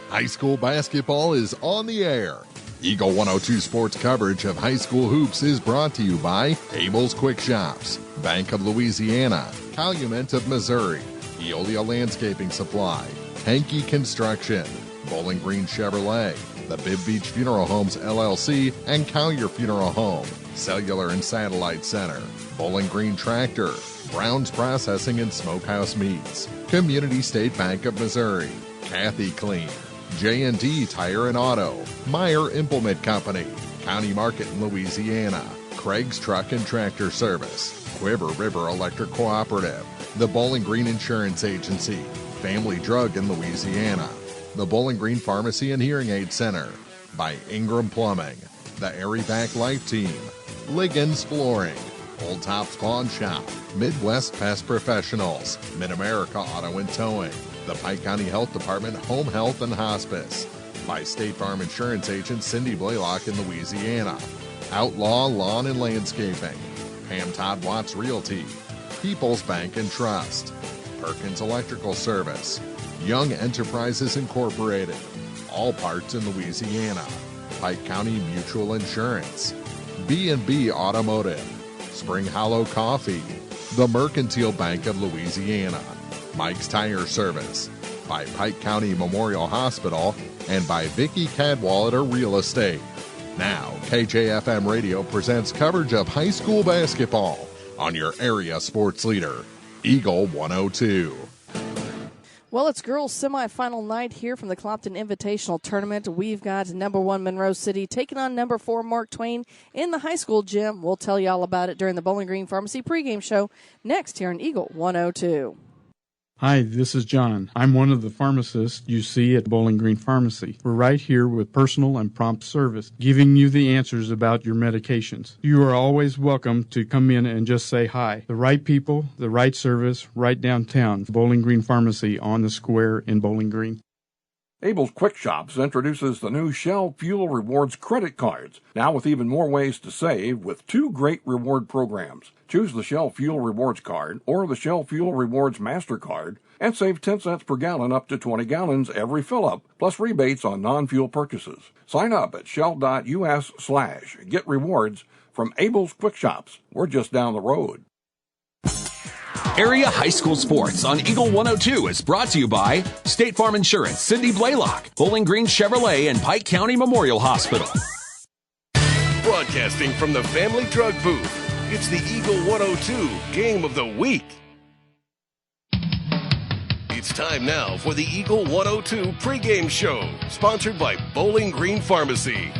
High school basketball is on the air. Eagle 102 sports coverage of high school hoops is brought to you by Abel's Quick Shops, Bank of Louisiana, Calumet of Missouri, Eolia Landscaping Supply, Hankey Construction, Bowling Green Chevrolet, the Bibb Beach Funeral Homes LLC, and Collier Funeral Home, Cellular and Satellite Center, Bowling Green Tractor, Brown's Processing and Smokehouse Meats, Community State Bank of Missouri, Kathy Clean, J&D Tire and Auto, Meyer Implement Company, County Market in Louisiana, Craig's Truck and Tractor Service, Quiver River Electric Cooperative, the Bowling Green Insurance Agency, Family Drug in Louisiana, the Bowling Green Pharmacy and Hearing Aid Center, by Ingram Plumbing, the Airyback Life Team, Liggins Flooring, Old Tops Pawn Shop, Midwest Pest Professionals, Mid-America Auto and Towing, the Pike County Health Department Home Health and Hospice, by State Farm Insurance Agent Cindy Blaylock in Louisiana, Outlaw Lawn and Landscaping, Pam Todd Watts Realty, People's Bank and Trust, Perkins Electrical Service, Young Enterprises Incorporated, All Parts in Louisiana, Pike County Mutual Insurance, B&B Automotive, Spring Hollow Coffee, the Mercantile Bank of Louisiana, Mike's Tire Service, by Pike County Memorial Hospital, and by Vicky Cadwallader Real Estate. Now, KJFM Radio presents coverage of high school basketball on your area sports leader, Eagle 102. Well, it's girls' semifinal night here from the Clopton Invitational Tournament. We've got number 1 Monroe City taking on number 4 Mark Twain in the high school gym. We'll tell you all about it during the Bowling Green Pharmacy pregame show next here on Eagle 102. Hi, this is John. I'm one of the pharmacists you see at Bowling Green Pharmacy. We're right here with personal and prompt service, giving you the answers about your medications. You are always welcome to come in and just say hi. The right people, the right service, right downtown. Bowling Green Pharmacy on the square in Bowling Green. Abel's Quick Shops introduces the new Shell Fuel Rewards credit cards, now with even more ways to save with 2 great reward programs. Choose the Shell Fuel Rewards card or the Shell Fuel Rewards MasterCard and save 10 cents per gallon up to 20 gallons every fill-up, plus rebates on non-fuel purchases. Sign up at shell.us/get rewards from Abel's Quick Shops. We're just down the road. Area High School Sports on Eagle 102 is brought to you by State Farm Insurance, Cindy Blaylock, Bowling Green Chevrolet, and Pike County Memorial Hospital. Broadcasting from the Family Drug Booth, it's the Eagle 102 Game of the Week. It's time now for the Eagle 102 pregame show, sponsored by Bowling Green Pharmacy.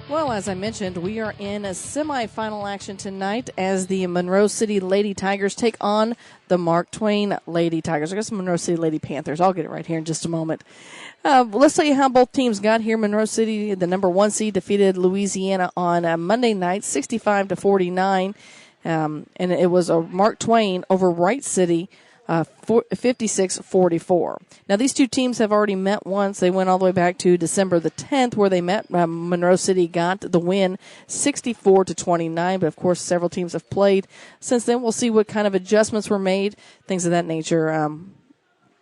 Well, as I mentioned, we are in a semifinal action tonight as the Monroe City Lady Tigers take on the Mark Twain Lady Tigers. I guess Monroe City Lady Panthers. I'll get it right here in just a moment. Let's tell you how both teams got here. Monroe City, the number 1 seed, defeated Louisiana on Monday night, 65-49. And it was a Mark Twain over Wright City, 56-44. Now, these two teams have already met once. They went all the way back to December the 10th where they met. Monroe City got the win 64-29, but of course several teams have played since then. We'll see what kind of adjustments were made, things of that nature,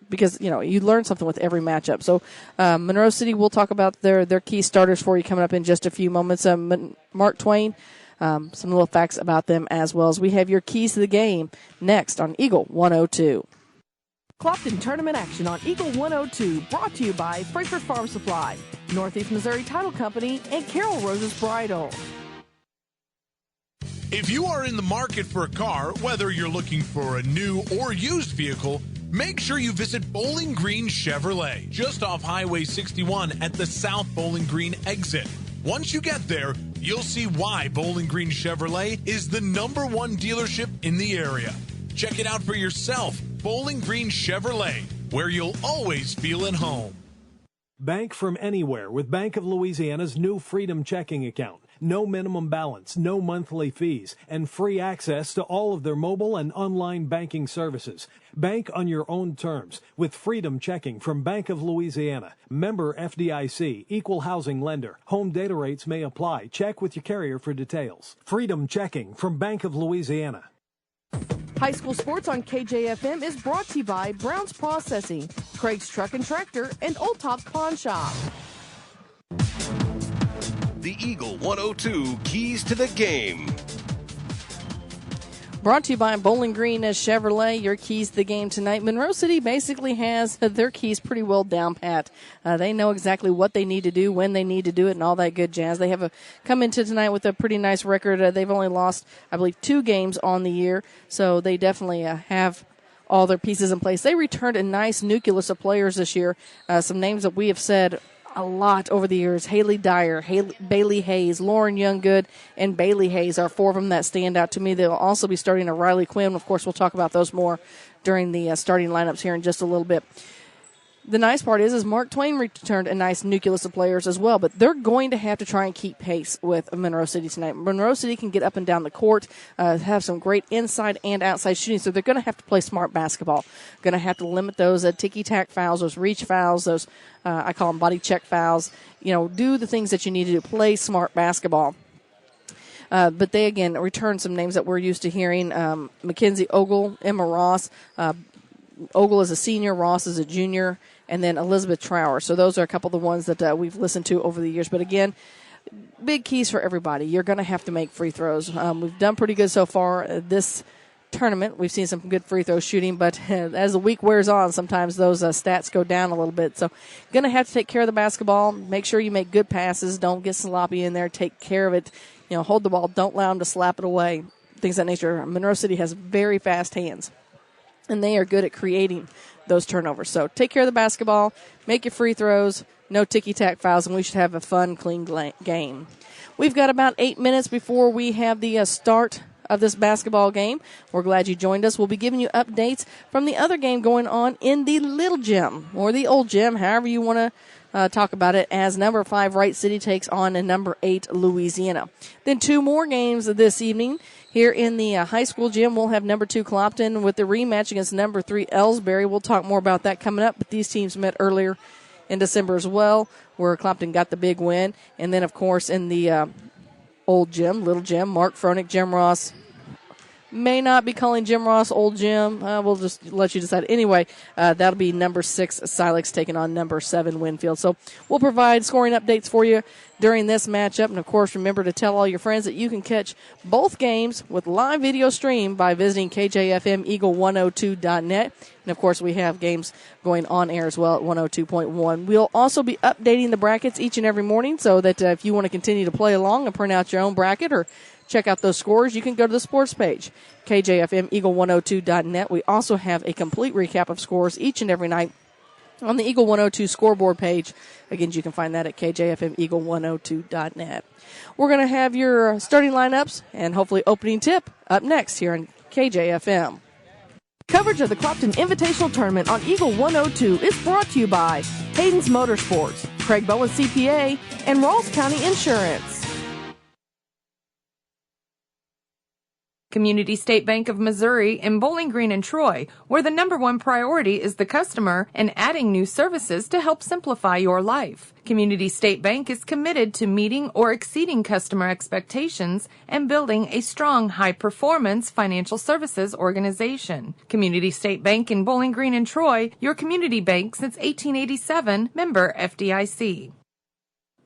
because, you know, you learn something with every matchup. So Monroe City, we'll talk about their key starters for you coming up in just a few moments. Mark Twain, some little facts about them as well as we have your keys to the game next on Eagle 102. Clopton Tournament action on Eagle 102, brought to you by Frankfort Farm Supply, Northeast Missouri Title Company, and Carol Rose's Bridal. If you are in the market for a car, whether you're looking for a new or used vehicle, make sure you visit Bowling Green Chevrolet, just off Highway 61 at the South Bowling Green exit. Once you get there, you'll see why Bowling Green Chevrolet is the number 1 dealership in the area. Check it out for yourself. Bowling Green Chevrolet, where you'll always feel at home. Bank from anywhere with Bank of Louisiana's new Freedom Checking account. No minimum balance, no monthly fees, and free access to all of their mobile and online banking services. Bank on your own terms with Freedom Checking from Bank of Louisiana. Member FDIC, equal housing lender. Home data rates may apply. Check with your carrier for details. Freedom Checking from Bank of Louisiana. High school sports on KJFM is brought to you by Brown's Processing, Craig's Truck and Tractor, and Old Top Pawn Shop. The Eagle 102 Keys to the Game. Brought to you by Bowling Green Chevrolet, your keys to the game tonight. Monroe City basically has their keys pretty well down pat. They know exactly what they need to do, when they need to do it, and all that good jazz. They have come into tonight with a pretty nice record. They've only lost, I believe, 2 games on the year, so they definitely have all their pieces in place. They returned a nice nucleus of players this year, some names that we have said a lot over the years. Haley Dyer, Bailey Hayes, Lauren Younggood, and Bailey Hayes are 4 of them that stand out to me. They'll also be starting a Riley Quinn. Of course, we'll talk about those more during the starting lineups here in just a little bit. The nice part is Mark Twain returned a nice nucleus of players as well, but they're going to have to try and keep pace with Monroe City tonight. Monroe City can get up and down the court, have some great inside and outside shooting, so they're going to have to play smart basketball. Going to have to limit those ticky-tack fouls, those reach fouls, those I call them body check fouls. Do the things that you need to do. Play smart basketball. But they, again, return some names that we're used to hearing. Mackenzie Ogle, Emma Ross. Ogle is a senior, Ross is a junior, and then Elizabeth Trower. So those are a couple of the ones that we've listened to over the years. But again, big keys for everybody. You're going to have to make free throws. We've done pretty good so far this tournament. We've seen some good free throw shooting, but as the week wears on, sometimes those stats go down a little bit. So going to have to take care of the basketball. Make sure you make good passes. Don't get sloppy in there. Take care of it. Hold the ball. Don't allow them to slap it away. Things of that nature. Monroe City has very fast hands, and they are good at creating those turnovers. So take care of the basketball, make your free throws, no ticky-tack fouls, and we should have a fun, clean game. We've got about 8 minutes before we have the start of this basketball game. We're glad you joined us. We'll be giving you updates from the other game going on in the little gym, or the old gym, however you want to talk about it, as number 5 Wright City takes on number 8 Louisiana. Then 2 more games this evening. Here in the high school gym, we'll have number 2 Clopton with the rematch against number 3 Elsberry. We'll talk more about that coming up, but these teams met earlier in December as well, where Clopton got the big win. And then, of course, in the old gym, little gym, Mark Froenick, Jim Ross. May not be calling Jim Ross Old Jim. We'll just let you decide. Anyway, that'll be number 6 Silex taking on number 7 Winfield. So we'll provide scoring updates for you during this matchup. And, of course, remember to tell all your friends that you can catch both games with live video stream by visiting KJFM Eagle102.net. And, of course, we have games going on air as well at 102.1. We'll also be updating the brackets each and every morning so that if you want to continue to play along and print out your own bracket or check out those scores, you can go to the sports page, KJFM Eagle102.net. We also have a complete recap of scores each and every night on the Eagle 102 scoreboard page. Again, you can find that at KJFM Eagle102.net. We're going to have your starting lineups and hopefully opening tip up next here on KJFM. Coverage of the Clopton Invitational Tournament on Eagle 102 is brought to you by Hayden's Motorsports, Craig Bowen CPA, and Rawls County Insurance. Community State Bank of Missouri in Bowling Green and Troy, where the number 1 priority is the customer and adding new services to help simplify your life. Community State Bank is committed to meeting or exceeding customer expectations and building a strong, high-performance financial services organization. Community State Bank in Bowling Green and Troy, your community bank since 1887, member FDIC.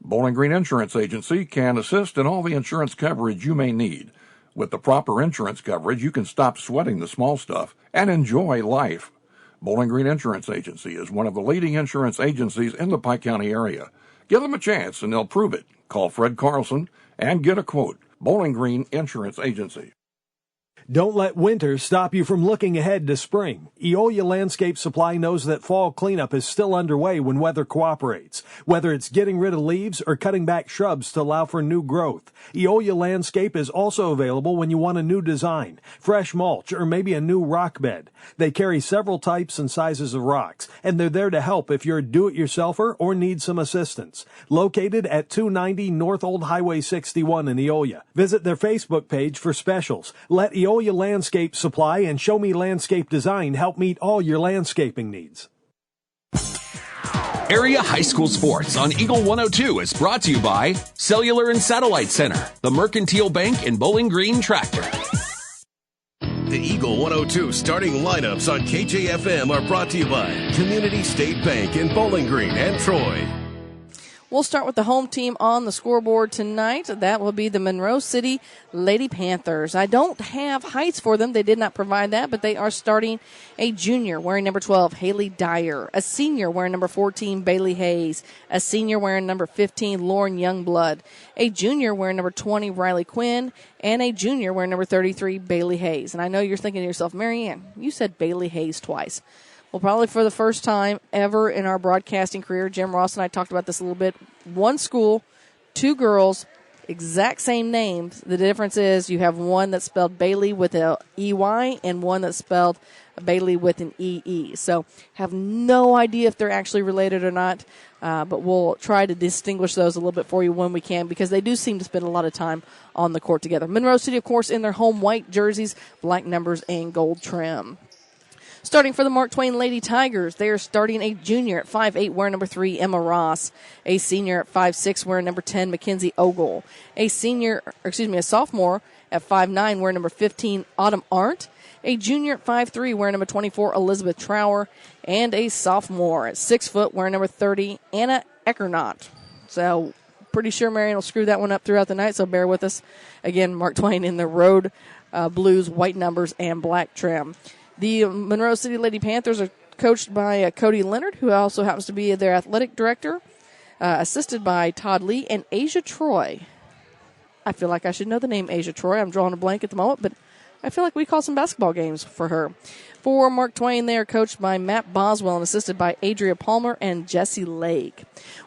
Bowling Green Insurance Agency can assist in all the insurance coverage you may need. With the proper insurance coverage, you can stop sweating the small stuff and enjoy life. Bowling Green Insurance Agency is one of the leading insurance agencies in the Pike County area. Give them a chance and they'll prove it. Call Fred Carlson and get a quote. Bowling Green Insurance Agency. Don't let winter stop you from looking ahead to spring. Eolia Landscape Supply knows that fall cleanup is still underway when weather cooperates. Whether it's getting rid of leaves or cutting back shrubs to allow for new growth, Eolia Landscape is also available when you want a new design, fresh mulch, or maybe a new rock bed. They carry several types and sizes of rocks, and they're there to help if you're a do-it-yourselfer or need some assistance. Located at 290 North Old Highway 61 in Eolia. Visit their Facebook page for specials. Let Eolia Landscape Supply and Show Me Landscape Design help meet all your landscaping needs. Area High School Sports on Eagle 102 is brought to you by Cellular and Satellite Center, the Mercantile Bank and Bowling Green Tractor. The Eagle 102 starting lineups on KJFM are brought to you by Community State Bank in Bowling Green and Troy. We'll start with the home team on the scoreboard tonight. That will be the Monroe City Lady Panthers. I don't have heights for them. They did not provide that, but they are starting a junior wearing number 12, Haley Dyer, a senior wearing number 14, Bailey Hayes, a senior wearing number 15, Lauren Youngblood, a junior wearing number 20, Riley Quinn, and a junior wearing number 33, Bailey Hayes. And I know you're thinking to yourself, Marianne, you said Bailey Hayes twice. Well, probably for the first time ever in our broadcasting career, Jim Ross and I talked about this a little bit. One school, two girls, exact same names. The difference is you have one that's spelled Bailey with an EY and one that's spelled Bailey with an EE. So have no idea if they're actually related or not, but we'll try to distinguish those a little bit for you when we can because they do seem to spend a lot of time on the court together. Monroe City, of course, in their home white jerseys, black numbers, and gold trim. Starting for the Mark Twain Lady Tigers, they are starting a junior at 5'8", wearing number 3, Emma Ross. A senior at 5'6", wearing number 10, Mackenzie Ogle. A sophomore at 5'9", wearing number 15, Autumn Arndt. A junior at 5'3", wearing number 24, Elizabeth Trower. And a sophomore at 6 foot, wearing number 30, Anna Eckernott. So pretty sure Marion will screw that one up throughout the night, so bear with us. Again, Mark Twain in the road blues, white numbers, and black trim. The Monroe City Lady Panthers are coached by Cody Leonard, who also happens to be their athletic director, assisted by Todd Lee and Asia Troy. I feel like I should know the name Asia Troy. I'm drawing a blank at the moment, but I feel like we call some basketball games for her. For Mark Twain, they are coached by Matt Boswell and assisted by Adria Palmer and Jesse Lake.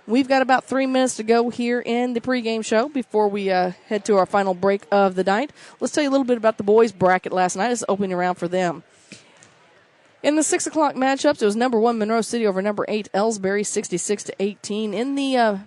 We've got about 3 minutes to go here in the pregame show before we head to our final break of the night. Let's tell you a little bit about the boys' bracket last night. It's opening around for them. In the 6 o'clock matchups, it was number 1 Monroe City over number 8 Elsberry, 66-18. In the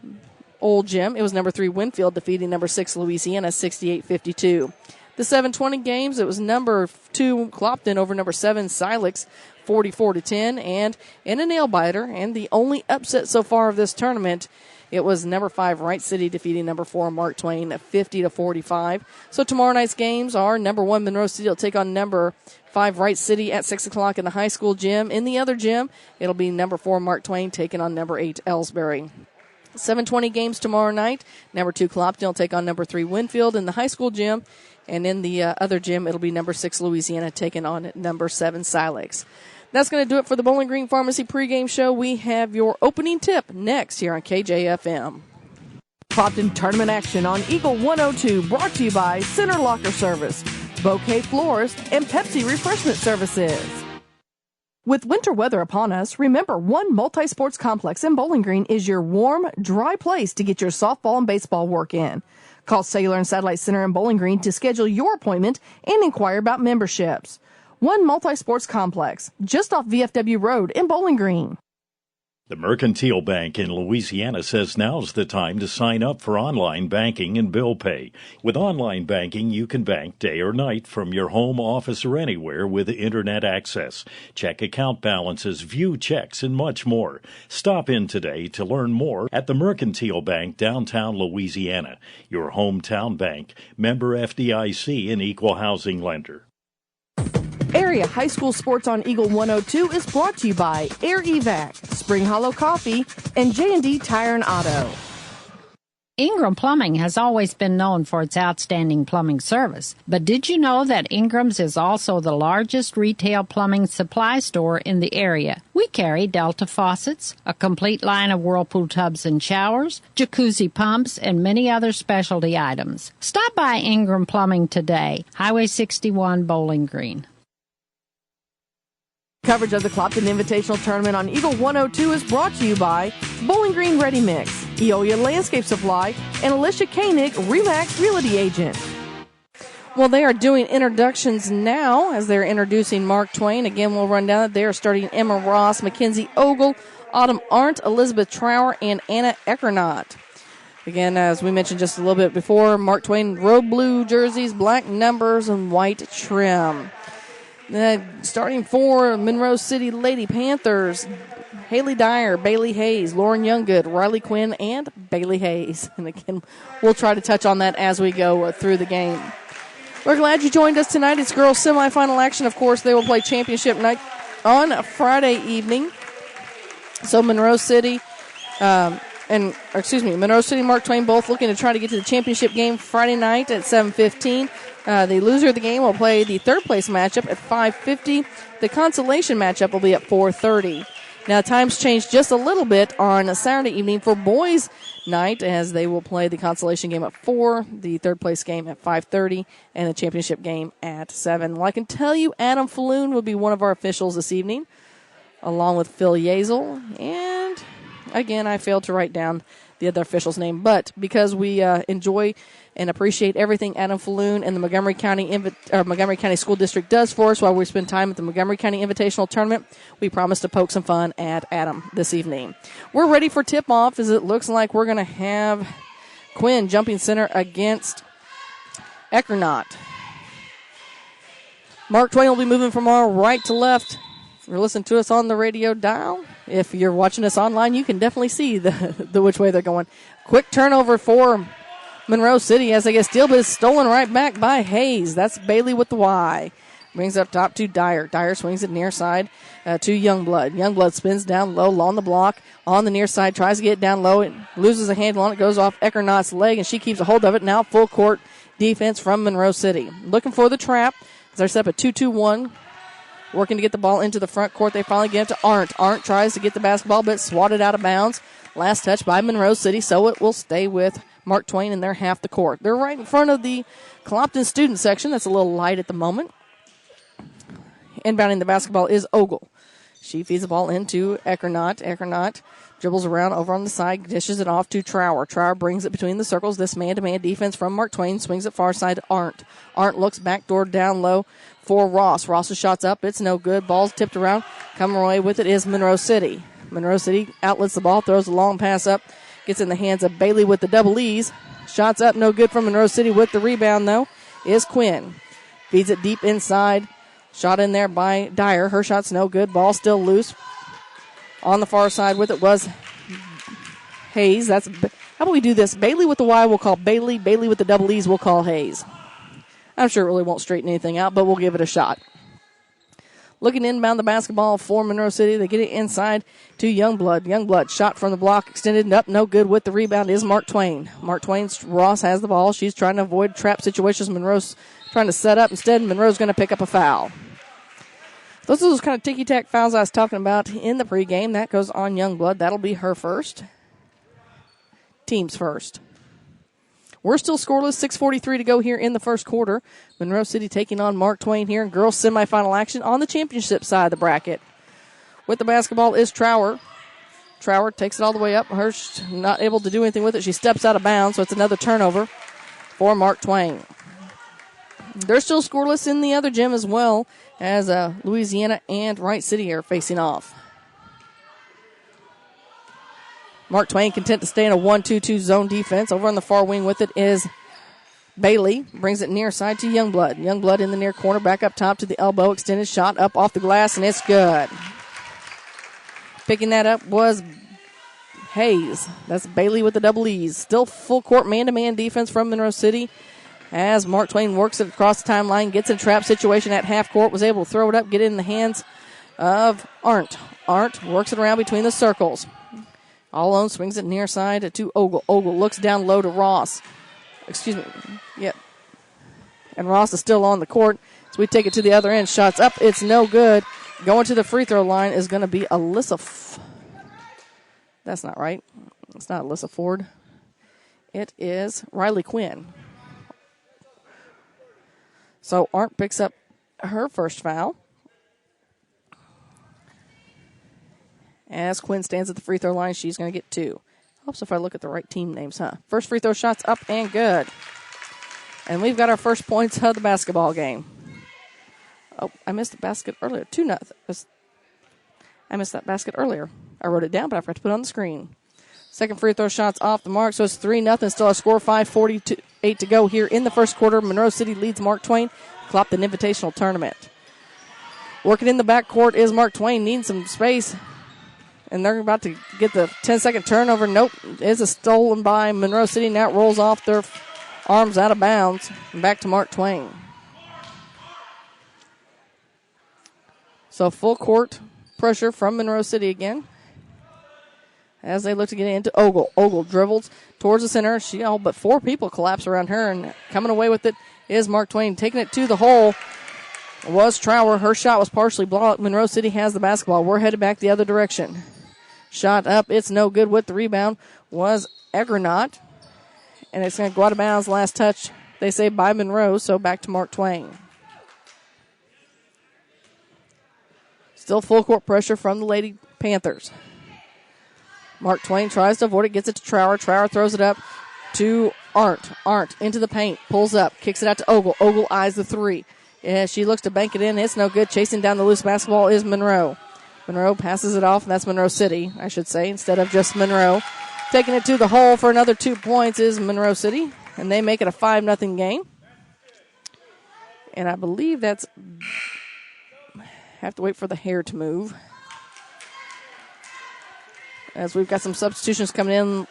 old gym, it was number 3 Winfield defeating number 6 Louisiana, 68-52. The 7:20 games, it was number 2 Clopton over number 7 Silex, 44-10. And in a nail-biter, and the only upset so far of this tournament, it was number 5 Wright City defeating number 4 Mark Twain, 50-45. So tomorrow night's games are number 1 Monroe City will take on number 5 Wright City at 6 o'clock in the high school gym. In the other gym, it'll be number 4 Mark Twain taking on number 8 Elsberry. 7:20 games tomorrow night. Number 2 Clopton will take on number 3 Winfield in the high school gym. And in the other gym, it'll be number 6 Louisiana taking on number 7 Silex. That's going to do it for the Bowling Green Pharmacy pregame show. We have your opening tip next here on KJFM. Clopton tournament action on Eagle 102 brought to you by Center Locker Service, Bouquet Florist, and Pepsi Refreshment Services. With winter weather upon us, remember One Multi-Sports Complex in Bowling Green is your warm, dry place to get your softball and baseball work in. Call Cellular and Satellite Center in Bowling Green to schedule your appointment and inquire about memberships. One Multi-Sports Complex, just off VFW Road in Bowling Green. The Mercantile Bank in Louisiana says now's the time to sign up for online banking and bill pay. With online banking, you can bank day or night from your home, office, or anywhere with internet access. Check account balances, view checks, and much more. Stop in today to learn more at the Mercantile Bank, downtown Louisiana. Your hometown bank, member FDIC, and equal housing lender. Area High School Sports on Eagle 102 is brought to you by Air Evac, Spring Hollow Coffee, and J&D Tire and Auto. Ingram Plumbing has always been known for its outstanding plumbing service. But did you know that Ingram's is also the largest retail plumbing supply store in the area? We carry Delta faucets, a complete line of Whirlpool tubs and showers, jacuzzi pumps, and many other specialty items. Stop by Ingram Plumbing today, Highway 61, Bowling Green. Coverage of the Clopton Invitational Tournament on Eagle 102 is brought to you by Bowling Green Ready Mix, Eolia Landscape Supply, and Alicia Koenig, RE/MAX Realty Agent. Well, they are doing introductions now as they're introducing Mark Twain. Again, we'll run down that. They are starting Emma Ross, Mackenzie Ogle, Autumn Arndt, Elizabeth Trower, and Anna Eckernott. Again, as we mentioned just a little bit before, Mark Twain road blue jerseys, black numbers, and white trim. Starting for Monroe City Lady Panthers, Haley Dyer, Bailey Hayes, Lauren Younggood, Riley Quinn, and Bailey Hayes. And again, we'll try to touch on that as we go through the game. We're glad you joined us tonight. It's girls semifinal action. Of course, they will play championship night on a Friday evening. So Monroe City, Monroe City, Mark Twain both looking to try to get to the championship game Friday night at 7:15. The loser of the game will play the third place matchup at 5:50. The consolation matchup will be at 4:30. Now, times changed just a little bit on a Saturday evening for boys' night, as they will play the consolation game at 4, the third place game at 5:30, and the championship game at 7. Well, I can tell you Adam Falloon will be one of our officials this evening, along with Phil Yazel. And, again, I failed to write down the other official's name. But because we enjoy and appreciate everything Adam Falloon and the Montgomery County School District does for us while we spend time at the Montgomery County Invitational Tournament, we promise to poke some fun at Adam this evening. We're ready for tip-off, as it looks like we're going to have Quinn jumping center against Eckernott. Mark Twain will be moving from our right to left. If you're listening to us on the radio dial, if you're watching us online, you can definitely see the which way they're going. Quick turnover for Monroe City as they get steal, but it's stolen right back by Hayes. That's Bailey with the Y. Brings it up top to Dyer. Dyer swings it near side to Youngblood. Youngblood spins down low on the block. On the near side, tries to get it down low. It loses a handle on it, goes off Eckernott's leg, and she keeps a hold of it. Now full court defense from Monroe City. Looking for the trap. They're set up at 2-2-1. Working to get the ball into the front court. They finally get it to Arndt. Arndt tries to get the basketball, but swatted out of bounds. Last touch by Monroe City, so it will stay with Mark Twain in their half the court. They're right in front of the Clopton student section. That's a little light at the moment. Inbounding the basketball is Ogle. She feeds the ball into Eckernott. Eckernott dribbles around over on the side, dishes it off to Trower. Trower brings it between the circles. This man-to-man defense from Mark Twain swings it far side to Arndt. Arndt looks backdoor down low for Ross. Ross's shot's up. It's no good. Ball's tipped around. Coming away with it is Monroe City. Monroe City outlets the ball, throws a long pass up. Gets in the hands of Bailey with the double E's. Shots up, no good from Monroe City. With the rebound, though, is Quinn. Feeds it deep inside. Shot in there by Dyer. Her shot's no good. Ball still loose. On the far side with it was Hayes. How about we do this? Bailey with the Y we'll call Bailey. Bailey with the double E's we'll call Hayes. I'm sure it really won't straighten anything out, but we'll give it a shot. Looking inbound the basketball for Monroe City. They get it inside to Youngblood. Youngblood shot from the block, extended up, no good. With the rebound is Mark Twain. Mark Twain's Ross has the ball. She's trying to avoid trap situations. Monroe's trying to set up. Instead, Monroe's going to pick up a foul. Those are those kind of ticky-tack fouls I was talking about in the pregame. That goes on Youngblood. That'll be her first. Team's first. We're still scoreless, 6:43 to go here in the first quarter. Monroe City taking on Mark Twain here in girls semifinal action on the championship side of the bracket. With the basketball is Trower. Trower takes it all the way up. Hirsch not able to do anything with it. She steps out of bounds, so it's another turnover for Mark Twain. They're still scoreless in the other gym as well, as Louisiana and Wright City are facing off. Mark Twain content to stay in a 1-2-2 zone defense. Over on the far wing with it is Bailey. Brings it near side to Youngblood. Youngblood in the near corner, back up top to the elbow. Extended shot up off the glass, and it's good. Picking that up was Hayes. That's Bailey with the double E's. Still full court man-to-man defense from Monroe City as Mark Twain works it across the timeline, gets in a trap situation at half court, was able to throw it up, get it in the hands of Arndt. Arndt works it around between the circles. All alone, swings it near side to Ogle. Ogle looks down low to Ross. Excuse me. Yep. And Ross is still on the court. So we take it to the other end. Shots up. It's no good. Going to the free throw line is going to be Alyssa. That's not right. It's not Alyssa Ford. It is Riley Quinn. So Arndt picks up her first foul. As Quinn stands at the free throw line, she's going to get 2. Helps if I look at the right team names, huh? First free throw shot's up and good. And we've got our first points of the basketball game. Oh, I missed the basket earlier. 2-0. I missed that basket earlier. I wrote it down, but I forgot to put it on the screen. Second free throw shot's off the mark, so it's 3-0. Still a score, 5:48 to go here in the first quarter. Monroe City leads Mark Twain. Clopton Invitational Tournament. Working in the backcourt is Mark Twain. Needing some space. And they're about to get the 10-second turnover. Nope. It's a stolen by Monroe City. Now it rolls off their arms out of bounds. And back to Mark Twain. So full court pressure from Monroe City again as they look to get into Ogle. Ogle dribbles towards the center. All but 4 people collapse around her, and coming away with it is Mark Twain. Taking it to the hole was Trower. Her shot was partially blocked. Monroe City has the basketball. We're headed back the other direction. Shot up. It's no good. With the rebound was Egernot, and it's going to go out of bounds. Last touch, they say, by Monroe, so back to Mark Twain. Still full court pressure from the Lady Panthers. Mark Twain tries to avoid it, gets it to Trower. Trower throws it up to Arndt. Arndt into the paint, pulls up, kicks it out to Ogle. Ogle eyes the 3. Yeah, she looks to bank it in. It's no good. Chasing down the loose basketball is Monroe. Monroe passes it off, and that's Monroe City, I should say, instead of just Monroe. Taking it to the hole for another 2 points is Monroe City, and they make it a 5-0 game. And I believe that's... Have to wait for the hair to move. As we've got some substitutions coming in.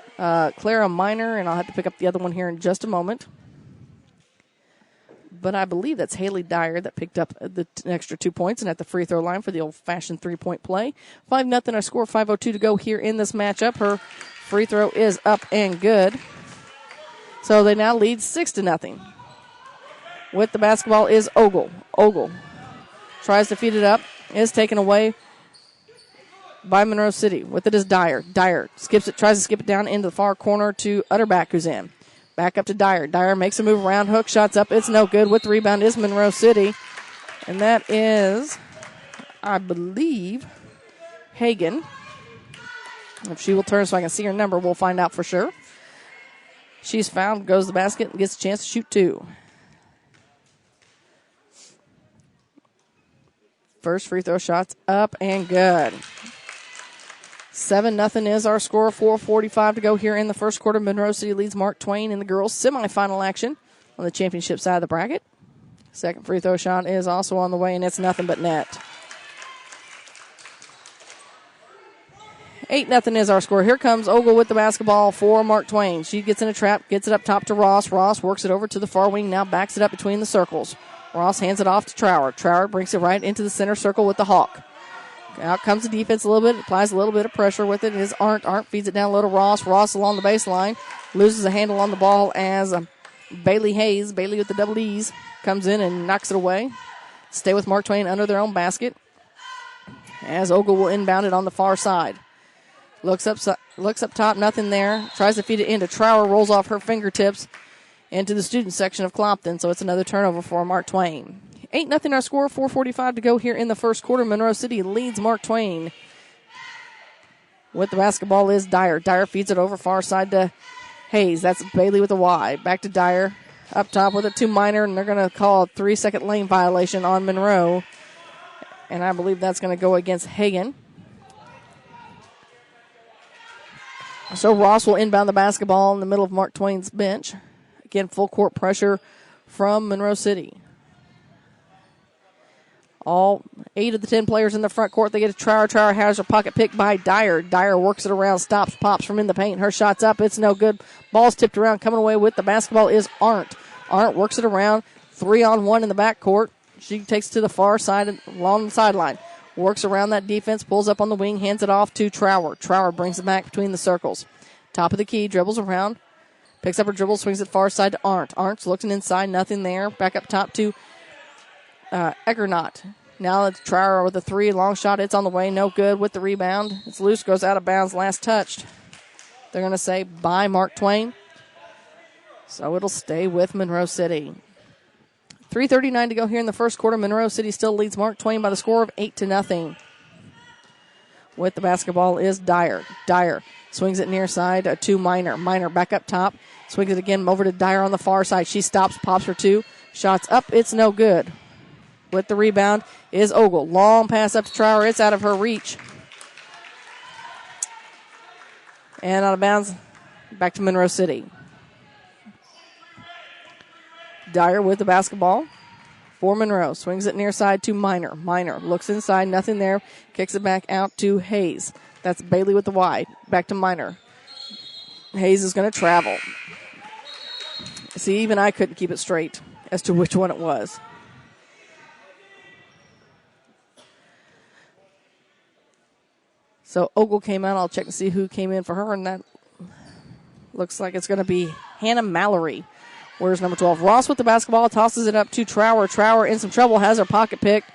Clara Minor, and I'll have to pick up the other one here in just a moment. But I believe that's Haley Dyer that picked up the extra 2 points and at the free throw line for the old-fashioned 3-point play. 5-0, our score, 5:02 to go here in this matchup. Her free throw is up and good. So they now lead 6-0. With the basketball is Ogle. Ogle tries to feed it up. Is taken away by Monroe City. With it is Dyer. Dyer skips it, tries to skip it down into the far corner to Utterback, who's in. Back up to Dyer. Dyer makes a move around. Hook shots up. It's no good. With the rebound is Monroe City. And that is, I believe, Hagan. If she will turn so I can see her number, we'll find out for sure. She's fouled, goes to the basket, and gets a chance to shoot 2. First free throw shot's up and good. 7-0 is our score. 4:45 to go here in the first quarter. Monroe City leads Mark Twain in the girls' semifinal action on the championship side of the bracket. Second free throw shot is also on the way, and it's nothing but net. 8-0 is our score. Here comes Ogle with the basketball for Mark Twain. She gets in a trap, gets it up top to Ross. Ross works it over to the far wing, now backs it up between the circles. Ross hands it off to Trower. Trower brings it right into the center circle with the Hawk. Out comes the defense a little bit, applies a little bit of pressure with it. It is Arndt. Arndt feeds it down low to Ross. Ross along the baseline, loses a handle on the ball as Bailey Hayes, Bailey with the double E's, comes in and knocks it away. Stay with Mark Twain under their own basket as Ogle will inbound it on the far side. Looks up top, nothing there. Tries to feed it into Trower, rolls off her fingertips into the student section of Clopton, so it's another turnover for Mark Twain. 8-0 our score, 4:45 to go here in the first quarter. Monroe City leads Mark Twain. With the basketball is Dyer. Dyer feeds it over far side to Hayes. That's Bailey with a Y. Back to Dyer. Up top with it to Minor, and they're going to call a 3-second lane violation on Monroe. And I believe that's going to go against Hagan. So Ross will inbound the basketball in the middle of Mark Twain's bench. Again, full court pressure from Monroe City. All 8 of the 10 players in the front court, they get a Trower. Trower has her pocket picked by Dyer. Dyer works it around, stops, pops from in the paint. Her shot's up. It's no good. Ball's tipped around. Coming away with the basketball is Arndt. Arndt works it around. 3-on-1 in the backcourt. She takes it to the far side along the sideline. Works around that defense, pulls up on the wing, hands it off to Trower. Trower brings it back between the circles. Top of the key, dribbles around. Picks up her dribble, swings it far side to Arndt. Arndt's looking inside, nothing there. Back up top to Egernot. Now it's Trower with a 3, long shot. It's on the way, no good with the rebound. It's loose, goes out of bounds, last touched. They're going to say bye, Mark Twain. So it'll stay with Monroe City. 3:39 to go here in the first quarter. Monroe City still leads Mark Twain by the score of 8-0. With the basketball is Dyer. Dyer swings it near side to Minor. Minor back up top. Swings it again over to Dyer on the far side. She stops, pops for 2. Shots up. It's no good. With the rebound is Ogle. Long pass up to Trower. It's out of her reach. And out of bounds. Back to Monroe City. Dyer with the basketball for Monroe. Swings it near side to Minor. Minor looks inside. Nothing there. Kicks it back out to Hayes. That's Bailey with the Y. Back to Minor. Hayes is going to travel. See, even I couldn't keep it straight as to which one it was. So Ogle came out. I'll check to see who came in for her, and that looks like it's going to be Hannah Mallory. Where's number 12? Ross with the basketball, tosses it up to Trower. Trower in some trouble, has her pocket picked.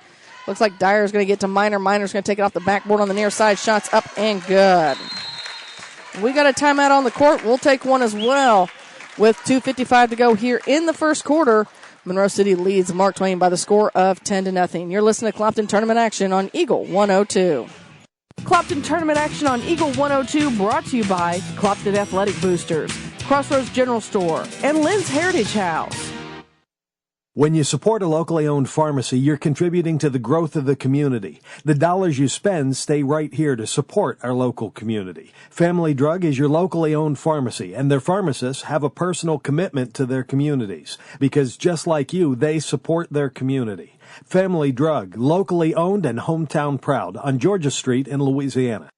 Looks like Dyer's going to get to Miner. Miner's going to take it off the backboard on the near side. Shots up and good. We got a timeout on the court. We'll take one as well with 2:55 to go here in the first quarter. Monroe City leads Mark Twain by the score of 10-0. You're listening to Clopton Tournament Action on Eagle 102. Clopton Tournament Action on Eagle 102 brought to you by Clopton Athletic Boosters, Crossroads General Store, and Lynn's Heritage House. When you support a locally owned pharmacy, you're contributing to the growth of the community. The dollars you spend stay right here to support our local community. Family Drug is your locally owned pharmacy, and their pharmacists have a personal commitment to their communities because just like you, they support their community. Family Drug, locally owned and hometown proud on Georgia Street in Louisiana.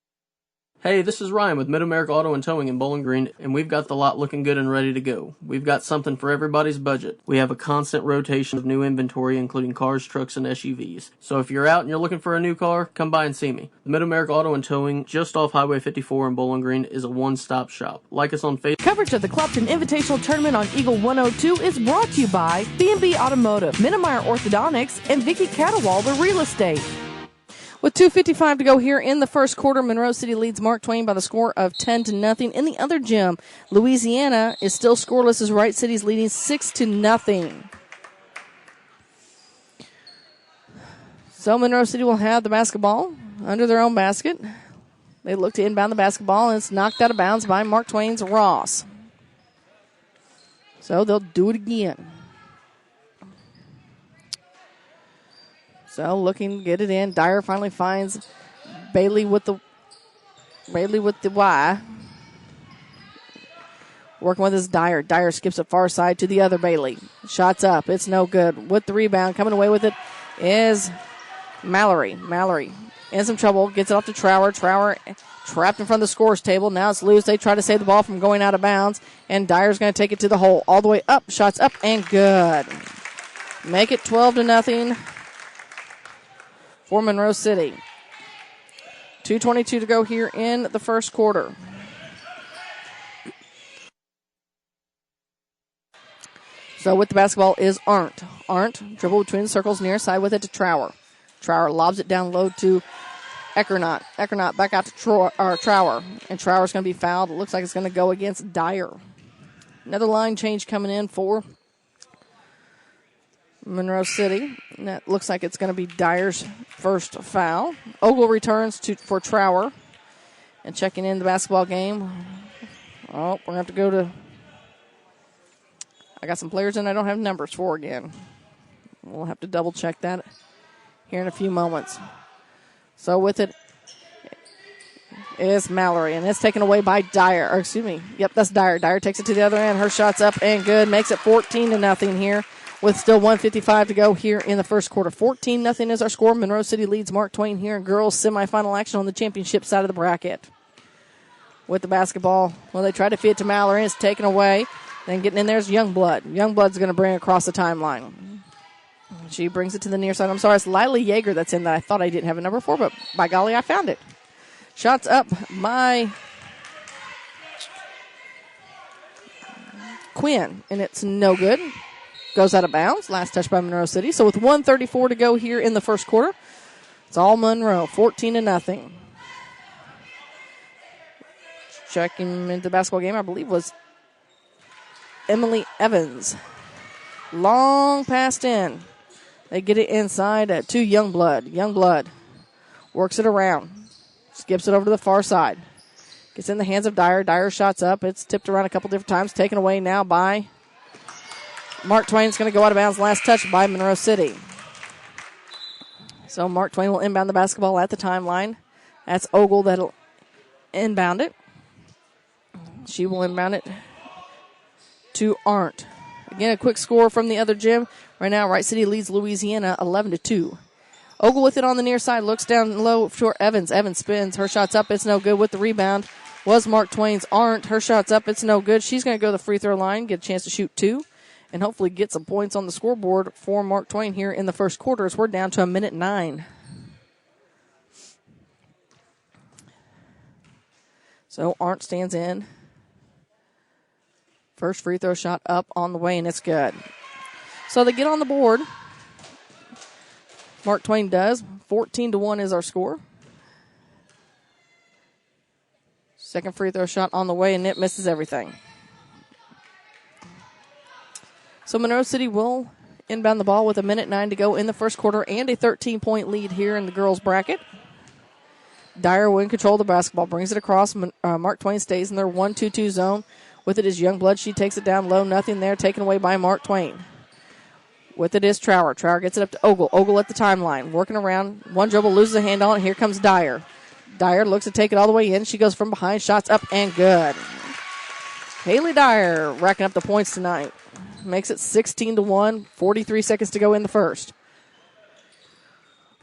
Hey, this is Ryan with Mid-America Auto and Towing in Bowling Green, and we've got the lot looking good and ready to go. We've got something for everybody's budget. We have a constant rotation of new inventory, including cars, trucks, and SUVs. So if you're out and you're looking for a new car, come by and see me. The Mid-America Auto and Towing, just off Highway 54 in Bowling Green, is a one-stop shop. Like us on Facebook. Coverage of the Clopton Invitational Tournament on Eagle 102 is brought to you by B&B Automotive, Minnemeyer Orthodontics, and Vicky Catawalder Real Estate. With 2:55 to go here in the first quarter, Monroe City leads Mark Twain by the score of 10-0. In the other gym, Louisiana is still scoreless as Wright City's leading 6-0. So Monroe City will have the basketball under their own basket. They look to inbound the basketball, and it's knocked out of bounds by Mark Twain's Ross. So they'll do it again. So looking to get it in. Dyer finally finds Bailey with the Y. Working with his Dyer. Dyer skips it far side to the other Bailey. Shots up. It's no good. With the rebound, coming away with it is Mallory. Mallory in some trouble. Gets it off to Trower. Trower trapped in front of the scores table. Now it's loose. They try to save the ball from going out of bounds. And Dyer's going to take it to the hole. All the way up. Shots up and good. Make it 12-0. For Monroe City. 2:22 to go here in the first quarter. So with the basketball is Arndt. Arndt dribble between the circles near side with it to Trower. Trower lobs it down low to Eckernott. Eckernott back out to Trower. And Trower's going to be fouled. It looks like it's going to go against Dyer. Another line change coming in for Monroe City. And that looks like it's going to be Dyer's first foul. Ogle returns for Trower. And checking in the basketball game. Oh, we're going to have to go to... I got some players in I don't have numbers for again. We'll have to double check that here in a few moments. So with it is Mallory. And it's taken away by Dyer. Or excuse me. Yep, that's Dyer. Dyer takes it to the other end. Her shot's up and good. Makes it 14-0 here. With still 1:55 to go here in the first quarter. 14-0 is our score. Monroe City leads Mark Twain here in girls semifinal action on the championship side of the bracket. With the basketball, well, they try to feed it to Mallory. It's taken away. Then getting in there is Youngblood. Youngblood's going to bring it across the timeline. She brings it to the near side. I'm sorry, it's Lily Yeager that's in that I thought I didn't have a number for, but by golly, I found it. Shots up by Quinn, and it's no good. Goes out of bounds. Last touch by Monroe City. So with 1:34 to go here in the first quarter, it's all Monroe, 14-0. Checking into the basketball game, I believe, was Emily Evans. Long passed in. They get it inside to Youngblood. Youngblood works it around. Skips it over to the far side. Gets in the hands of Dyer. Dyer shots up. It's tipped around a couple different times. Taken away now by Mark Twain's going to go out of bounds. Last touch by Monroe City. So Mark Twain will inbound the basketball at the timeline. That's Ogle that'll inbound it. She will inbound it to Arndt. Again, a quick score from the other gym. Right now, Wright City leads Louisiana 11-2. Ogle with it on the near side. Looks down low for Evans. Evans spins. Her shot's up. It's no good. With the rebound was Mark Twain's Arndt. Her shot's up. It's no good. She's going to go to the free throw line, get a chance to shoot two, and hopefully get some points on the scoreboard for Mark Twain here in the first quarter as we're down to 1:09. So Arndt stands in. First free throw shot up on the way, and it's good. So they get on the board. Mark Twain does. 14-1 is our score. Second free throw shot on the way, and it misses everything. So Monroe City will inbound the ball with 1:09 to go in the first quarter and a 13-point lead here in the girls' bracket. Dyer will in control of the basketball, brings it across. Mark Twain stays in their 1-2-2 zone. With it is Youngblood. She takes it down low. Nothing there. Taken away by Mark Twain. With it is Trower. Trower gets it up to Ogle. Ogle at the timeline. Working around. One dribble, loses a hand on it. Here comes Dyer. Dyer looks to take it all the way in. She goes from behind. Shots up and good. Haley Dyer racking up the points tonight. Makes it 16-1. 43 seconds to go in the first.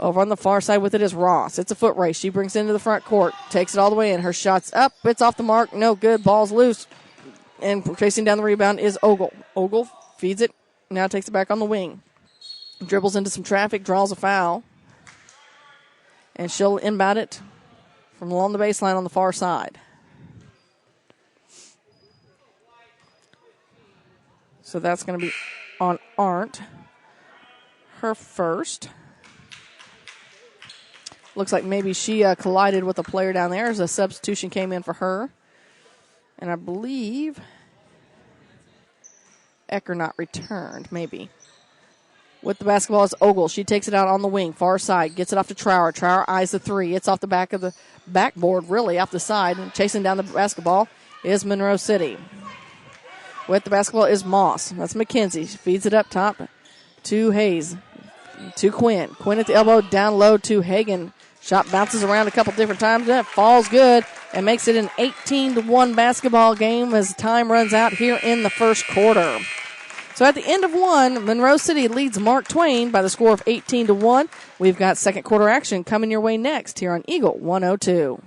Over on the far side with it is Ross. It's a foot race. She brings it into the front court. Takes it all the way in. Her shot's up. It's off the mark. No good. Ball's loose. And chasing down the rebound is Ogle. Ogle feeds it. Now takes it back on the wing. Dribbles into some traffic. Draws a foul. And she'll inbound it from along the baseline on the far side. So that's going to be on Arndt. Her first. Looks like maybe she collided with a player down there as a substitution came in for her. And I believe Ecker not returned, maybe. With the basketball is Ogle. She takes it out on the wing, far side. Gets it off to Trower. Trower eyes the three. It's off the back of the backboard, really, off the side. And chasing down the basketball is Monroe City. With the basketball is Moss. That's McKenzie. She feeds it up top to Hayes. To Quinn. Quinn at the elbow, down low to Hagan. Shot bounces around a couple different times. That falls good and makes it an 18-1 basketball game as time runs out here in the first quarter. So at the end of one, Monroe City leads Mark Twain by the score of 18-1. We've got second quarter action coming your way next here on Eagle 102.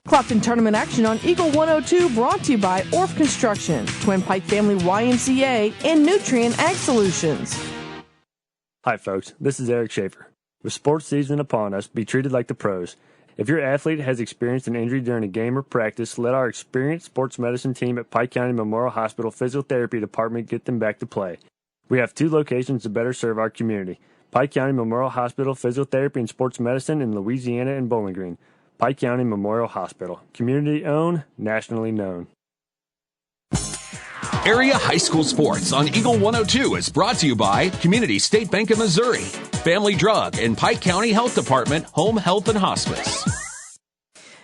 Clopton tournament action on Eagle 102 brought to you by Orff Construction, Twin Pike Family YMCA, and Nutrien Ag Solutions. Hi folks, this is Eric Schaefer. With sports season upon us, be treated like the pros. If your athlete has experienced an injury during a game or practice, let our experienced sports medicine team at Pike County Memorial Hospital Physiotherapy Department get them back to play. We have 2 locations to better serve our community. Pike County Memorial Hospital Physiotherapy and Sports Medicine in Louisiana and Bowling Green. Pike County Memorial Hospital. Community owned, nationally known. Area High School Sports on Eagle 102 is brought to you by Community State Bank of Missouri, Family Drug, and Pike County Health Department, Home Health and Hospice.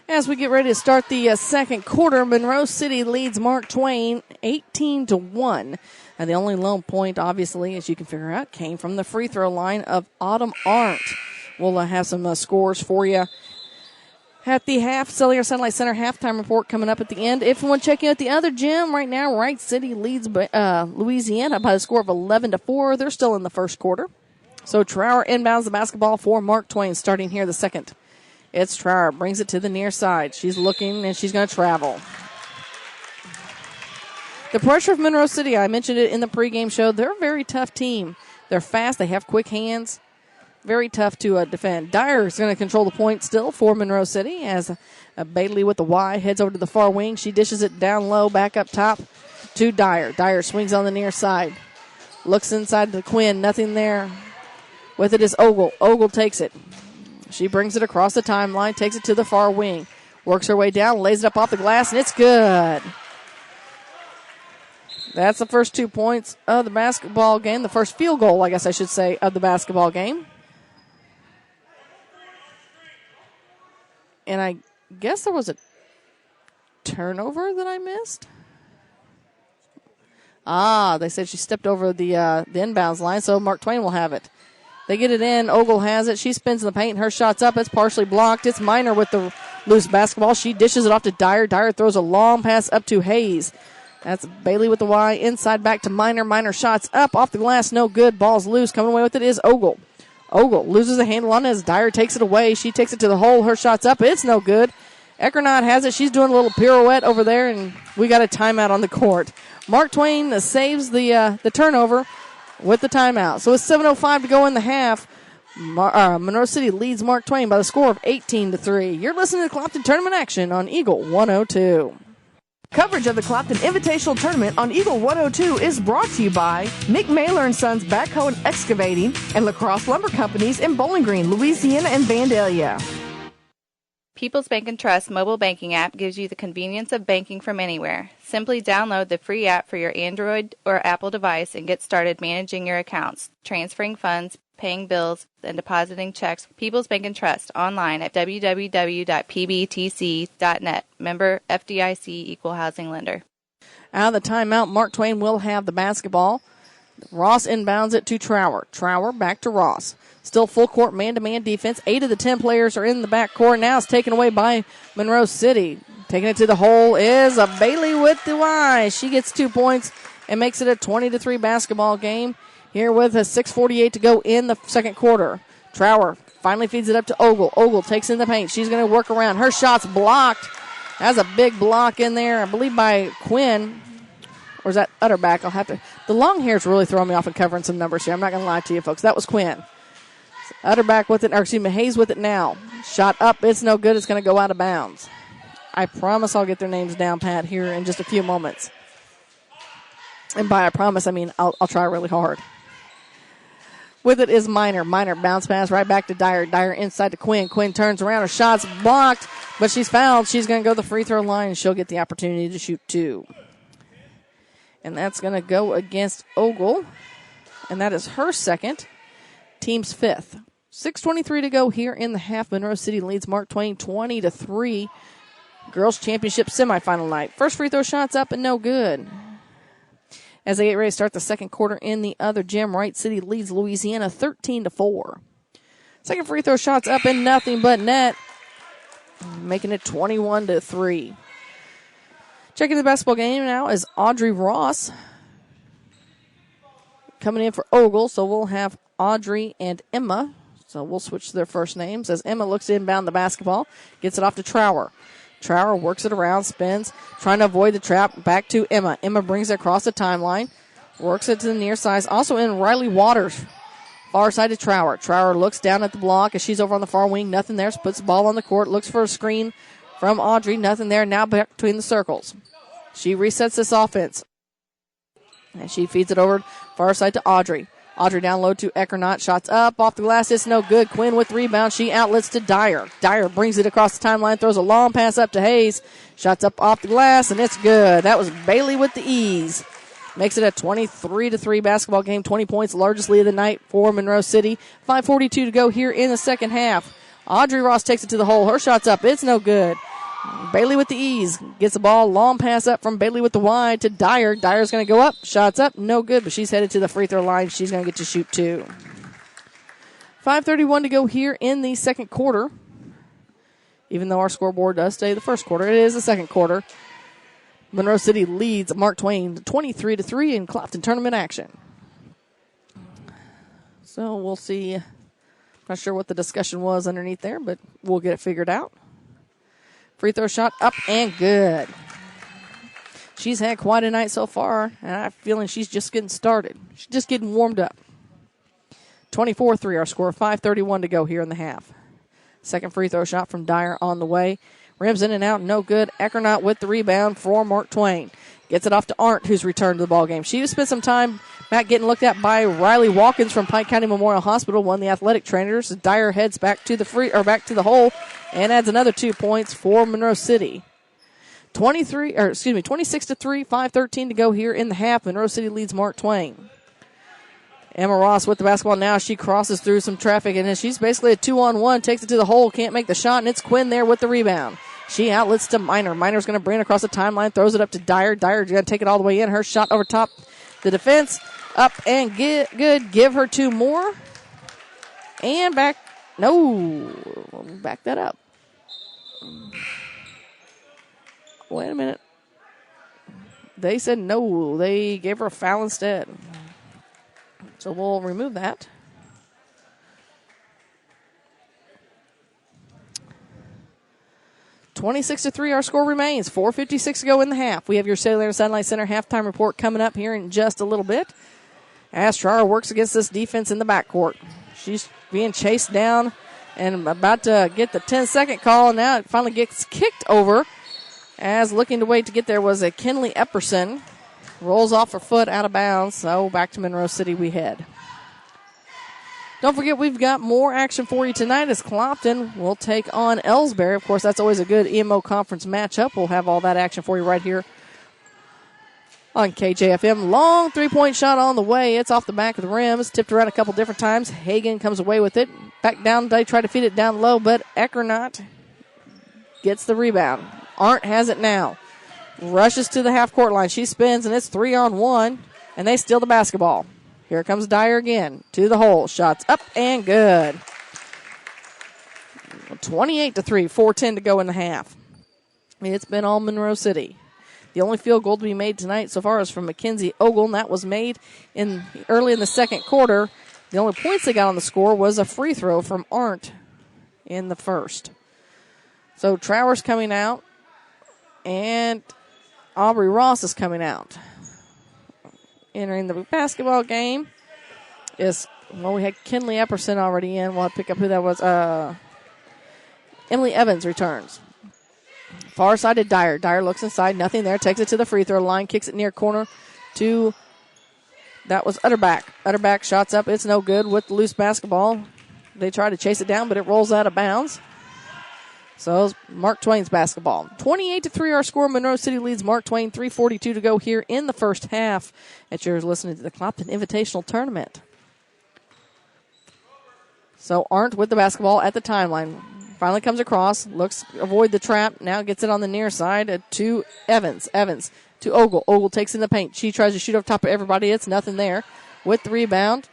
As we get ready to start the second quarter, Monroe City leads Mark Twain 18-1. And the only lone point, obviously, as you can figure out, came from the free throw line of Autumn Arndt. We'll have some scores for you at the Cellular Satellite Center halftime report coming up at the end. If you want to check out the other gym right now, Wright City leads Louisiana by the score of 11-4. They're still in the first quarter. So Trower inbounds the basketball for Mark Twain starting here the second. It's Trower, brings it to the near side. She's looking and she's going to travel. The pressure of Monroe City, I mentioned it in the pregame show, they're a very tough team. They're fast, they have quick hands. Very tough to defend. Dyer is going to control the point still for Monroe City as Bailey with the Y heads over to the far wing. She dishes it down low, back up top to Dyer. Dyer swings on the near side. Looks inside to Quinn. Nothing there. With it is Ogle. Ogle takes it. She brings it across the timeline, takes it to the far wing. Works her way down, lays it up off the glass, and it's good. That's the first 2 points of the basketball game. The first field goal, I guess I should say, of the basketball game. And I guess there was a turnover that I missed. They said she stepped over the inbounds line, so Mark Twain will have it. They get it in. Ogle has it. She spins in the paint. Her shot's up. It's partially blocked. It's Miner with the loose basketball. She dishes it off to Dyer. Dyer throws a long pass up to Hayes. That's Bailey with the Y. Inside back to Miner. Miner shots up off the glass. No good. Ball's loose. Coming away with it is Ogle. Ogle loses a handle on it as Dyer takes it away. She takes it to the hole. Her shot's up. It's no good. Eckernott has it. She's doing a little pirouette over there, and we got a timeout on the court. Mark Twain saves the turnover with the timeout. So it's 7:05 to go in the half. Monroe City leads Mark Twain by the score of 18-3. You're listening to Clopton Tournament Action on Eagle 102. Coverage of the Clopton Invitational Tournament on Eagle 102 is brought to you by Mick Mailer & Sons Backhoe and Excavating and Lacrosse Lumber Companies in Bowling Green, Louisiana and Vandalia. People's Bank & Trust mobile banking app gives you the convenience of banking from anywhere. Simply download the free app for your Android or Apple device and get started managing your accounts, transferring funds, paying bills, and depositing checks. People's Bank & Trust online at www.pbtc.net. Member FDIC Equal Housing Lender. Out of the timeout, Mark Twain will have the basketball. Ross inbounds it to Trower. Trower back to Ross. Still full court man-to-man defense. 8 of the 10 players are in the back court. Now it's taken away by Monroe City. Taking it to the hole is a Bailey with the Y. She gets 2 points and makes it a 20-3 basketball game. Here with a 6:48 to go in the second quarter. Trower finally feeds it up to Ogle. Ogle takes in the paint. She's going to work around. Her shot's blocked. That's a big block in there, I believe, by Quinn. Or is that Utterback? I'll have to. The long hair's really throwing me off and covering some numbers here. I'm not going to lie to you, folks. That was Quinn. Utterback with it, or excuse me, Hayes with it now. Shot up. It's no good. It's going to go out of bounds. I promise I'll get their names down, Pat, here in just a few moments. And by I promise, I mean I'll try really hard. With it is Minor. Minor bounce pass right back to Dyer. Dyer inside to Quinn. Quinn turns around. Her shot's blocked, but she's fouled. She's going to go to the free throw line, and she'll get the opportunity to shoot 2. And that's going to go against Ogle. And that is her second. Team's 5th. 6:23 to go here in the half. Monroe City leads Mark Twain 20-3. Girls Championship semifinal night. First free throw shot's up and no good. As they get ready to start the second quarter in the other gym, Wright City leads Louisiana 13-4. Second free throw shot's up and nothing but net, making it 21-3. Checking the basketball game now is Audrey Ross coming in for Ogle, so we'll have Audrey and Emma. So we'll switch their first names as Emma looks to inbound the basketball, gets it off to Trower. Trower works it around, spins, trying to avoid the trap, back to Emma. Emma brings it across the timeline, works it to the near side. Also in Riley Waters, far side to Trower. Trower looks down at the block as she's over on the far wing. Nothing there. Puts the ball on the court, looks for a screen from Audrey. Nothing there. Now back between the circles. She resets this offense. And she feeds it over far side to Audrey. Audrey down low to Eckernott. Shots up off the glass. It's no good. Quinn with the rebound. She outlets to Dyer. Dyer brings it across the timeline. Throws a long pass up to Hayes. Shots up off the glass, and it's good. That was Bailey with the ease. Makes it a 23-3 basketball game. 20 points, largest lead of the night for Monroe City. 5:42 to go here in the second half. Audrey Ross takes it to the hole. Her shot's up. It's no good. Bailey with the ease. Gets the ball. Long pass up from Bailey with the wide to Dyer. Dyer's going to go up. Shots up. No good, but she's headed to the free throw line. She's going to get to shoot 2. 5:31 to go here in the second quarter. Even though our scoreboard does say the first quarter, it is the second quarter. Monroe City leads Mark Twain 23-3 in Clopton tournament action. So we'll see. Not sure what the discussion was underneath there, but we'll get it figured out. Free throw shot up and good. She's had quite a night so far, and I have a feeling she's just getting started. She's just getting warmed up. 24-3 our score. 5:31 to go here in the half. Second free throw shot from Dyer on the way. Rims in and out, no good. Eckernott with the rebound for Mark Twain. Gets it off to Arndt, who's returned to the ballgame. She spent some time back getting looked at by Riley Watkins from Pike County Memorial Hospital, one of the athletic trainers. Dyer heads back to the hole and adds another 2 points for Monroe City. 26-3, 5:13 to go here in the half. Monroe City leads Mark Twain. Emma Ross with the basketball now. She crosses through some traffic, and she's basically a 2-on-1. Takes it to the hole, can't make the shot, and it's Quinn there with the rebound. She outlets to Minor. Minor's going to bring it across the timeline, throws it up to Dyer. Dyer's going to take it all the way in. Her shot over top the defense. Up and good. Give her 2 more. And back. No. Back that up. Wait a minute. They said no. They gave her a foul instead. So we'll remove that. (26-3) our score remains. 4:56 to go in the half. We have your Sailor Satellite Center halftime report coming up here in just a little bit. As Trower works against this defense in the backcourt. She's being chased down and about to get the 10-second call. And now it finally gets kicked over. As looking to wait to get there was a Kinley Epperson. Rolls off her foot out of bounds. So back to Monroe City we head. Don't forget, we've got more action for you tonight as Clopton will take on Elsberry. Of course, that's always a good EMO conference matchup. We'll have all that action for you right here on KJFM. Long three-point shot on the way. It's off the back of the rim. It's tipped around a couple different times. Hagen comes away with it. Back down, they try to feed it down low, but Eckernott gets the rebound. Arndt has it now. Rushes to the half-court line. She spins, and it's 3-on-1, and they steal the basketball. Here comes Dyer again to the hole. Shots up and good. 28-3, 4:10 to go in the half. It's been all Monroe City. The only field goal to be made tonight so far is from Mackenzie Ogle, and that was made early in the second quarter. The only points they got on the score was a free throw from Arndt in the first. So Trower's coming out, and Aubrey Ross is coming out. Entering the basketball game is, we had Kinley Epperson already in. We'll have to pick up who that was. Emily Evans returns. Far side to Dyer. Dyer looks inside. Nothing there. Takes it to the free throw line. Kicks it near corner to, that was Utterback. Utterback shots up. It's no good with the loose basketball. They try to chase it down, but it rolls out of bounds. So it's Mark Twain's basketball. 28-3 our score. Monroe City leads Mark Twain. 3:42 to go here in the first half. As you're listening to the Clopton Invitational Tournament. So Arndt with the basketball at the timeline. Finally comes across. Looks, avoid the trap. Now gets it on the near side to Evans. Evans to Ogle. Ogle takes in the paint. She tries to shoot off top of everybody. It's nothing there. With the rebound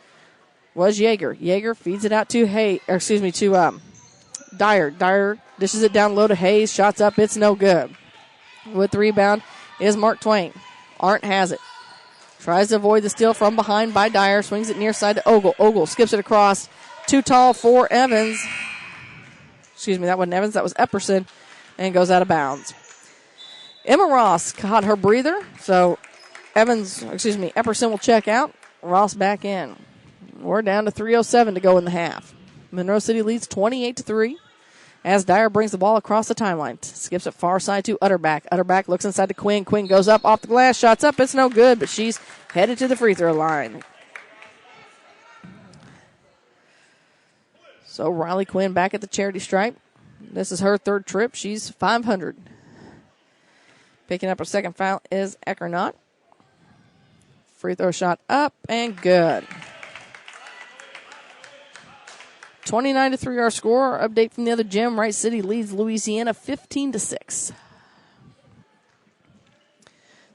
was Yeager. Yeager feeds it out to Dyer. Dyer dishes it down low to Hayes. Shots up. It's no good. With the rebound is Mark Twain. Arndt has it. Tries to avoid the steal from behind by Dyer. Swings it near side to Ogle. Ogle skips it across. Too tall for Evans. That wasn't Evans. That was Epperson. And goes out of bounds. Emma Ross caught her breather. So Epperson will check out. Ross back in. We're down to 3:07 to go in the half. Monroe City leads 28-3 as Dyer brings the ball across the timeline. Skips it far side to Utterback. Utterback looks inside to Quinn. Quinn goes up off the glass. Shots up. It's no good, but she's headed to the free throw line. So Riley Quinn back at the charity stripe. This is her third trip. She's 500. Picking up her second foul is Eckernott. Free throw shot up and good. 29-3 our score. Our update from the other gym. Wright City leads Louisiana 15-6.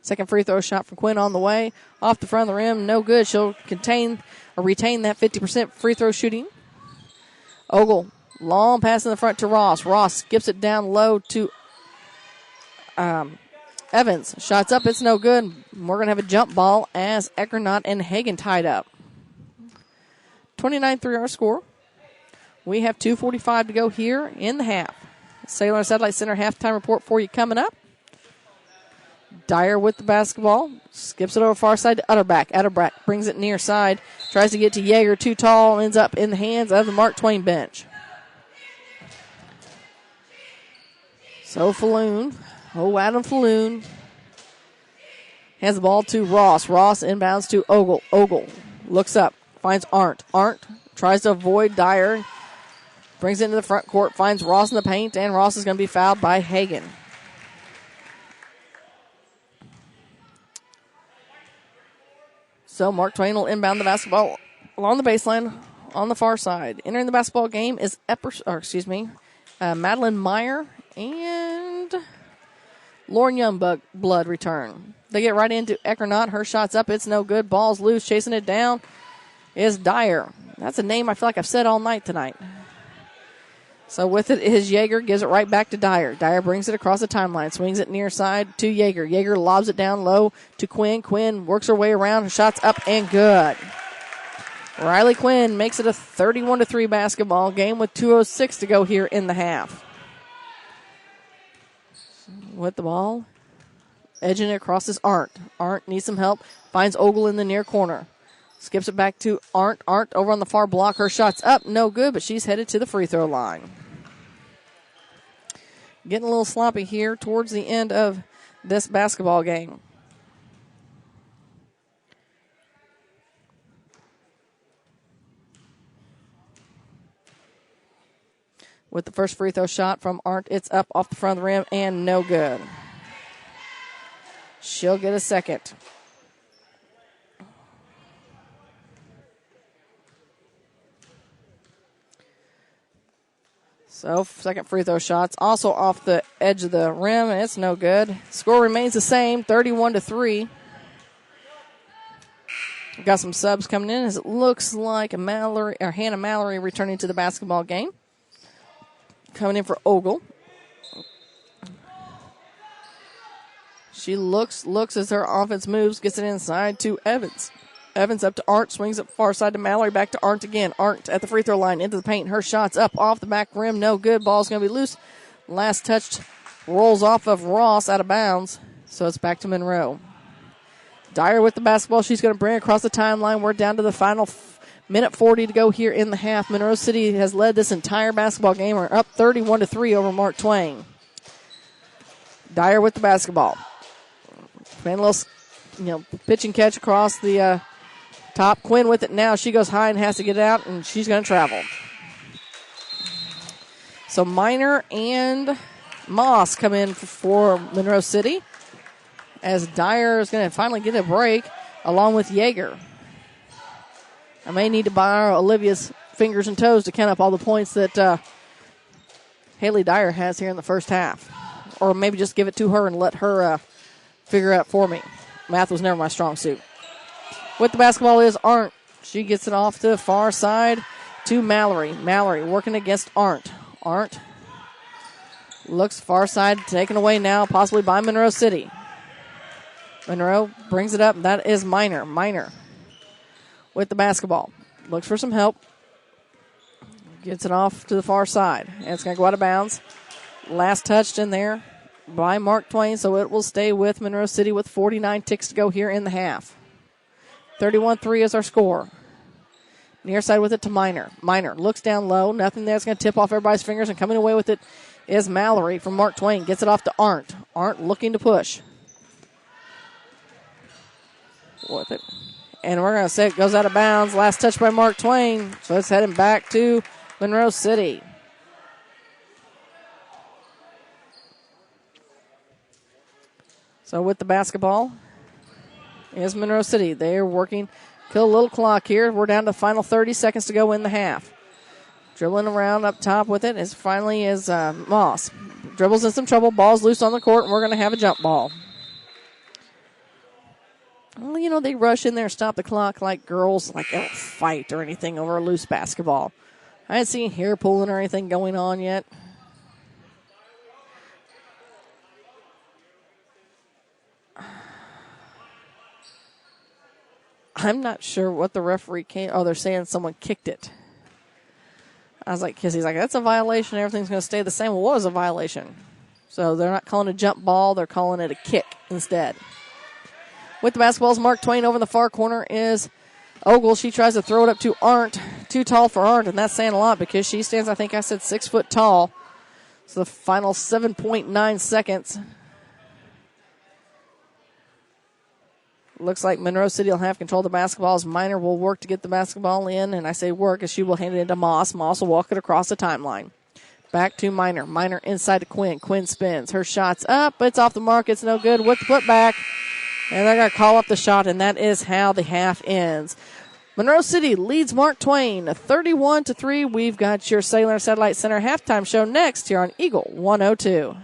Second free throw shot from Quinn on the way. Off the front of the rim. No good. She'll retain that 50% free throw shooting. Ogle. Long pass in the front to Ross. Ross skips it down low to Evans. Shots up. It's no good. We're going to have a jump ball as Eckernott and Hagen tied up. 29-3 our score. We have 2:45 to go here in the half. Sailor Satellite Center halftime report for you coming up. Dyer with the basketball. Skips it over far side to Utterback. Utterback brings it near side. Tries to get to Yeager. Too tall. Ends up in the hands of the Mark Twain bench. So Falloon. Adam Falloon has the ball to Ross. Ross inbounds to Ogle. Ogle looks up. Finds Arndt. Arndt tries to avoid Dyer. Brings it into the front court, finds Ross in the paint, and Ross is going to be fouled by Hagen. So Mark Twain will inbound the basketball along the baseline on the far side. Entering the basketball game is Madeline Meyer and Lauren Youngblood return. They get right into Eckernott. Her shot's up. It's no good. Ball's loose. Chasing it down is Dyer. That's a name I feel like I've said all night tonight. So with it is Yeager, gives it right back to Dyer. Dyer brings it across the timeline, swings it near side to Yeager. Yeager lobs it down low to Quinn. Quinn works her way around, her shot's up and good. Riley Quinn makes it a 31-3 basketball game with 2:06 to go here in the half. With the ball, edging it across is Arndt. Arndt needs some help, finds Ogle in the near corner. Skips it back to Arndt. Arndt over on the far block. Her shot's up. No good, but she's headed to the free throw line. Getting a little sloppy here towards the end of this basketball game. With the first free throw shot from Arndt, it's up off the front of the rim and no good. She'll get a second. So, second free throw shot's also off the edge of the rim, and it's no good. Score remains the same, 31-3. We've got some subs coming in as it looks like Hannah Mallory returning to the basketball game. Coming in for Ogle. She looks as her offense moves, gets it inside to Evans. Evans up to Arndt, swings it far side to Mallory, back to Arndt again. Arndt at the free throw line, into the paint. Her shot's up off the back rim, no good. Ball's going to be loose. Last touch rolls off of Ross out of bounds, so it's back to Monroe. Dyer with the basketball. She's going to bring it across the timeline. We're down to the final minute 40 to go here in the half. Monroe City has led this entire basketball game. We're up 31-3 over Mark Twain. Dyer with the basketball. Playing a little, pitch and catch across the top. Quinn with it now. She goes high and has to get it out, and she's going to travel. So Minor and Moss come in for Monroe City as Dyer is going to finally get a break along with Yeager. I may need to borrow Olivia's fingers and toes to count up all the points that Haley Dyer has here in the first half. Or maybe just give it to her and let her figure it out for me. Math was never my strong suit. With the basketball is Arndt. She gets it off to the far side to Mallory. Mallory working against Arndt. Arndt looks far side, taken away now, possibly by Monroe City. Monroe brings it up. That is Minor. Minor with the basketball. Looks for some help. Gets it off to the far side. And it's going to go out of bounds. Last touched in there by Mark Twain, so it will stay with Monroe City with 49 ticks to go here in the half. 31-3 is our score. Near side with it to Minor. Minor looks down low. Nothing there. It's going to tip off everybody's fingers, and coming away with it is Mallory from Mark Twain. Gets it off to Arndt. Arndt looking to push. With it. And we're going to say it goes out of bounds. Last touch by Mark Twain. So it's heading back to Monroe City. So with the basketball is Monroe City. They're working, kill a little clock here. We're down to the final 30 seconds to go in the half. Dribbling around up top with it is finally is Moss. Dribbles in some trouble. Ball's loose on the court, and we're going to have a jump ball. Well, they rush in there and stop the clock like girls, like they don't fight or anything over a loose basketball. I haven't seen hair pulling or anything going on yet. I'm not sure what the referee came. Oh, they're saying someone kicked it. I was like, because he's like, that's a violation. Everything's going to stay the same. Well, what was a violation? So they're not calling it a jump ball. They're calling it a kick instead. With the basketballs, Mark Twain over in the far corner is Ogle. She tries to throw it up to Arndt. Too tall for Arndt, and that's saying a lot because she stands, I think I said, 6 foot tall. So the final 7.9 seconds. Looks like Monroe City will have control of the basketball as Minor will work to get the basketball in. And I say work as she will hand it into Moss. Moss will walk it across the timeline. Back to Minor. Minor inside to Quinn. Quinn spins. Her shot's up, but it's off the mark. It's no good with the putback. And they're going to call up the shot, and that is how the half ends. Monroe City leads Mark Twain 31-3. We've got your Cellular Satellite Center halftime show next here on Eagle 102.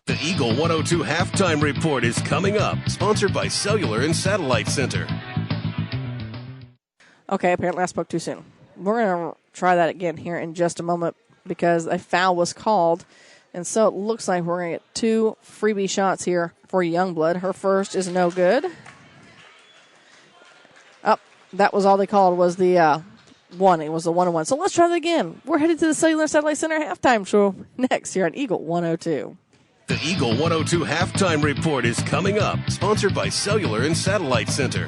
The Eagle 102 Halftime Report is coming up, sponsored by Cellular and Satellite Center. Okay, apparently I spoke too soon. We're going to try that again here in just a moment because a foul was called. And so it looks like we're going to get 2 freebie shots here for Youngblood. Her first is no good. Oh, that was all they called was the one. It was the 1-1. So let's try that again. We're headed to the Cellular Satellite Center halftime show next here on Eagle 102. The Eagle 102 Halftime Report is coming up, sponsored by Cellular and Satellite Center.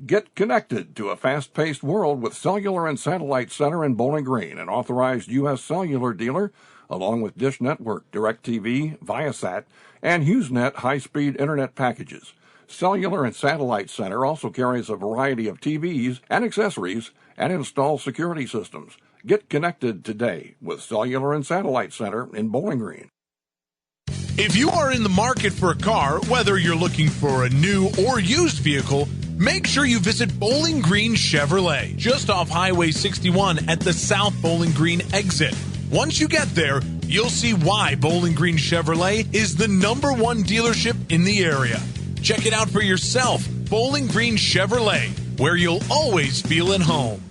Get connected to a fast-paced world with Cellular and Satellite Center in Bowling Green, an authorized U.S. cellular dealer, along with Dish Network, DirecTV, Viasat, and HughesNet high-speed internet packages. Cellular and Satellite Center also carries a variety of TVs and accessories and installs security systems. Get connected today with Cellular and Satellite Center in Bowling Green. If you are in the market for a car, whether you're looking for a new or used vehicle, make sure you visit Bowling Green Chevrolet, just off Highway 61 at the South Bowling Green exit. Once you get there, you'll see why Bowling Green Chevrolet is the #1 dealership in the area. Check it out for yourself, Bowling Green Chevrolet, where you'll always feel at home.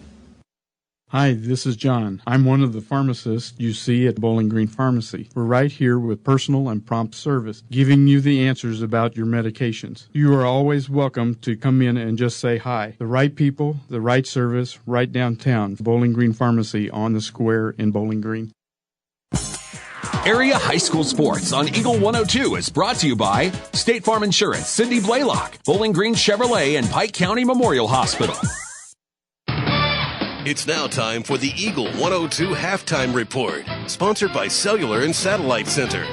Hi, this is John. I'm one of the pharmacists you see at Bowling Green Pharmacy. We're right here with personal and prompt service, giving you the answers about your medications. You are always welcome to come in and just say hi. The right people, the right service, right downtown. Bowling Green Pharmacy on the square in Bowling Green. Area high school sports on Eagle 102 is brought to you by State Farm Insurance, Cindy Blaylock, Bowling Green Chevrolet, and Pike County Memorial Hospital. It's now time for the Eagle 102 Halftime Report, sponsored by Cellular and Satellite Center.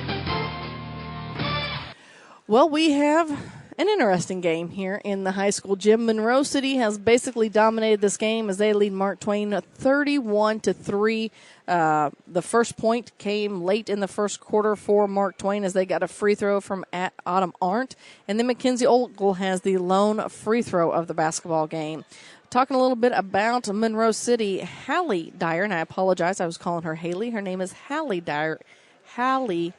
Well, we have an interesting game here in the high school gym. Monroe City has basically dominated this game as they lead Mark Twain 31-3. The first point came late in the first quarter for Mark Twain as they got a free throw from Autumn Arndt. And then Mackenzie Ogle has the lone free throw of the basketball game. Talking a little bit about Monroe City, Hallie Dyer, and I apologize, I was calling her Haley. Her name is Hallie Dyer. Hallie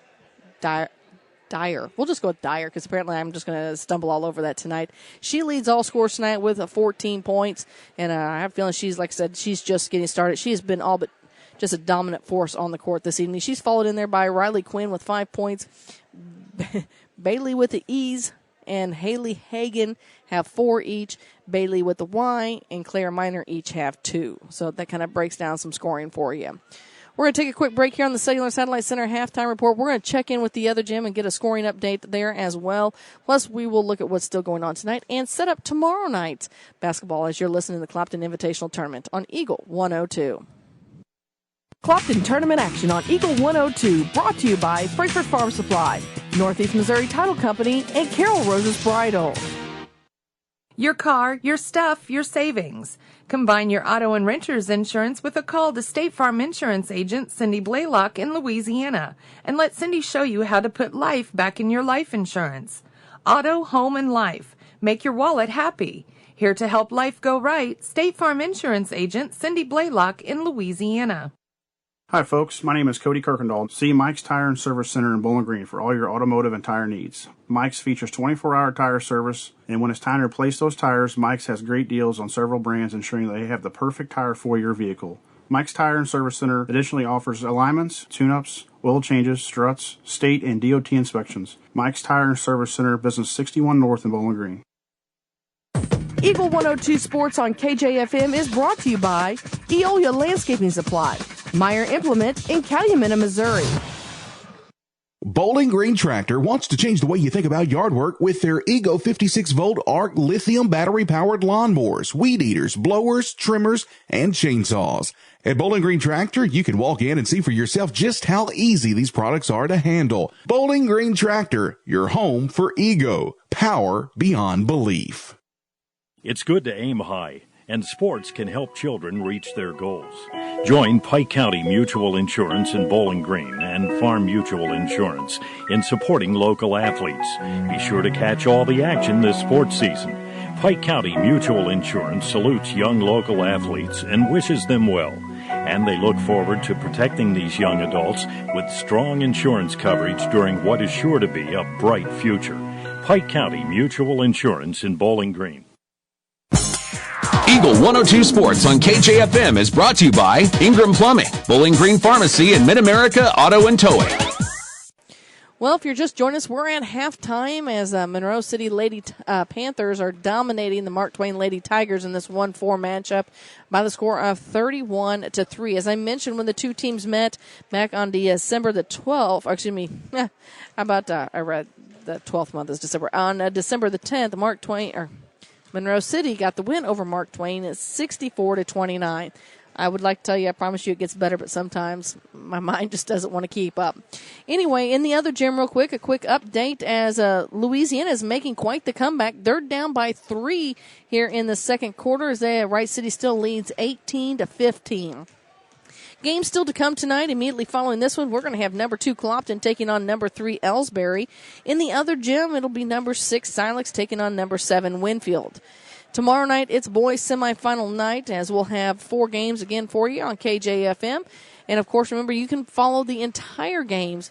Dyer. We'll just go with Dyer because apparently I'm just going to stumble all over that tonight. She leads all scores tonight with 14 points, and I have a feeling she's, like I said, she's just getting started. She has been all but just a dominant force on the court this evening. She's followed in there by Riley Quinn with 5 points, Bailey with the E's, and Haley Hagan have 4 each. Bailey with the Y and Claire Miner each have 2. So that kind of breaks down some scoring for you. We're going to take a quick break here on the Cellular Satellite Center halftime report. We're going to check in with the other gym and get a scoring update there as well. Plus, we will look at what's still going on tonight and set up tomorrow night's basketball as you're listening to the Clopton Invitational Tournament on Eagle 102. Clopton Tournament action on Eagle 102, brought to you by Frankfort Farm Supply, Northeast Missouri Title Company, and Carol Rose's Bridal. Your car, your stuff, your savings. Combine your auto and renter's insurance with a call to State Farm Insurance agent Cindy Blaylock in Louisiana, and let Cindy show you how to put life back in your life insurance. Auto, home, and life. Make your wallet happy. Here to help life go right, State Farm Insurance agent Cindy Blaylock in Louisiana. Hi folks, my name is Cody Kirkendall. See Mike's Tire and Service Center in Bowling Green for all your automotive and tire needs. Mike's features 24-hour tire service, and when it's time to replace those tires, Mike's has great deals on several brands, ensuring they have the perfect tire for your vehicle. Mike's Tire and Service Center additionally offers alignments, tune-ups, oil changes, struts, state and DOT inspections. Mike's Tire and Service Center, Business 61 North in Bowling Green. Eagle 102 Sports on KJFM is brought to you by Eolia Landscaping Supply, Meyer Implement in Calumet, Missouri. Bowling Green Tractor wants to change the way you think about yard work with their Ego 56-volt ARC lithium battery-powered lawnmowers, weed eaters, blowers, trimmers, and chainsaws. At Bowling Green Tractor, you can walk in and see for yourself just how easy these products are to handle. Bowling Green Tractor, your home for Ego. Power beyond belief. It's good to aim high, and sports can help children reach their goals. Join Pike County Mutual Insurance in Bowling Green and Farm Mutual Insurance in supporting local athletes. Be sure to catch all the action this sports season. Pike County Mutual Insurance salutes young local athletes and wishes them well. And they look forward to protecting these young adults with strong insurance coverage during what is sure to be a bright future. Pike County Mutual Insurance in Bowling Green. Eagle 102 Sports on KJFM is brought to you by Ingram Plumbing, Bowling Green Pharmacy, and Mid-America Auto and Towing. Well, if you're just joining us, we're at halftime as Monroe City Lady Panthers are dominating the Mark Twain Lady Tigers in this 1-4 matchup by the score of 31-3. As I mentioned, when the two teams met back on December the 12th, how about I read the 12th month is December. On December the 10th, Monroe City got the win over Mark Twain at 64-29. I would like to tell you, I promise you it gets better, but sometimes my mind just doesn't want to keep up. Anyway, in the other gym real quick, a quick update as Louisiana is making quite the comeback. They're down by 3 here in the second quarter as Wright City still leads 18-15. Games still to come tonight. Immediately following this one, we're going to have number 2 Clopton taking on number 3 Elsberry. In the other gym, it'll be number 6 Silex taking on number 7 Winfield. Tomorrow night, it's boys semifinal night as we'll have 4 games again for you on KJFM. And, of course, remember, you can follow the entire games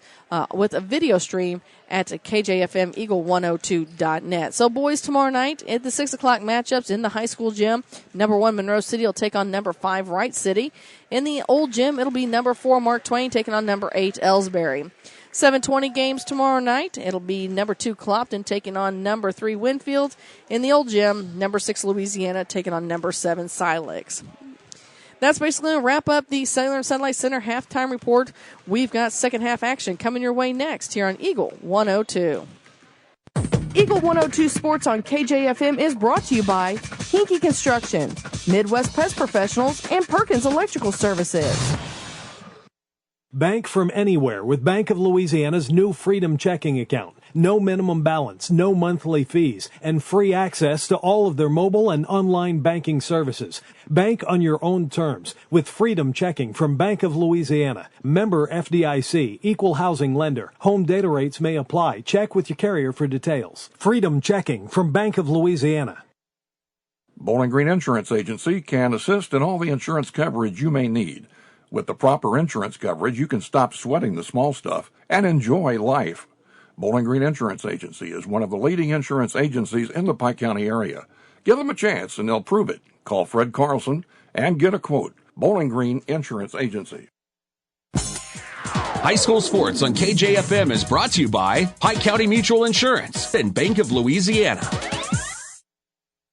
with a video stream at KJFM Eagle102.net. So, boys, tomorrow night at the 6 o'clock matchups in the high school gym, number 1 Monroe City will take on number 5 Wright City. In the old gym, it'll be number 4 Mark Twain taking on number 8 Elsberry. 7:20 games tomorrow night. It'll be number 2 Clopton taking on number 3 Winfield. In the old gym, number 6 Louisiana taking on number 7 Silex. That's basically going to wrap up the Cellular and Satellite Center halftime report. We've got second half action coming your way next here on Eagle 102. Eagle 102 Sports on KJFM is brought to you by Hinky Construction, Midwest Pest Professionals, and Perkins Electrical Services. Bank from anywhere with Bank of Louisiana's new Freedom checking account. No minimum balance, no monthly fees, and free access to all of their mobile and online banking services. Bank on your own terms with Freedom checking from Bank of Louisiana. Member FDIC, equal housing lender. Home data rates may apply. Check with your carrier for details. Freedom checking from Bank of Louisiana. Bowling Green Insurance Agency can assist in all the insurance coverage you may need. With the proper insurance coverage, you can stop sweating the small stuff and enjoy life. Bowling Green Insurance Agency is one of the leading insurance agencies in the Pike County area. Give them a chance and they'll prove it. Call Fred Carlson and get a quote. Bowling Green Insurance Agency. High school sports on KJFM is brought to you by Pike County Mutual Insurance and Bank of Louisiana.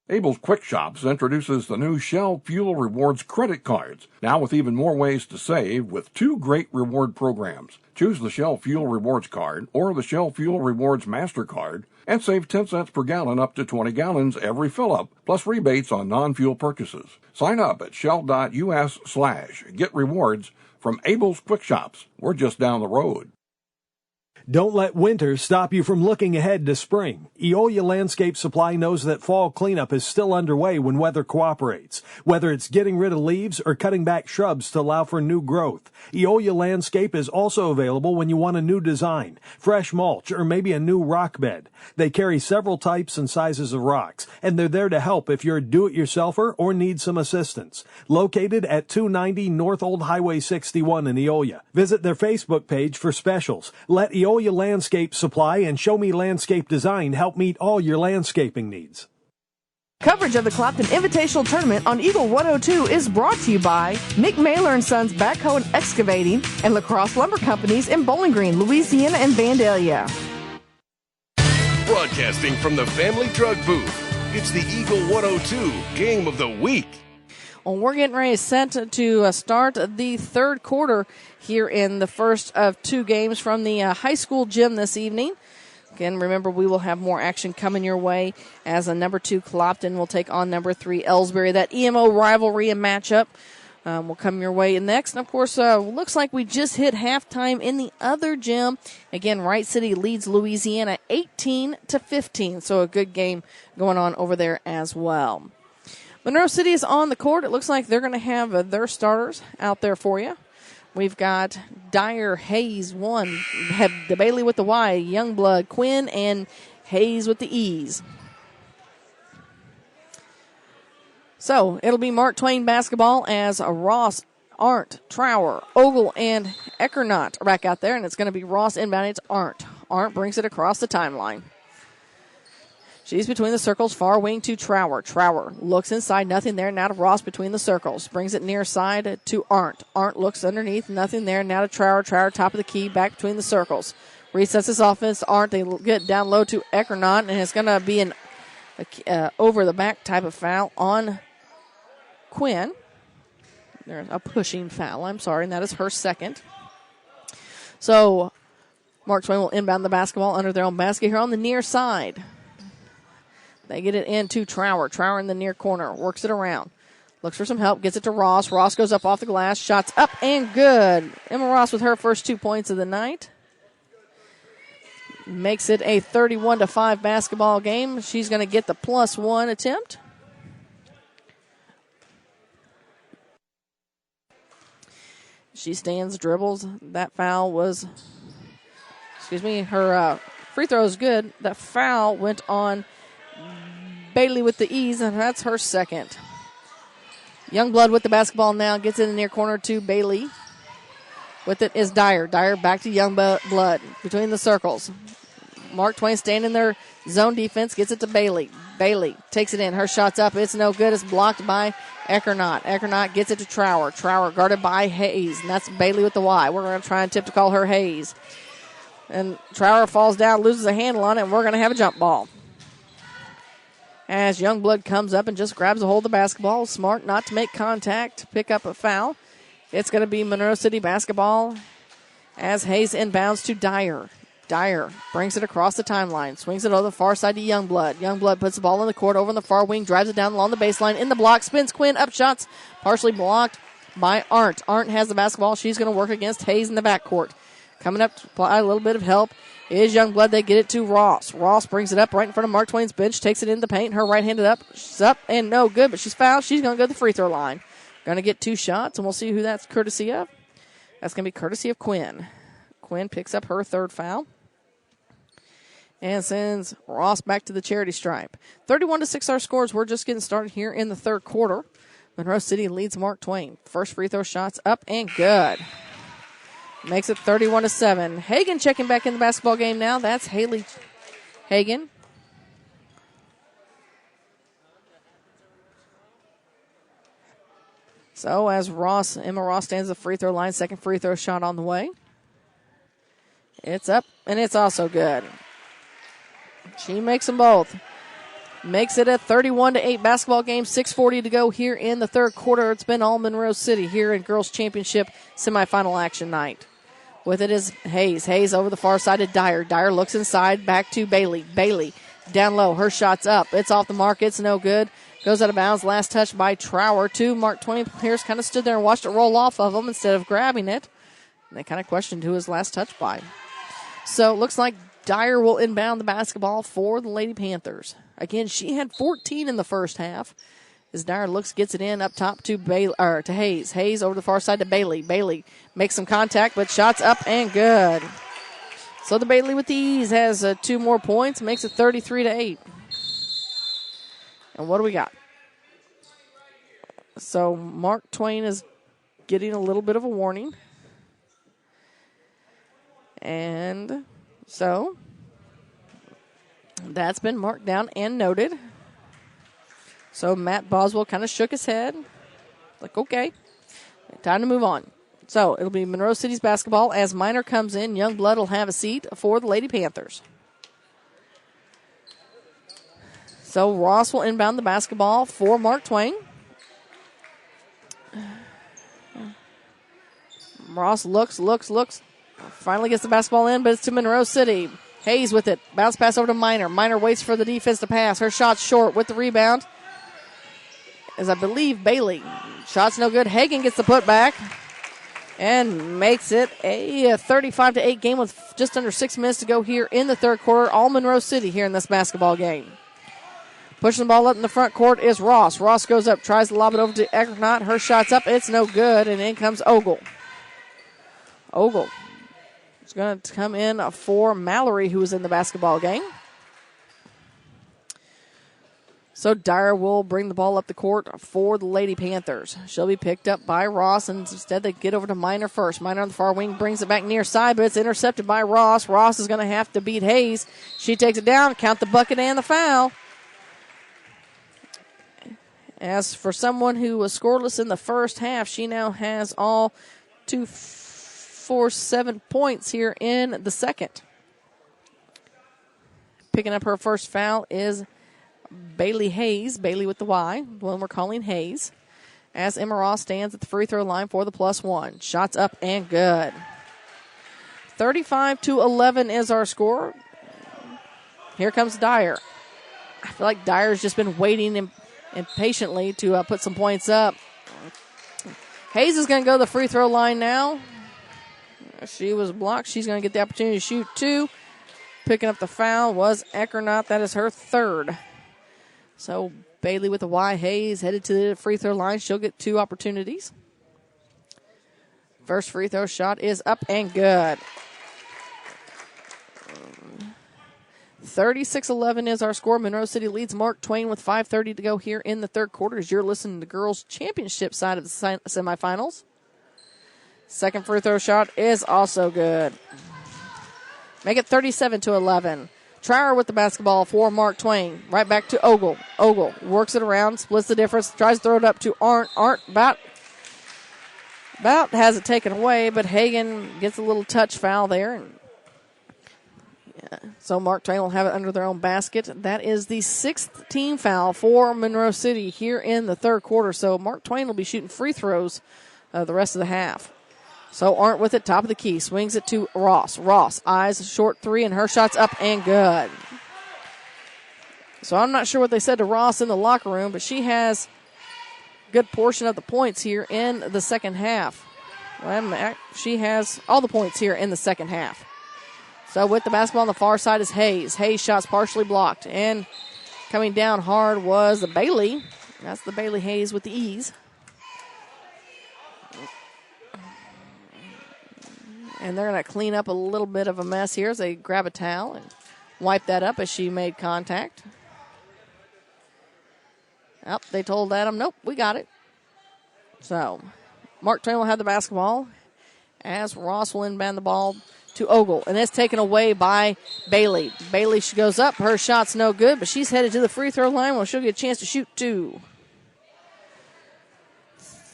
Abel's Quick Shops introduces the new Shell Fuel Rewards credit cards, now with even more ways to save with 2 great reward programs. Choose the Shell Fuel Rewards card or the Shell Fuel Rewards MasterCard and save 10 cents per gallon up to 20 gallons every fill-up, plus rebates on non-fuel purchases. Sign up at shell.us/get rewards from Abel's Quick Shops. We're just down the road. Don't let winter stop you from looking ahead to spring. Eolia Landscape Supply knows that fall cleanup is still underway when weather cooperates. Whether it's getting rid of leaves or cutting back shrubs to allow for new growth, Eolia Landscape is also available when you want a new design, fresh mulch, or maybe a new rock bed. They carry several types and sizes of rocks, and they're there to help if you're a do-it-yourselfer or need some assistance. Located at 290 North Old Highway 61 in Eolia. Visit their Facebook page for specials. Let Eolia Landscape Supply and Show Me Landscape Design help meet all your landscaping needs. Coverage of the Clopton Invitational Tournament on Eagle 102 is brought to you by Mick Mailer & Sons Backhoe and Excavating and Lacrosse Lumber Companies in Bowling Green, Louisiana and Vandalia. Broadcasting from the Family Drug Booth, it's the Eagle 102 Game of the Week. Well, we're getting ready to start the third quarter here in the first of 2 games from the high school gym this evening. Again, remember, we will have more action coming your way as a number 2 Clopton will take on number 3 Elsberry. That EMO rivalry and matchup will come your way next. And, of course, looks like we just hit halftime in the other gym. Again, Wright City leads Louisiana 18-15, so a good game going on over there as well. Monroe City is on the court. It looks like they're going to have their starters out there for you. We've got Dyer, Hayes, 1. Have DeBailey with the Y, Youngblood, Quinn, and Hayes with the E's. So it'll be Mark Twain basketball as Ross, Arndt, Trower, Ogle, and Eckernott are back out there, and it's going to be Ross inbound. It's Arndt. Arndt brings it across the timeline. She's between the circles, far wing to Trower. Trower looks inside, nothing there. Now to Ross between the circles. Brings it near side to Arndt. Arndt looks underneath, nothing there. Now to Trower. Trower top of the key, back between the circles. Resets his offense. Arndt, they get down low to Eckernott, and it's going to be an over the back type of foul on Quinn. There's a pushing foul, and that is her second. So Mark Twain will inbound the basketball under their own basket here on the near side. They get it into Trower. Trower in the near corner. Works it around. Looks for some help. Gets it to Ross. Ross goes up off the glass. Shots up and good. Emma Ross with her first 2 points of the night. Makes it a 31-5 basketball game. She's going to get the +1 attempt. She stands, dribbles. That foul was, her free throw is good. That foul went on Bailey with the ease, and that's her second. Youngblood with the basketball now. Gets in the near corner to Bailey. With it is Dyer. Dyer back to Youngblood between the circles. Mark Twain staying in their zone defense. Gets it to Bailey. Bailey takes it in. Her shot's up. It's no good. It's blocked by Eckernott. Eckernott gets it to Trower. Trower guarded by Hayes. And that's Bailey with the Y. We're going to try and tip to call her Hayes. And Trower falls down, loses a handle on it, and we're going to have a jump ball. As Youngblood comes up and just grabs a hold of the basketball. Smart not to make contact, pick up a foul. It's going to be Monroe City basketball as Hayes inbounds to Dyer. Dyer brings it across the timeline, swings it over the far side to Youngblood. Youngblood puts the ball in the court over on the far wing, drives it down along the baseline, in the block, spins Quinn, up shots, partially blocked by Arndt. Arndt has the basketball. She's going to work against Hayes in the backcourt. Coming up to apply a little bit of help is Youngblood. They get it to Ross. Ross brings it up right in front of Mark Twain's bench, takes it in the paint. Her right-handed up. She's up and no good, but she's fouled. She's going to go to the free throw line. Going to get 2 shots, and we'll see who that's courtesy of. That's going to be courtesy of Quinn. Quinn picks up her 3rd foul and sends Ross back to the charity stripe. 31-6 our scores. We're just getting started here in the 3rd quarter. Monroe City leads Mark Twain. First free throw shots up and good. Makes it 31-7. Hagan checking back in the basketball game now. That's Haley Hagan. So as Emma Ross stands at the free throw line, 2nd free throw shot on the way. It's up, and it's also good. She makes them both. Makes it a 31-8 basketball game. 6:40 to go here in the 3rd quarter. It's been all Monroe City here in girls championship semifinal action night. With it is Hayes. Hayes over the far side to Dyer. Dyer looks inside, back to Bailey. Bailey down low. Her shot's up. It's off the mark. It's no good. Goes out of bounds. Last touch by Trower to Mark Twain. Players kind of stood there and watched it roll off of him instead of grabbing it. And they kind of questioned who was last touched by. So it looks like Dyer will inbound the basketball for the Lady Panthers. Again, she had 14 in the first half. As Dyer gets it in up top to to Hayes. Hayes over the far side to Bailey. Bailey makes some contact, but shots up and good. So the Bailey with the ease has 2 more points, makes it 33-8. And what do we got? So Mark Twain is getting a little bit of a warning. And so that's been marked down and noted. So Matt Boswell kind of shook his head. Like, okay, time to move on. So it'll be Monroe City's basketball as Minor comes in. Youngblood will have a seat for the Lady Panthers. So Ross will inbound the basketball for Mark Twain. Ross looks. Finally gets the basketball in, but it's to Monroe City. Hayes with it. Bounce pass over to Minor. Minor waits for the defense to pass. Her shot's short with the rebound. As I believe Bailey. Shot's no good. Hagan gets the putback and makes it a 35-8 game with just under 6 minutes to go here in the 3rd quarter. All Monroe City here in this basketball game. Pushing the ball up in the front court is Ross. Ross goes up, tries to lob it over to Eckernott. Her shot's up. It's no good, and in comes Ogle. Ogle is going to come in for Mallory, who was in the basketball game. So Dyer will bring the ball up the court for the Lady Panthers. She'll be picked up by Ross, and instead they get over to Minor first. Minor on the far wing brings it back near side, but it's intercepted by Ross. Ross is going to have to beat Hayes. She takes it down, count the bucket and the foul. As for someone who was scoreless in the first half, she now has all 7 points here in the second. Picking up her first foul is Bailey Hayes. Bailey with the Y, the one we're calling Hayes. As Emma Ross stands at the free throw line for the +1. Shots up and good. 35-11 is our score. Here comes Dyer. I feel like Dyer's just been waiting impatiently to put some points up. Hayes is going to go to the free throw line now. She was blocked. She's going to get the opportunity to shoot 2. Picking up the foul was Eckernott. That is her 3rd. So Bailey with the Y. Hayes headed to the free throw line. She'll get 2 opportunities. First free throw shot is up and good. 36-11 is our score. Monroe City leads Mark Twain with 5:30 to go here in the third quarter as you're listening to the girls' championship side of the semifinals. Second free throw shot is also good. Make it 37-11. Trower with the basketball for Mark Twain. Right back to Ogle. Ogle works it around, splits the difference, tries to throw it up to Arndt. Arndt about has it taken away, but Hagan gets a little touch foul there. So Mark Twain will have it under their own basket. That is the 6th team foul for Monroe City here in the third quarter. So Mark Twain will be shooting free throws the rest of the half. So Arndt with it, top of the key, swings it to Ross. Ross, eyes short 3, and her shot's up and good. So I'm not sure what they said to Ross in the locker room, but she has a good portion of the points here in the second half. She has all the points here in the second half. So with the basketball on the far side is Hayes. Hayes' shot's partially blocked. And coming down hard was the Bailey. That's the Bailey Hayes with the ease. And they're going to clean up a little bit of a mess here as they grab a towel and wipe that up as she made contact. Oh, they told Adam, nope, we got it. So Mark Twain will have the basketball as Ross will inbound the ball to Ogle. And it's taken away by Bailey. Bailey, she goes up. Her shot's no good, but she's headed to the free throw line where she'll get a chance to shoot 2.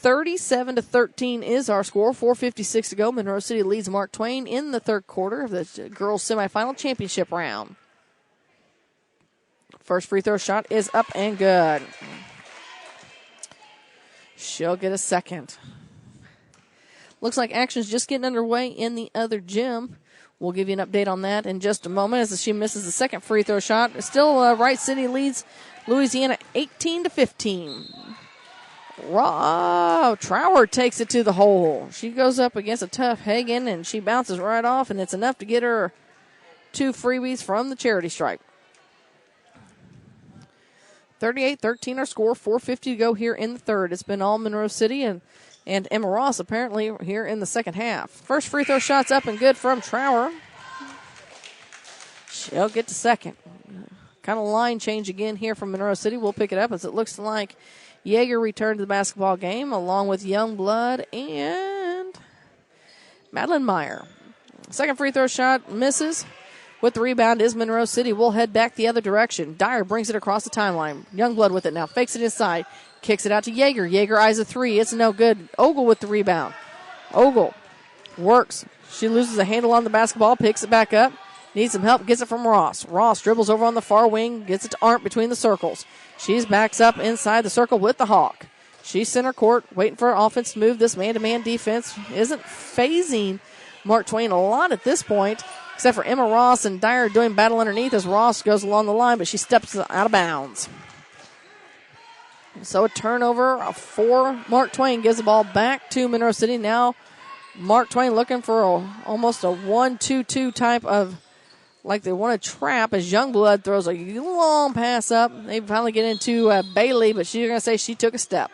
37-13 is our score. 4:56 to go. Monroe City leads Mark Twain in the third quarter of the girls' semifinal championship round. First free throw shot is up and good. She'll get a second. Looks like action's just getting underway in the other gym. We'll give you an update on that in just a moment as she misses the second free throw shot. Still, Wright City leads Louisiana 18-15. Trower takes it to the hole. She goes up against a tough Hagan, and she bounces right off, and it's enough to get her 2 freebies from the charity stripe. 38-13 our score. 4:50 to go here in the third. It's been all Monroe City and Emma Ross apparently here in the second half. First free throw shot's up and good from Trower. She'll get to second. Kind of line change again here from Monroe City. We'll pick it up as it looks like Yeager returned to the basketball game along with Youngblood and Madeline Meyer. Second free throw shot misses. With the rebound is Monroe City. We'll head back the other direction. Dyer brings it across the timeline. Youngblood with it now. Fakes it inside. Kicks it out to Yeager. Yeager eyes a 3. It's no good. Ogle with the rebound. Ogle works. She loses a handle on the basketball. Picks it back up. Needs some help. Gets it from Ross. Ross dribbles over on the far wing. Gets it to Arndt between the circles. She's backs up inside the circle with the Hawk. She's center court waiting for an offense to move. This man-to-man defense isn't phasing Mark Twain a lot at this point, except for Emma Ross and Dyer doing battle underneath as Ross goes along the line, but she steps out of bounds. So a turnover for Mark Twain gives the ball back to Monroe City. Now Mark Twain looking for almost a 1-2-2 type of, like they want to trap as Youngblood throws a long pass up. They finally get into Bailey, but she's going to say she took a step.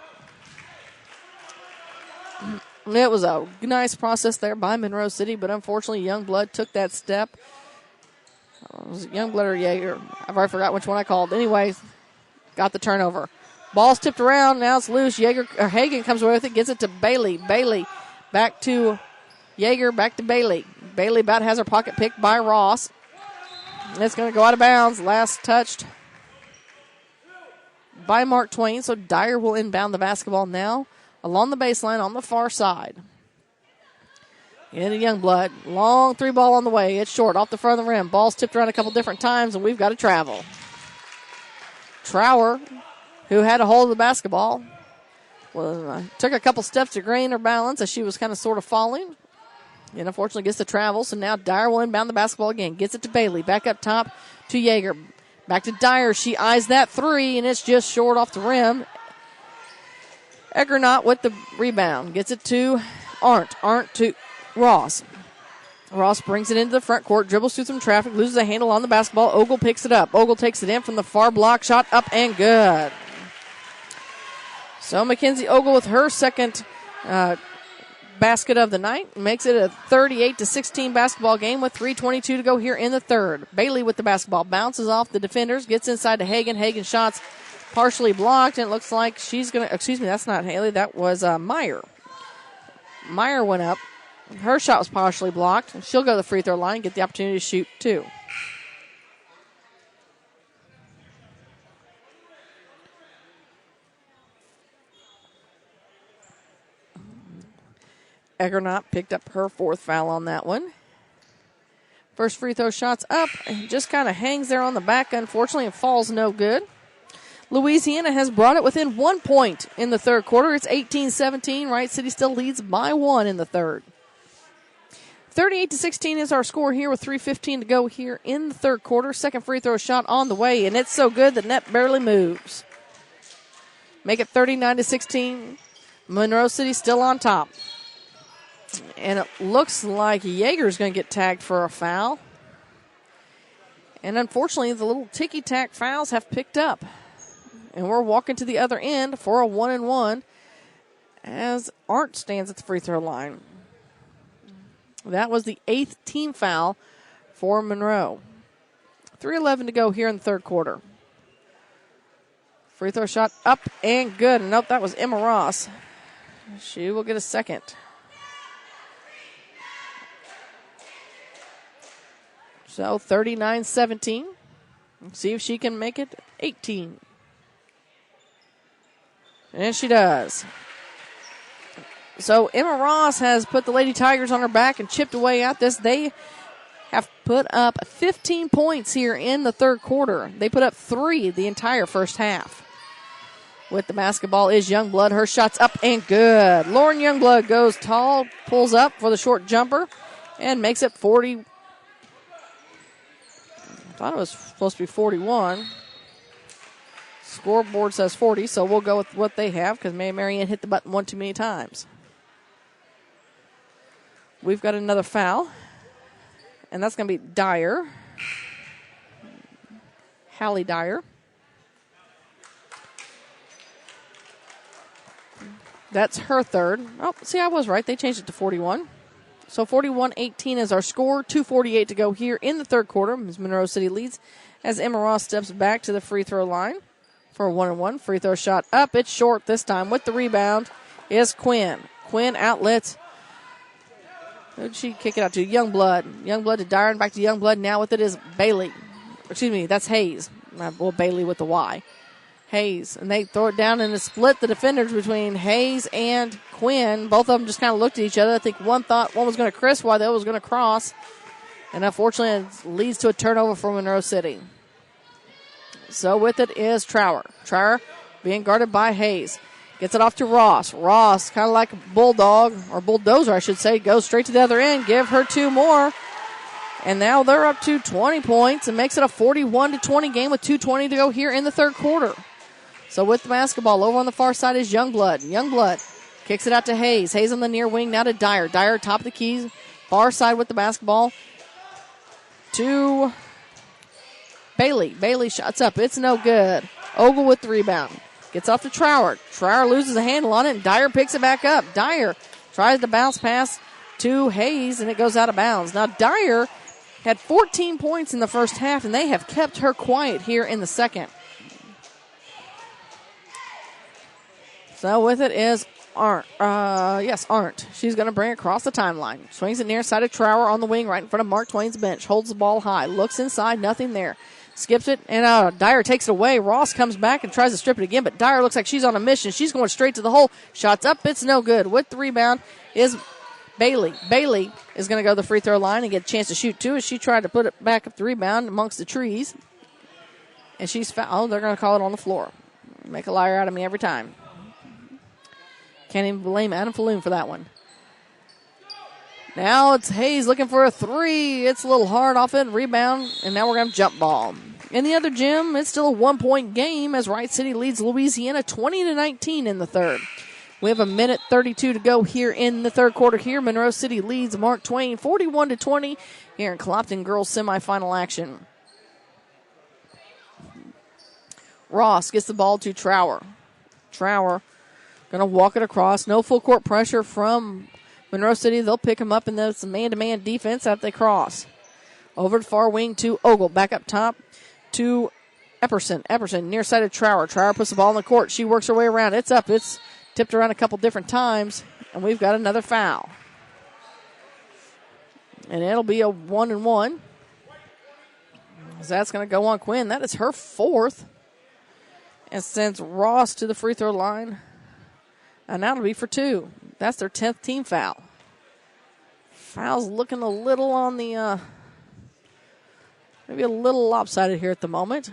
It was a nice process there by Monroe City, but unfortunately Youngblood took that step. Was it Youngblood or Yeager? I've already forgot which one I called. Anyways, got the turnover. Ball's tipped around. Now it's loose. Hagan comes away with it. Gets it to Bailey. Bailey back to Yeager. Back to Bailey. Bailey about has her pocket picked by Ross. And it's going to go out of bounds. Last touched by Mark Twain. So Dyer will inbound the basketball now along the baseline on the far side. Into Youngblood. Long 3 ball on the way. It's short off the front of the rim. Ball's tipped around a couple different times, and we've got to travel. Trower, who had a hold of the basketball, took a couple steps to gain her balance as she was kind of sort of falling. And unfortunately gets to travel. So now Dyer will inbound the basketball again. Gets it to Bailey. Back up top to Yeager. Back to Dyer. She eyes that three, and it's just short off the rim. Eckernott with the rebound. Gets it to Arndt. Arndt to Ross. Ross brings it into the front court, dribbles through some traffic, loses a handle on the basketball. Ogle picks it up. Ogle takes it in from the far block. Shot up and good. So Mackenzie Ogle with her second basket of the night makes it a 38-16 basketball game with 3:22 to go here in the third. Bailey with the basketball bounces off the defenders, gets inside to Hagan. Hagan shots partially blocked, and it looks like she's going to, excuse me, that's not Haley, that was Meyer. Meyer went up. Her shot was partially blocked. She'll go to the free throw line and get the opportunity to shoot two. Eckernott picked up her fourth foul on that one. First free throw shot's up. Just kind of hangs there on the back, unfortunately, and falls no good. Louisiana has brought it within 1 point in the third quarter. It's 18-17. Wright City still leads by 1 in the third. 38-16 is our score here with 3:15 to go here in the third quarter. Second free throw shot on the way, and it's so good the net barely moves. Make it 39-16. Monroe City still on top. And it looks like Yeager's going to get tagged for a foul. And unfortunately, the little ticky-tack fouls have picked up. And we're walking to the other end for a 1-and-1 as Arndt stands at the free throw line. That was the 8th team foul for Monroe. 3:11 to go here in the third quarter. Free throw shot up and good. Nope, that was Emma Ross. She will get a second. So 39-17. See if she can make it 18. And she does. So Emma Ross has put the Lady Tigers on her back and chipped away at this. They have put up 15 points here in the third quarter. They put up 3 the entire first half. With the basketball is Youngblood. Her shot's up and good. Lauren Youngblood goes tall, pulls up for the short jumper, and makes it 40. I thought it was supposed to be 41. Scoreboard says 40, so we'll go with what they have because Marianne hit the button one too many times. We've got another foul, and that's going to be Dyer. Hallie Dyer. That's her third. Oh, see, I was right. They changed it to 41. So 41-18 is our score. 2:48 to go here in the third quarter. Monroe City leads as Emma Ross steps back to the free throw line for a 1-and-1. Free throw shot up. It's short this time. With the rebound is Quinn. Quinn outlets. Who did she kick it out to? Youngblood. Youngblood to Dyer and back to Youngblood. Now with it is Bailey. Excuse me, that's Hayes. Well, Bailey with the Y. Hayes. And they throw it down and split the defenders between Hayes and Quinn. Both of them just kind of looked at each other. I think one thought one was going to crisp while the other was going to cross. And unfortunately, it leads to a turnover for Monroe City. So with it is Trower. Trower being guarded by Hayes. Gets it off to Ross. Ross, kind of like a bulldog, or bulldozer, I should say, goes straight to the other end. Give her 2 more. And now they're up to 20 points and makes it a 41-20 game with 2:20 to go here in the third quarter. So with the basketball, over on the far side is Youngblood. Youngblood kicks it out to Hayes. Hayes on the near wing, now to Dyer. Dyer top of the keys, far side with the basketball to Bailey. Bailey shots up. It's no good. Ogle with the rebound. Gets off to Trower. Trower loses a handle on it, and Dyer picks it back up. Dyer tries to bounce pass to Hayes, and it goes out of bounds. Now, Dyer had 14 points in the first half, and they have kept her quiet here in the second. So with it is Arndt. Arndt. She's going to bring it across the timeline. Swings it near side of Trower on the wing right in front of Mark Twain's bench. Holds the ball high. Looks inside. Nothing there. Skips it, and Dyer takes it away. Ross comes back and tries to strip it again, but Dyer looks like she's on a mission. She's going straight to the hole. Shots up. It's no good. With the rebound is Bailey. Bailey is going to go to the free throw line and get a chance to shoot too as she tried to put it back up the rebound amongst the trees. And she's fouled. Oh, they're going to call it on the floor. Make a liar out of me every time. Can't even blame Adam Falloon for that one. Now it's Hayes looking for a 3. It's a little hard off it. Rebound, and now we're going to have jump ball. In the other gym, it's still a 1-point game as Wright City leads Louisiana 20-19 in the third. We have 1:32 to go here in the third quarter here. Monroe City leads Mark Twain 41-20 here in Clopton girls semifinal action. Ross gets the ball to Trower. Trower going to walk it across. No full court pressure from Monroe City. They'll pick him up, and then it's a man-to-man defense after they cross. Over the far wing to Ogle. Back up top to Epperson. Epperson near side of Trower. Trower puts the ball in the court. She works her way around. It's up. It's tipped around a couple different times, and we've got another foul. And it'll be a 1-1. So that's going to go on Quinn. That is her fourth. And sends Ross to the free throw line. And that'll be for 2. That's their 10th team foul. Foul's looking a little on the, maybe a little lopsided here at the moment.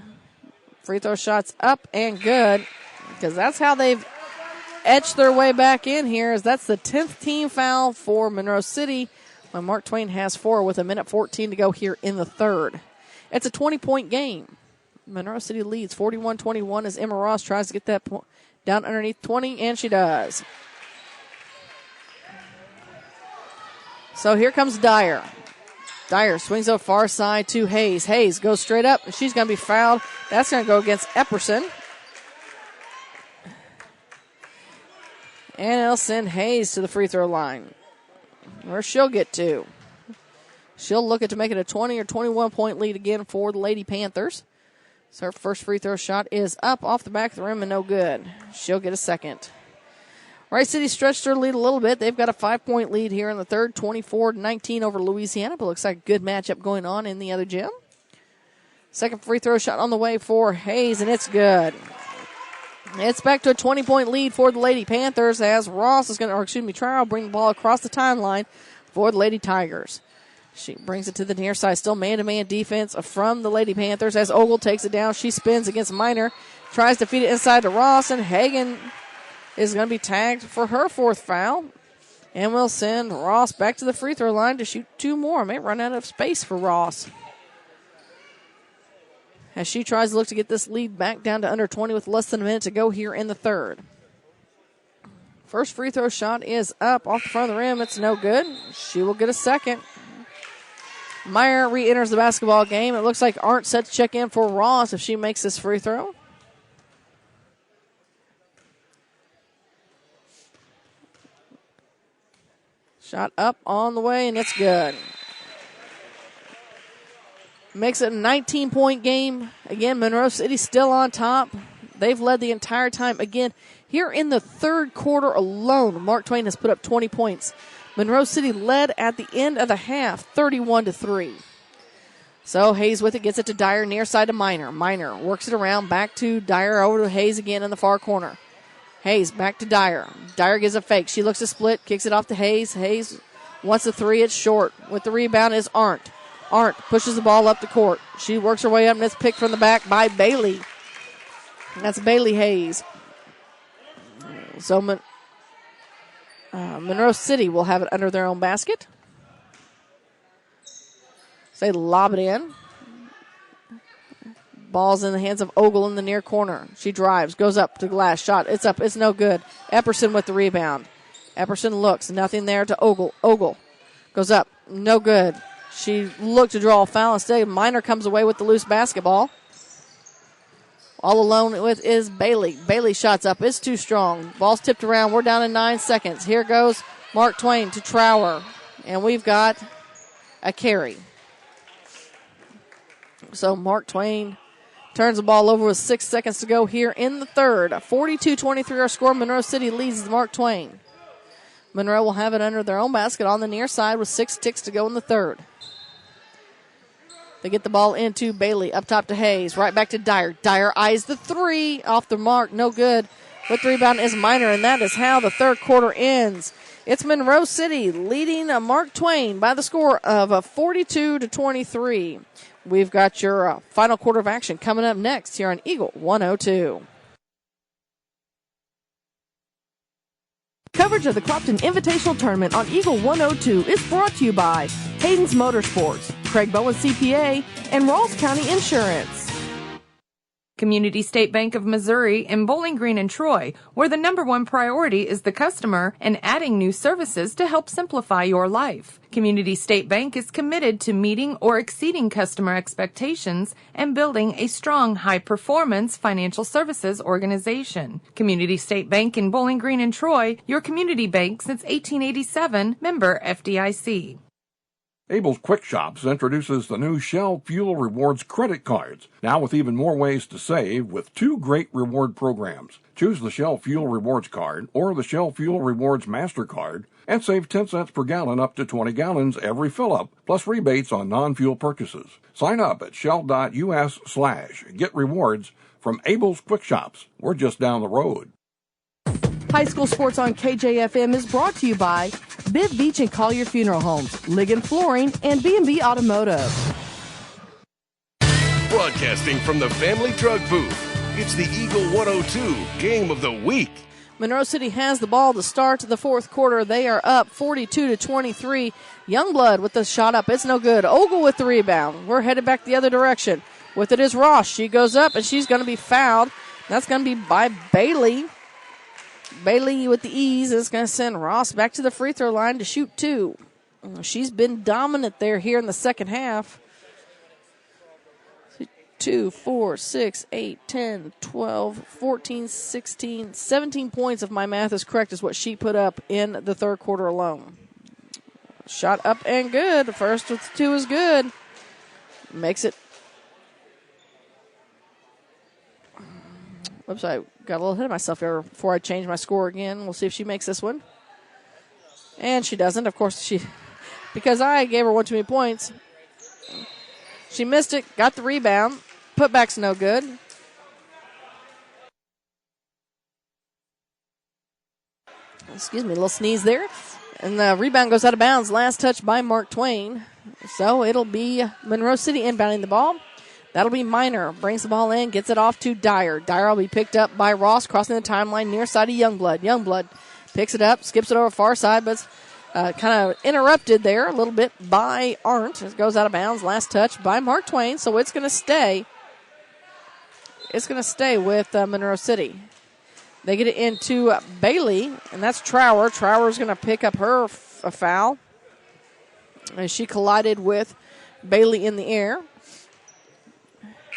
Free throw shots up and good. Because that's how they've etched their way back in here. As that's the 10th team foul for Monroe City. When Mark Twain has 4 with 1:14 to go here in the third. It's a 20-point game. Monroe City leads 41-21 as Emma Ross tries to get that down underneath 20, and she does. So here comes Dyer. Dyer swings out far side to Hayes. Hayes goes straight up, and she's going to be fouled. That's going to go against Epperson. And it'll send Hayes to the free throw line, where she'll get to. She'll look at to make it a 20 or 21-point lead again for the Lady Panthers. So her first free throw shot is up off the back of the rim and no good. She'll get a second. Wright City stretched their lead a little bit. They've got a 5-point lead here in the third, 24-19 over Louisiana, but looks like a good matchup going on in the other gym. Second free throw shot on the way for Hayes, and it's good. It's back to a 20-point lead for the Lady Panthers as Ross is going to, Trower bring the ball across the timeline for the Lady Tigers. She brings it to the near side. Still man-to-man defense from the Lady Panthers as Ogle takes it down. She spins against Miner. Tries to feed it inside to Ross, and Hagan is going to be tagged for her 4th foul. And we'll send Ross back to the free throw line to shoot 2 more. May run out of space for Ross, as she tries to look to get this lead back down to under 20 with less than a minute to go here in the third. First free throw shot is up off the front of the rim. It's no good. She will get a second. Meyer re-enters the basketball game. It looks like Arndt set to check in for Ross if she makes this free throw. Shot up on the way, and it's good. Makes it a 19-point game. Again, Monroe City still on top. They've led the entire time. Again, here in the third quarter alone, Mark Twain has put up 20 points. Monroe City led at the end of the half, 31-3. So Hayes with it, gets it to Dyer, near side to Miner. Miner works it around, back to Dyer, over to Hayes again in the far corner. Hayes back to Dyer. Dyer gives a fake. She looks to split, kicks it off to Hayes. Hayes wants a 3, it's short. With the rebound is Arndt. Arndt pushes the ball up the court. She works her way up, and it's picked from the back by Bailey. That's Bailey Hayes. So Monroe City will have it under their own basket. So they lob it in. Ball's in the hands of Ogle in the near corner. She drives, goes up to glass, shot. It's up, it's no good. Epperson with the rebound. Epperson looks, nothing there to Ogle. Ogle goes up, no good. She looked to draw a foul. Instead, Miner comes away with the loose basketball. All alone with is Bailey. Bailey shots up. It's too strong. Ball's tipped around. We're down to 9 seconds. Here goes Mark Twain to Trower. And we've got a carry. So Mark Twain turns the ball over with 6 seconds to go here in the third. 42-23 our score. Monroe City leads Mark Twain. Monroe will have it under their own basket on the near side with 6 ticks to go in the third. They get the ball into Bailey, up top to Hayes, right back to Dyer. Dyer eyes the 3, off the mark, no good. With the rebound is Miner, and that is how the third quarter ends. It's Monroe City leading Mark Twain by the score of 42-23. We've got your final quarter of action coming up next here on Eagle 102. Coverage of the Clopton Invitational Tournament on Eagle 102 is brought to you by Hayden's Motorsports, Craig Bowen CPA, and Rawls County Insurance. Community State Bank of Missouri in Bowling Green and Troy, where the number one priority is the customer and adding new services to help simplify your life. Community State Bank is committed to meeting or exceeding customer expectations and building a strong, high-performance financial services organization. Community State Bank in Bowling Green and Troy, your community bank since 1887, member FDIC. Abel's Quick Shops introduces the new Shell Fuel Rewards credit cards, now with even more ways to save with two great reward programs. Choose the Shell Fuel Rewards card or the Shell Fuel Rewards MasterCard and save 10 cents per gallon up to 20 gallons every fill-up, plus rebates on non-fuel purchases. Sign up at shell.us/get rewards from Abel's Quick Shops. We're just down the road. High school sports on KJFM is brought to you by Bibb Beach and Collier Funeral Homes, Ligon Flooring, and B&B Automotive. Broadcasting from the Family Drug Booth, it's the Eagle 102 Game of the Week. Monroe City has the ball to start the fourth quarter. They are up 42-23. Youngblood with the shot up. It's no good. Ogle with the rebound. We're headed back the other direction. With it is Ross. She goes up, and she's going to be fouled. That's going to be by Bailey. Bailey with the ease is going to send Ross back to the free throw line to shoot two. She's been dominant there here in the second half. 2, 4, 6, 8, 10, 12, 14, 16, 17 points, if my math is correct, is what she put up in the third quarter alone. Shot up and good. The first with two is good. Makes it. Oops, I got a little ahead of myself there before I change my score again. We'll see if she makes this one. And she doesn't. Of course, because I gave her one too many points. She missed it, got the rebound. Putback's no good. Excuse me, a little sneeze there. And the rebound goes out of bounds. Last touch by Mark Twain. So it'll be Monroe City inbounding the ball. That'll be Minor. Brings the ball in, gets it off to Dyer. Dyer will be picked up by Ross, crossing the timeline near side of Youngblood. Youngblood picks it up, skips it over far side, but kind of interrupted there a little bit by Arndt. It goes out of bounds. Last touch by Mark Twain, so it's going to stay. It's going to stay with Monroe City. They get it into Bailey, and that's Trower. Trower's going to pick up a foul. And she collided with Bailey in the air.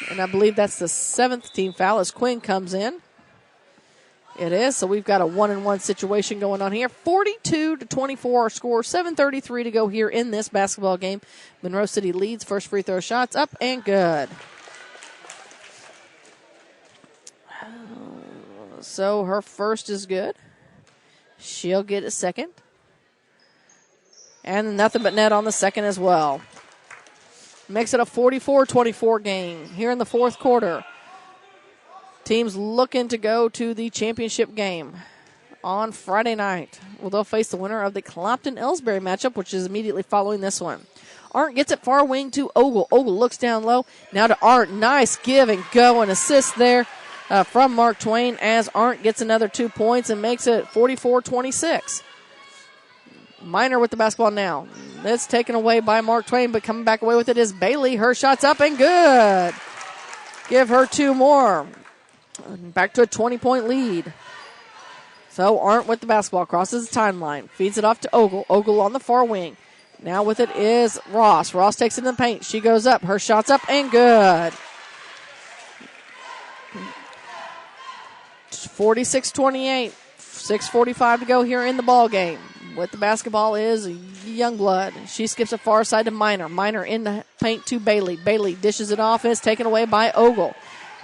And I believe that's the 7th team foul as Quinn comes in. It is, so we've got a 1-and-1 situation going on here. 42-24 our score, 7:33 to go here in this basketball game. Monroe City leads. First free throw shots up and good. So her first is good. She'll get a second. And nothing but net on the second as well. Makes it a 44-24 game here in the fourth quarter. Teams looking to go to the championship game on Friday night. Well, they'll face the winner of the Clopton-Elsberry matchup, which is immediately following this one. Arndt gets it far wing to Ogle. Ogle looks down low. Now to Arndt. Nice give and go and assist there from Mark Twain as Arndt gets another 2 points and makes it 44-26. Minor with the basketball now. It's taken away by Mark Twain, but coming back away with it is Bailey. Her shot's up and good. Give her 2 more. Back to a 20-point lead. So Arndt with the basketball, crosses the timeline, feeds it off to Ogle. Ogle on the far wing. Now with it is Ross. Ross takes it in the paint. She goes up. Her shot's up and good. 46-28. 6:45 to go here in the ball game. With the basketball is Youngblood. She skips a far side to Minor. Minor in the paint to Bailey. Bailey dishes it off and it's taken away by Ogle.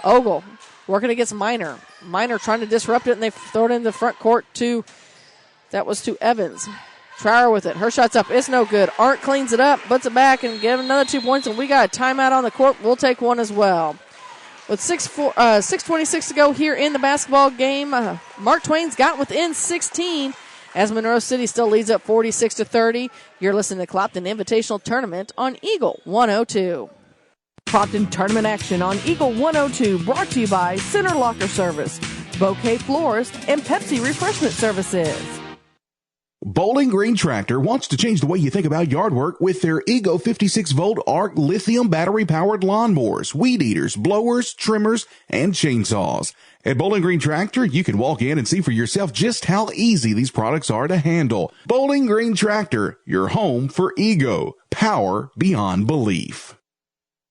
Ogle working against Minor. Minor trying to disrupt it and they throw it in the front court to Evans. Trower with it. Her shot's up. It's no good. Arndt cleans it up, puts it back, and gives another 2 points, and we got a timeout on the court. We'll take one as well. With 6:26 to go here in the basketball game, Mark Twain's got within 16 as Monroe City still leads up 46-30. You're listening to Clopton Invitational Tournament on Eagle 102. Clopton Tournament action on Eagle 102 brought to you by Center Locker Service, Bouquet Florist, and Pepsi Refreshment Services. Bowling Green Tractor wants to change the way you think about yard work with their Ego 56-volt ARC lithium battery-powered lawnmowers, weed eaters, blowers, trimmers, and chainsaws. At Bowling Green Tractor, you can walk in and see for yourself just how easy these products are to handle. Bowling Green Tractor, your home for Ego. Power beyond belief.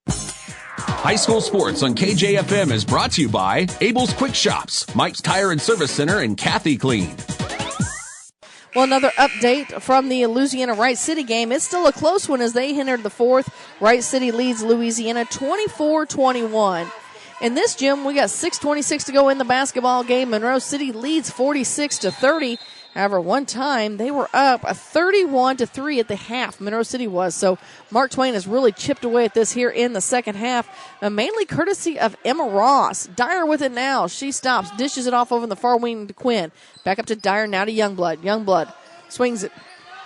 High school sports on KJFM is brought to you by Abel's Quick Shops, Mike's Tire and Service Center, and Kathy Clean. Well, another update from the Louisiana Wright City game. It's still a close one as they entered the fourth. Wright City leads Louisiana 24-21. In this gym, we got 6:26 to go in the basketball game. Monroe City leads 46-30. However, one time they were up 31-3 at the half. Monroe City was. So Mark Twain has really chipped away at this here in the second half, mainly courtesy of Emma Ross. Dyer with it now. She stops, dishes it off over in the far wing to Quinn. Back up to Dyer, now to Youngblood. Youngblood swings it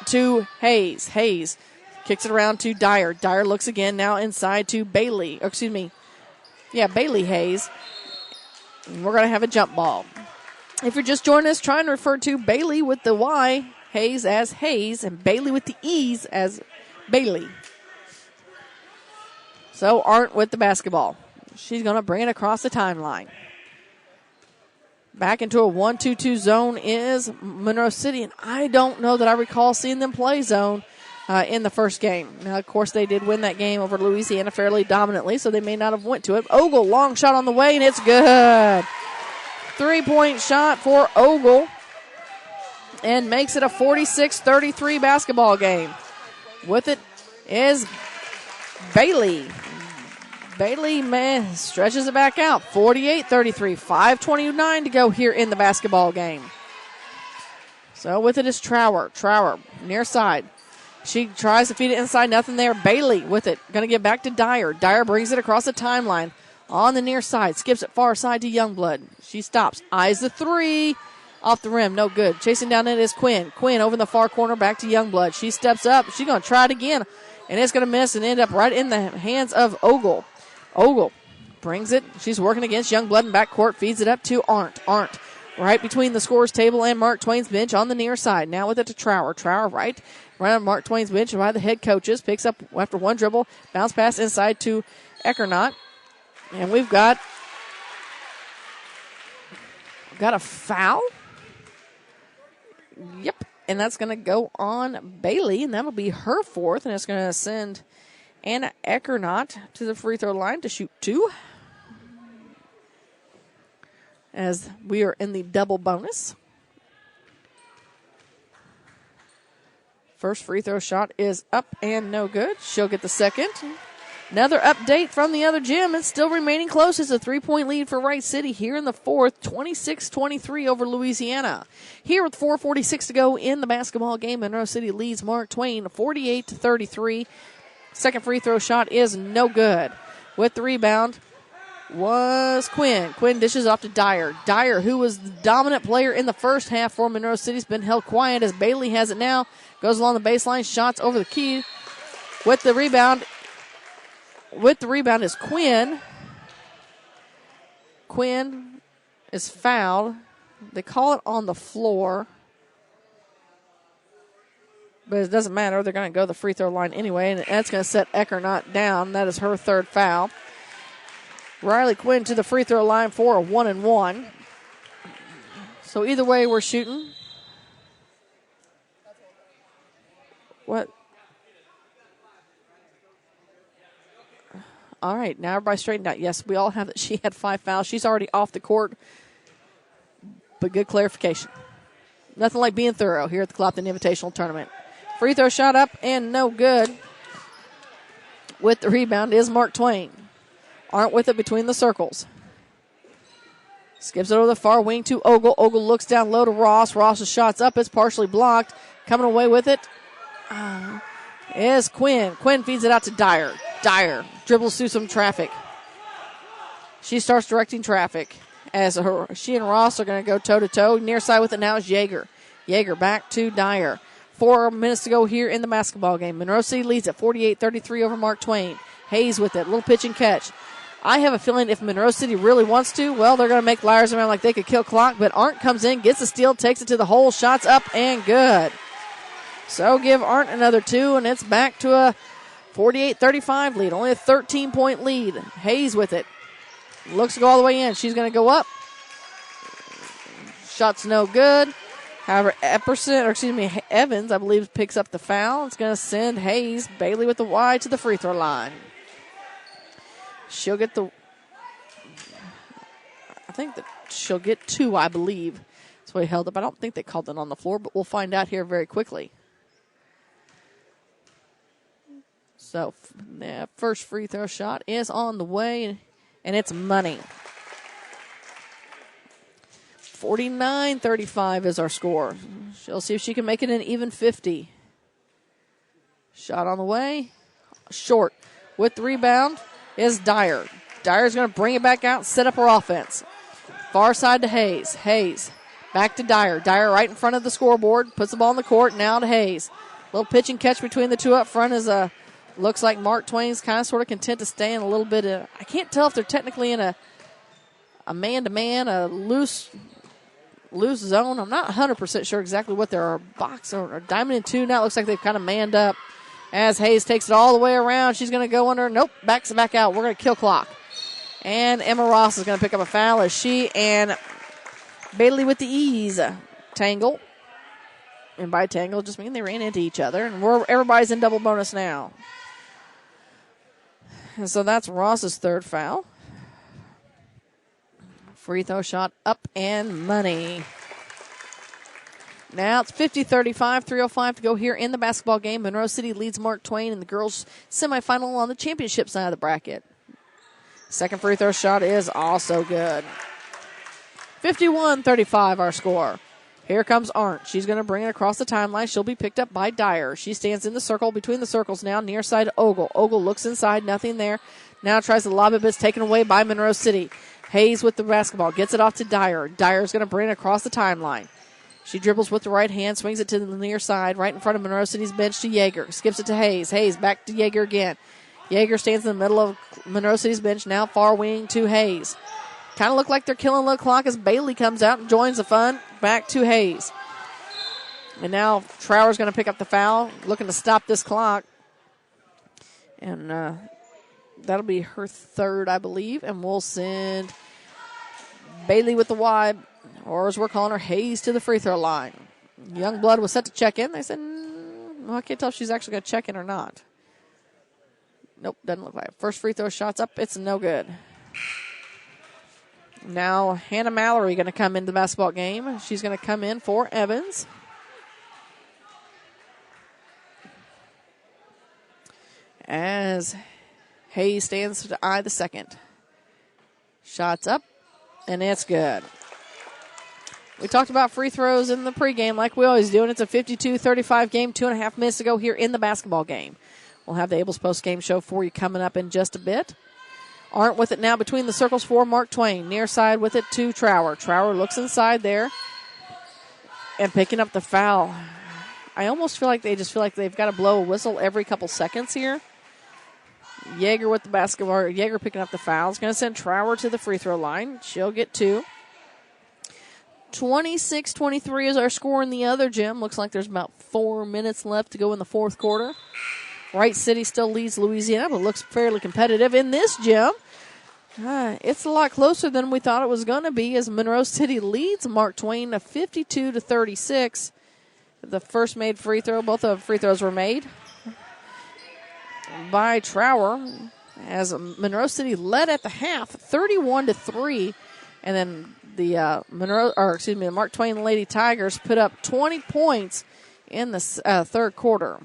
to Hayes. Hayes kicks it around to Dyer. Dyer looks again, now inside to Bailey. Bailey Hayes. And we're going to have a jump ball. If you're just joining us, try and refer to Bailey with the Y, Hayes as Hayes, and Bailey with the E's as Bailey. So Arndt with the basketball. She's going to bring it across the timeline. Back into a 1-2-2 zone is Monroe City, and I don't know that I recall seeing them play zone in the first game. Now, of course, they did win that game over Louisiana fairly dominantly, so they may not have went to it. Ogle, long shot on the way, and it's good. 3-point shot for Ogle and makes it a 46-33 basketball game. With it is Bailey. Bailey stretches it back out. 48-33. 5:29 to go here in the basketball game. So with it is Trower. Trower near side. She tries to feed it inside. Nothing there. Bailey with it. Going to get back to Dyer. Dyer brings it across the timeline. On the near side, skips it far side to Youngblood. She stops, eyes the three, off the rim, no good. Chasing down it is Quinn. Quinn over in the far corner, back to Youngblood. She steps up, she's going to try it again, and it's going to miss and end up right in the hands of Ogle. Ogle brings it, she's working against Youngblood in backcourt, feeds it up to Arndt. Arndt right between the scorer's table and Mark Twain's bench on the near side. Now with it to Trower. Trower right on Mark Twain's bench by the head coaches, picks up after one dribble, bounce pass inside to Eckernott. And we've got a foul. Yep. And that's going to go on Bailey, and that'll be her fourth. And it's going to send Anna Eckernott to the free throw line to shoot two. As we are in the double bonus. First free throw shot is up and no good. She'll get the second. Another update from the other gym. It's still remaining close. It's a 3-point lead for Wright City here in the fourth, 26-23 over Louisiana. Here with 4:46 to go in the basketball game, Monroe City leads Mark Twain 48-33. Second free throw shot is no good. With the rebound was Quinn. Quinn dishes off to Dyer. Dyer, who was the dominant player in the first half for Monroe City, has been held quiet as Bailey has it now. Goes along the baseline, shots over the key. With the rebound is Quinn. Quinn is fouled. They call it on the floor. But it doesn't matter. They're going to go to the free throw line anyway. And that's going to set Eckernott down. That is her third foul. Riley Quinn to the free throw line for a 1-and-1. So either way, we're shooting. What? All right, now everybody straightened out. Yes, we all have that. She had 5 fouls. She's already off the court. But good clarification. Nothing like being thorough here at the Clopton Invitational Tournament. Free throw shot up and no good. With the rebound is Mark Twain. Aren't with it between the circles. Skips it over the far wing to Ogle. Ogle looks down low to Ross. Ross's shot's up. It's partially blocked. Coming away with it is Quinn. Quinn feeds it out to Dyer. Dyer dribbles through some traffic. She starts directing traffic as she and Ross are going to go toe-to-toe. Near side with it now is Yeager. Yeager back to Dyer. 4 minutes to go here in the basketball game. Monroe City leads at 48-33 over Mark Twain. Hayes with it. Little pitch and catch. I have a feeling if Monroe City really wants to, well, they're going to make liars around like they could kill clock. But Arndt comes in, gets the steal, takes it to the hole, shots up and good. So give Arndt another 2, and it's back to a 48-35 lead. Only a 13-point lead. Hayes with it. Looks to go all the way in. She's going to go up. Shot's no good. However, Evans, I believe, picks up the foul. It's going to send Hayes, Bailey with the Y to the free throw line. She'll get she'll get 2, I believe. That's what he held up. I don't think they called it on the floor, but we'll find out here very quickly. So, the first free throw shot is on the way, and it's money. 49-35 is our score. She'll see if she can make it an even 50. Shot on the way. Short. With the rebound is Dyer. Dyer's going to bring it back out and set up her offense. Far side to Hayes. Hayes back to Dyer. Dyer right in front of the scoreboard. Puts the ball in the court. Now to Hayes. Little pitch and catch between the two up front is looks like Mark Twain's kind of sort of content to stay in a little bit of, I can't tell if they're technically in a man-to-man, a loose zone. I'm not 100% sure exactly what they're, box or diamond and 2. Now it looks like they've kind of manned up as Hayes takes it all the way around. She's going to go under. Nope, backs it back out. We're going to kill clock. And Emma Ross is going to pick up a foul as she and Bailey with the ease tangle. And by tangle, just mean they ran into each other. And everybody's in double bonus now. And so that's Ross's third foul. Free throw shot up and money. Now it's 50-35, 3:05 to go here in the basketball game. Monroe City leads Mark Twain in the girls' semifinal on the championship side of the bracket. Second free throw shot is also good. 51-35 our score. Here comes Arndt. She's going to bring it across the timeline. She'll be picked up by Dyer. She stands in the circle between the circles now, near side Ogle. Ogle looks inside, nothing there. Now tries to lob it, but it's taken away by Monroe City. Hayes with the basketball, gets it off to Dyer. Dyer's going to bring it across the timeline. She dribbles with the right hand, swings it to the near side, right in front of Monroe City's bench to Yeager. Skips it to Hayes. Hayes back to Yeager again. Yeager stands in the middle of Monroe City's bench, now far wing to Hayes. Kind of look like they're killing the clock as Bailey comes out and joins the fun. Back to Hayes. And now Trower's going to pick up the foul, looking to stop this clock. And that'll be her third, I believe. And we'll send Bailey with the Y, or as we're calling her, Hayes, to the free throw line. Youngblood was set to check in. They said, well, I can't tell if she's actually going to check in or not. Nope, doesn't look like it. First free throw shot's up. It's no good. Now Hannah Mallory going to come into the basketball game. She's going to come in for Evans. As Hayes stands to eye the second. Shots up, and it's good. We talked about free throws in the pregame like we always do, and it's a 52-35 game, 2.5 minutes to go here in the basketball game. We'll have the Abel's postgame show for you coming up in just a bit. Arndt with it now between the circles for Mark Twain. Near side with it to Trower. Trower looks inside there and picking up the foul. I almost feel like they've got to blow a whistle every couple seconds here. Yeager with the basketball. Yeager picking up the foul. Is going to send Trower to the free throw line. She'll get 2. 26-23 is our score in the other gym. Looks like there's about 4 minutes left to go in the fourth quarter. Wright City still leads Louisiana, but looks fairly competitive in this gym. It's a lot closer than we thought it was going to be as Monroe City leads Mark Twain to 52-36. The first made free throw, both of the free throws were made by Trower as Monroe City led at the half 31-3, and then the Mark Twain Lady Tigers put up 20 points in the third quarter.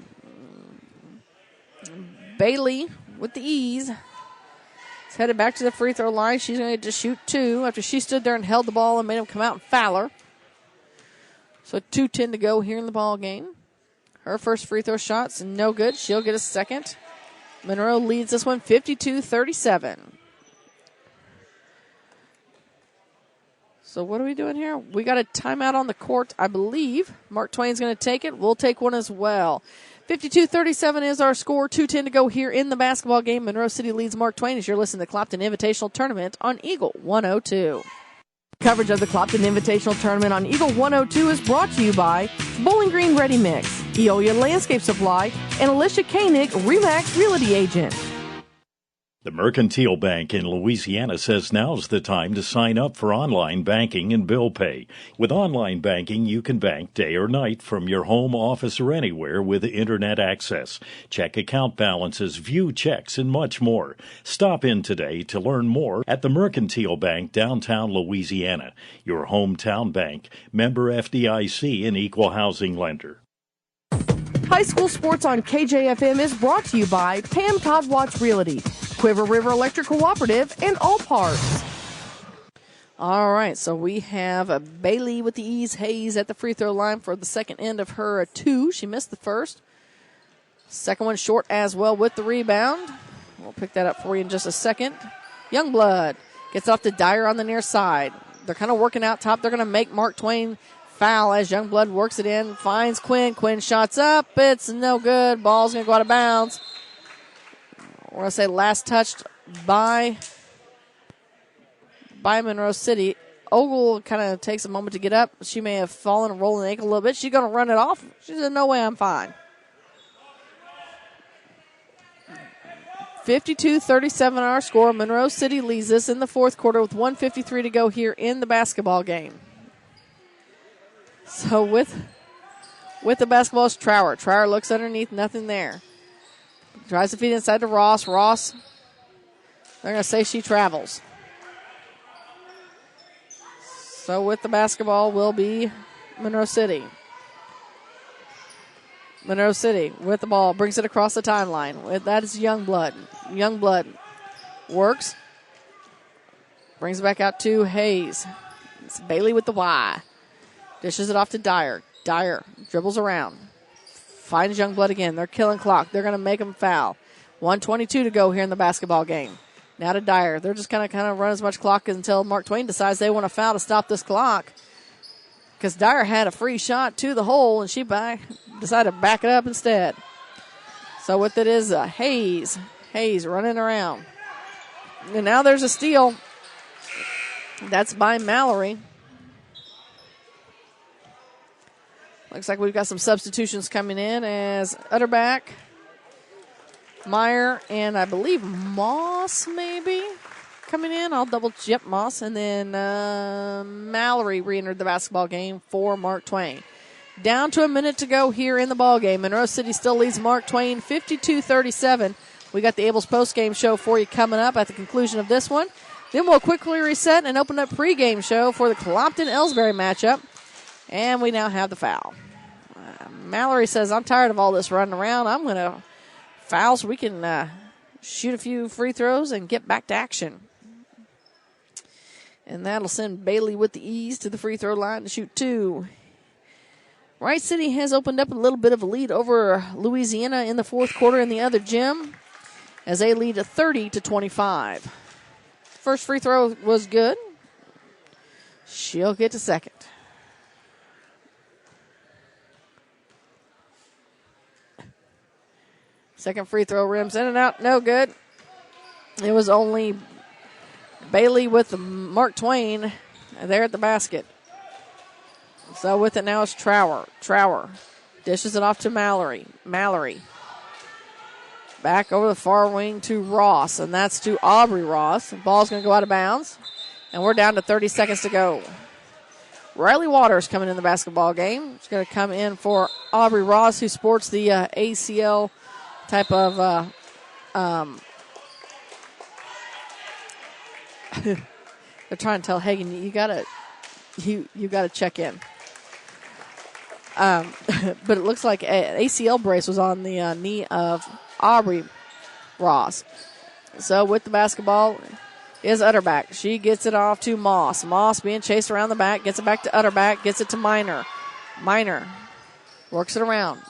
Bailey with the ease is headed back to the free throw line. She's going to shoot 2 after she stood there and held the ball and made him come out and foul her. So 2:10 to go here in the ball game. Her first free throw shot's no good. She'll get a second. Monroe leads this one 52-37. So what are we doing here? We got a timeout on the court, I believe. Mark Twain's going to take it. We'll take one as well. 52-37 is our score. 2:10 to go here in the basketball game. Monroe City leads Mark Twain as you're listening to the Clopton Invitational Tournament on Eagle 102. Coverage of the Clopton Invitational Tournament on Eagle 102 is brought to you by Bowling Green Ready Mix. Eolia Landscape Supply, and Alicia Koenig, REMAX Realty Agent. The Mercantile Bank in Louisiana says now's the time to sign up for online banking and bill pay. With online banking, you can bank day or night from your home, office, or anywhere with internet access. Check account balances, view checks, and much more. Stop in today to learn more at the Mercantile Bank, downtown Louisiana, your hometown bank, member FDIC, and equal housing lender. High school sports on KJFM is brought to you by Pam Todd Watts Realty, Quiver River Electric Cooperative, and All Parts. All right, so we have Bailey with the ease. Hayes at the free throw line for the second end of her 2. She missed the first. Second one short as well with the rebound. We'll pick that up for you in just a second. Youngblood gets off to Dyer on the near side. They're kind of working out top. They're going to make Mark Twain foul as Youngblood works it in, finds Quinn. Quinn shots up. It's no good. Ball's going to go out of bounds. We're going to say last touched by Monroe City. Ogle kind of takes a moment to get up. She may have fallen and rolled an ankle a little bit. She's going to run it off. She said, no way, I'm fine. 52-37 our score. Monroe City leads this in the fourth quarter with 1:53 to go here in the basketball game. So with the basketball is Trower. Trower looks underneath, nothing there. Tries to feed inside to Ross. Ross, they're going to say she travels. So with the basketball will be Monroe City. Monroe City with the ball, brings it across the timeline. That is Youngblood. Youngblood works. Brings it back out to Hayes. It's Bailey with the Y. Dishes it off to Dyer. Dyer dribbles around. Finds Youngblood again. They're killing clock. They're going to make him foul. 1:22 to go here in the basketball game. Now to Dyer. They're just kind of run as much clock until Mark Twain decides they want to foul to stop this clock. Because Dyer had a free shot to the hole, and she decided to back it up instead. So with it is Hayes. Hayes running around. And now there's a steal. That's by Mallory. Looks like we've got some substitutions coming in as Utterback, Meyer, and I believe Moss maybe coming in. I'll yep, Moss. And then Mallory re-entered the basketball game for Mark Twain. Down to a minute to go here in the ball game. Monroe City still leads Mark Twain 52-37. We got the Abel's postgame show for you coming up at the conclusion of this one. Then we'll quickly reset and open up pregame show for the Clopton Elsberry matchup. And we now have the foul. Mallory says, I'm tired of all this running around. I'm going to foul so we can shoot a few free throws and get back to action. And that'll send Bailey with the ease to the free throw line to shoot 2. Wright City has opened up a little bit of a lead over Louisiana in the fourth quarter in the other gym as they lead 30-25. First free throw was good. She'll get to second. Second free throw rims in and out. No good. It was only Bailey with Mark Twain there at the basket. So with it now is Trower. Trower dishes it off to Mallory. Mallory. Back over the far wing to Ross, and that's to Aubrey Ross. The ball's going to go out of bounds, and we're down to 30 seconds to go. Riley Waters coming in the basketball game. She's going to come in for Aubrey Ross, who sports the ACL type of they're trying to tell Hagan you gotta check in. But it looks like an ACL brace was on the knee of Aubrey Ross. So with the basketball is Utterback. She gets it off to Moss. Moss being chased around the back, gets it back to Utterback, gets it to Minor. Minor works it around.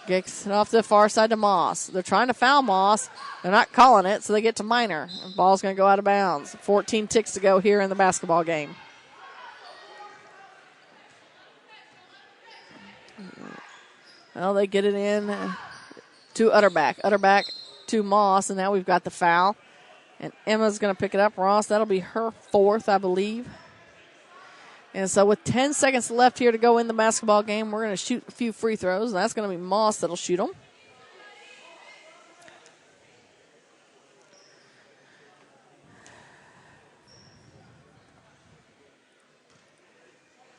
Gets it off to the far side to Moss. They're trying to foul Moss. They're not calling it, so they get to Minor. The ball's going to go out of bounds. 14 ticks to go here in the basketball game. Well, they get it in to Utterback. Utterback to Moss, and now we've got the foul. And Emma's going to pick it up. Ross, that'll be her fourth, I believe. And so with 10 seconds left here to go in the basketball game, we're going to shoot a few free throws. That's going to be Moss that'll shoot them.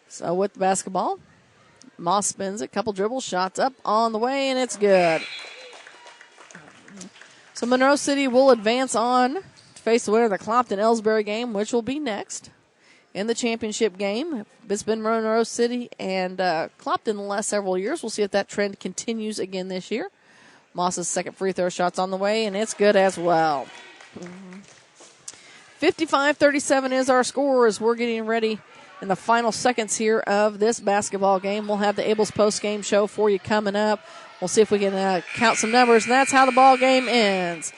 So with the basketball, Moss spins it, couple dribbles, shots up on the way, and it's good. So Monroe City will advance on to face the winner of the Clopton-Elsberry game, which will be next in the championship game. It's been Monroe City and Clopton the last several years. We'll see if that trend continues again this year. Moss's second free throw shot's on the way, and it's good as well. 55-37 is our score as we're getting ready in the final seconds here of this basketball game. We'll have the Abel's post-game show for you coming up. We'll see if we can count some numbers, and that's how the ball game ends.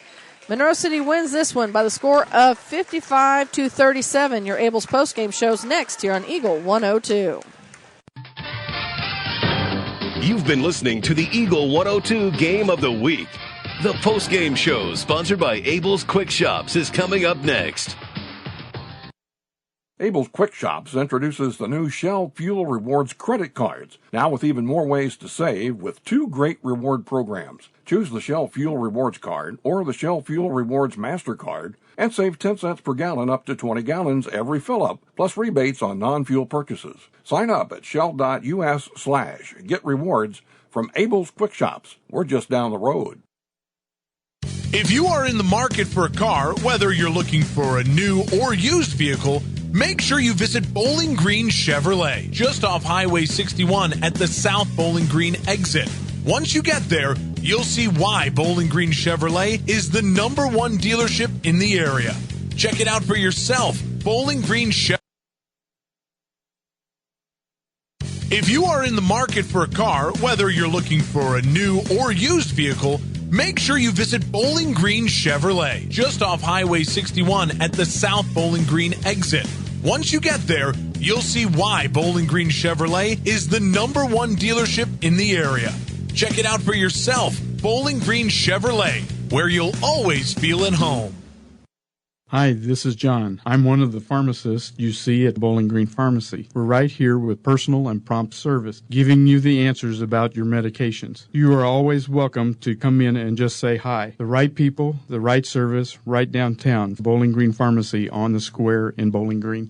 Monroe City wins this one by the score of 55-37. Your Abel's postgame show's next here on Eagle 102. You've been listening to the Eagle 102 Game of the Week. The postgame show, sponsored by Abel's Quick Shops, is coming up next. Abel's Quick Shops introduces the new Shell Fuel Rewards credit cards, now with even more ways to save with two great reward programs. Choose the Shell Fuel Rewards card or the Shell Fuel Rewards MasterCard and save 10 cents per gallon up to 20 gallons every fill-up, plus rebates on non-fuel purchases. Sign up at shell.us/get rewards from Abel's Quick Shops. We're just down the road. If you are in the market for a car, whether you're looking for a new or used vehicle, make sure you visit Bowling Green Chevrolet, just off Highway 61 at the South Bowling Green exit. Once you get there, you'll see why Bowling Green Chevrolet is the #1 dealership in the area. Check it out for yourself. Bowling Green Chevrolet. If you are in the market for a car, whether you're looking for a new or used vehicle, make sure you visit Bowling Green Chevrolet, just off Highway 61 at the South Bowling Green exit. Once you get there, you'll see why Bowling Green Chevrolet is the #1 dealership in the area. Check it out for yourself. Bowling Green Chevrolet, where you'll always feel at home. Hi, this is John. I'm one of the pharmacists you see at Bowling Green Pharmacy. We're right here with personal and prompt service, giving you the answers about your medications. You are always welcome to come in and just say hi. The right people, the right service, right downtown. Bowling Green Pharmacy on the square in Bowling Green.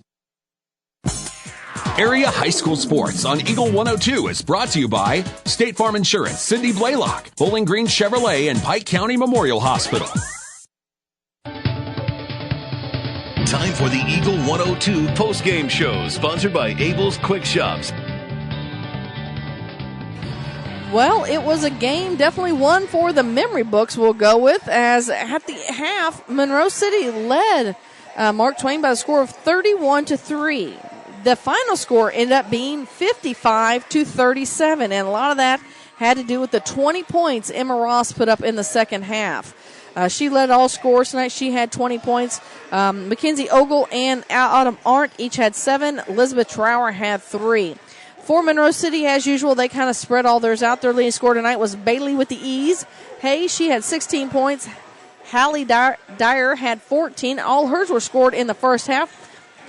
Area high school sports on Eagle 102 is brought to you by State Farm Insurance, Cindy Blaylock, Bowling Green Chevrolet, and Pike County Memorial Hospital. Time for the Eagle 102 postgame show, sponsored by Abel's Quick Shops. Well, it was a game, definitely one for the memory books we'll go with, as at the half, Monroe City led Mark Twain by a score of 31-3. The final score ended up being 55-37, and a lot of that had to do with the 20 points Emma Ross put up in the second half. She led all scores tonight. She had 20 points. Mackenzie Ogle and Autumn Arndt each had 7. Elizabeth Trower had 3. For Monroe City, as usual, they kind of spread all theirs out. Their leading scorer tonight was Bailey with the E's. Hayes, she had 16 points. Hallie Dyer had 14. All hers were scored in the first half.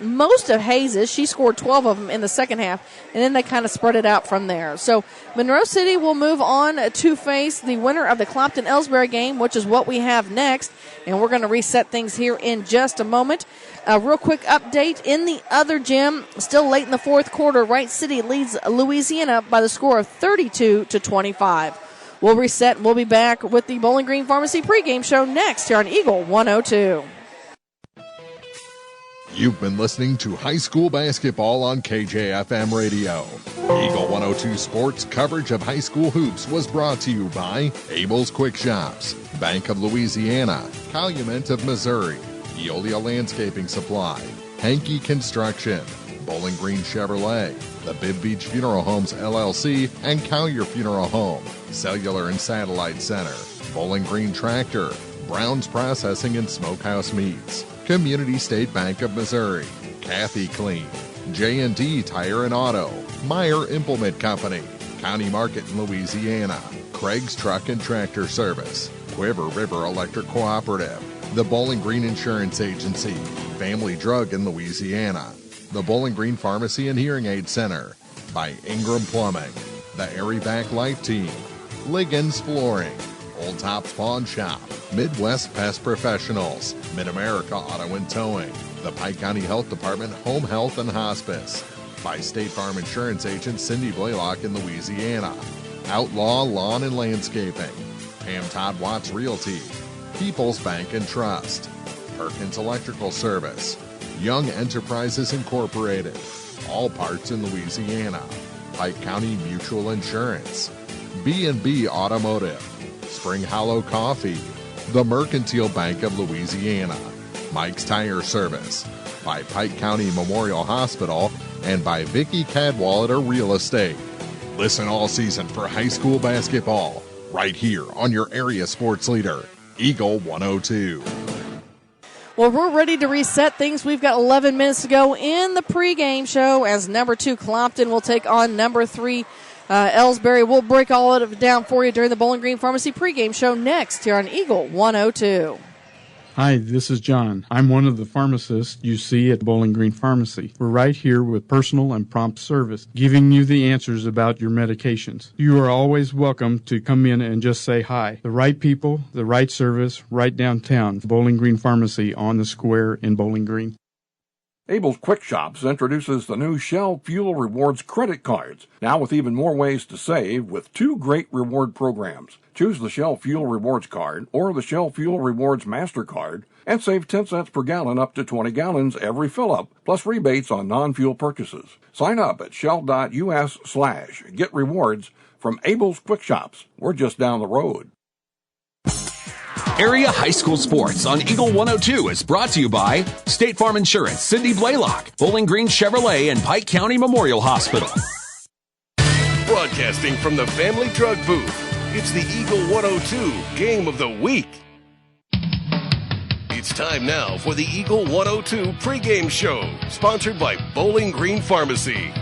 Most of Hayes's, she scored 12 of them in the second half, and then they kind of spread it out from there. So Monroe City will move on to face the winner of the Clopton-Elsberry game, which is what we have next, and we're going to reset things here in just a moment. A real quick update in the other gym, still late in the fourth quarter, Wright City leads Louisiana by the score of 32-25. We'll reset, and we'll be back with the Bowling Green Pharmacy pregame show next here on Eagle 102. You've been listening to high school basketball on KJFM Radio. Eagle 102 Sports coverage of high school hoops was brought to you by Abel's Quick Shops, Bank of Louisiana, Calumet of Missouri, Eolia Landscaping Supply, Hankey Construction, Bowling Green Chevrolet, the Bibb Beach Funeral Homes LLC, and Collier Funeral Home, Cellular and Satellite Center, Bowling Green Tractor, Brown's Processing and Smokehouse Meats, Community State Bank of Missouri, Kathy Clean, J&D Tire and Auto, Meyer Implement Company, County Market in Louisiana, Craig's Truck and Tractor Service, Quiver River Electric Cooperative, the Bowling Green Insurance Agency, Family Drug in Louisiana, the Bowling Green Pharmacy and Hearing Aid Center, by Ingram Plumbing, the Airyback Life Team, Liggins Flooring, Old Tops Pawn Shop, Midwest Pest Professionals, Mid-America Auto and Towing, the Pike County Health Department Home Health and Hospice, by State Farm Insurance Agent Cindy Blaylock in Louisiana, Outlaw Lawn and Landscaping, Pam Todd Watts Realty, People's Bank and Trust, Perkins Electrical Service, Young Enterprises Incorporated, All Parts in Louisiana, Pike County Mutual Insurance, B&B Automotive, Spring Hollow Coffee, the Mercantile Bank of Louisiana, Mike's Tire Service, by Pike County Memorial Hospital, and by Vicky Cadwallader Real Estate. Listen all season for high school basketball, right here on your area sports leader, Eagle 102. Well, we're ready to reset things. We've got 11 minutes to go in the pregame show as number 2 Clopton will take on number 3 Elsberry. We'll break all of it down for you during the Bowling Green Pharmacy pregame show next here on Eagle 102. Hi, this is John. I'm one of the pharmacists you see at Bowling Green Pharmacy. We're right here with personal and prompt service, giving you the answers about your medications. You are always welcome to come in and just say hi. The right people, the right service, right downtown. Bowling Green Pharmacy on the square in Bowling Green. Abel's Quick Shops introduces the new Shell Fuel Rewards credit cards, now with even more ways to save with 2 great reward programs. Choose the Shell Fuel Rewards card or the Shell Fuel Rewards MasterCard and save 10 cents per gallon up to 20 gallons every fill-up, plus rebates on non-fuel purchases. Sign up at shell.us/get rewards from Abel's Quick Shops. We're just down the road. Area High School Sports on Eagle 102 is brought to you by State Farm Insurance, Cindy Blaylock, Bowling Green Chevrolet, and Pike County Memorial Hospital. Broadcasting from the Family Drug Booth, it's the Eagle 102 Game of the Week. It's time now for the Eagle 102 pregame show, sponsored by Bowling Green Pharmacy.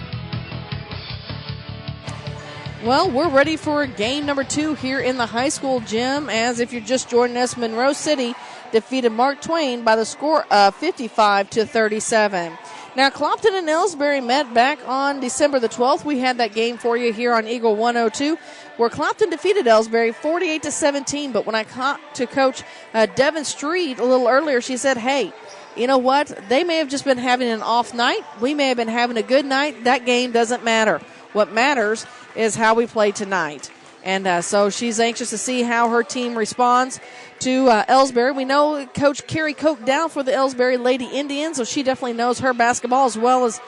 Well, we're ready for game number 2 here in the high school gym, as if you're just joining us, Monroe City defeated Mark Twain by the score of 55-37. Now, Clopton and Elsberry met back on December the 12th. We had that game for you here on Eagle 102, where Clopton defeated Elsberry 48-17. But when I talked to Coach Devin Street a little earlier, she said, hey, you know what? They may have just been having an off night. We may have been having a good night. That game doesn't matter. What matters is how we play tonight. And so she's anxious to see how her team responds to Elsberry. We know Coach Carrie Koch down for the Elsberry Lady Indians, so she definitely knows her basketball as well as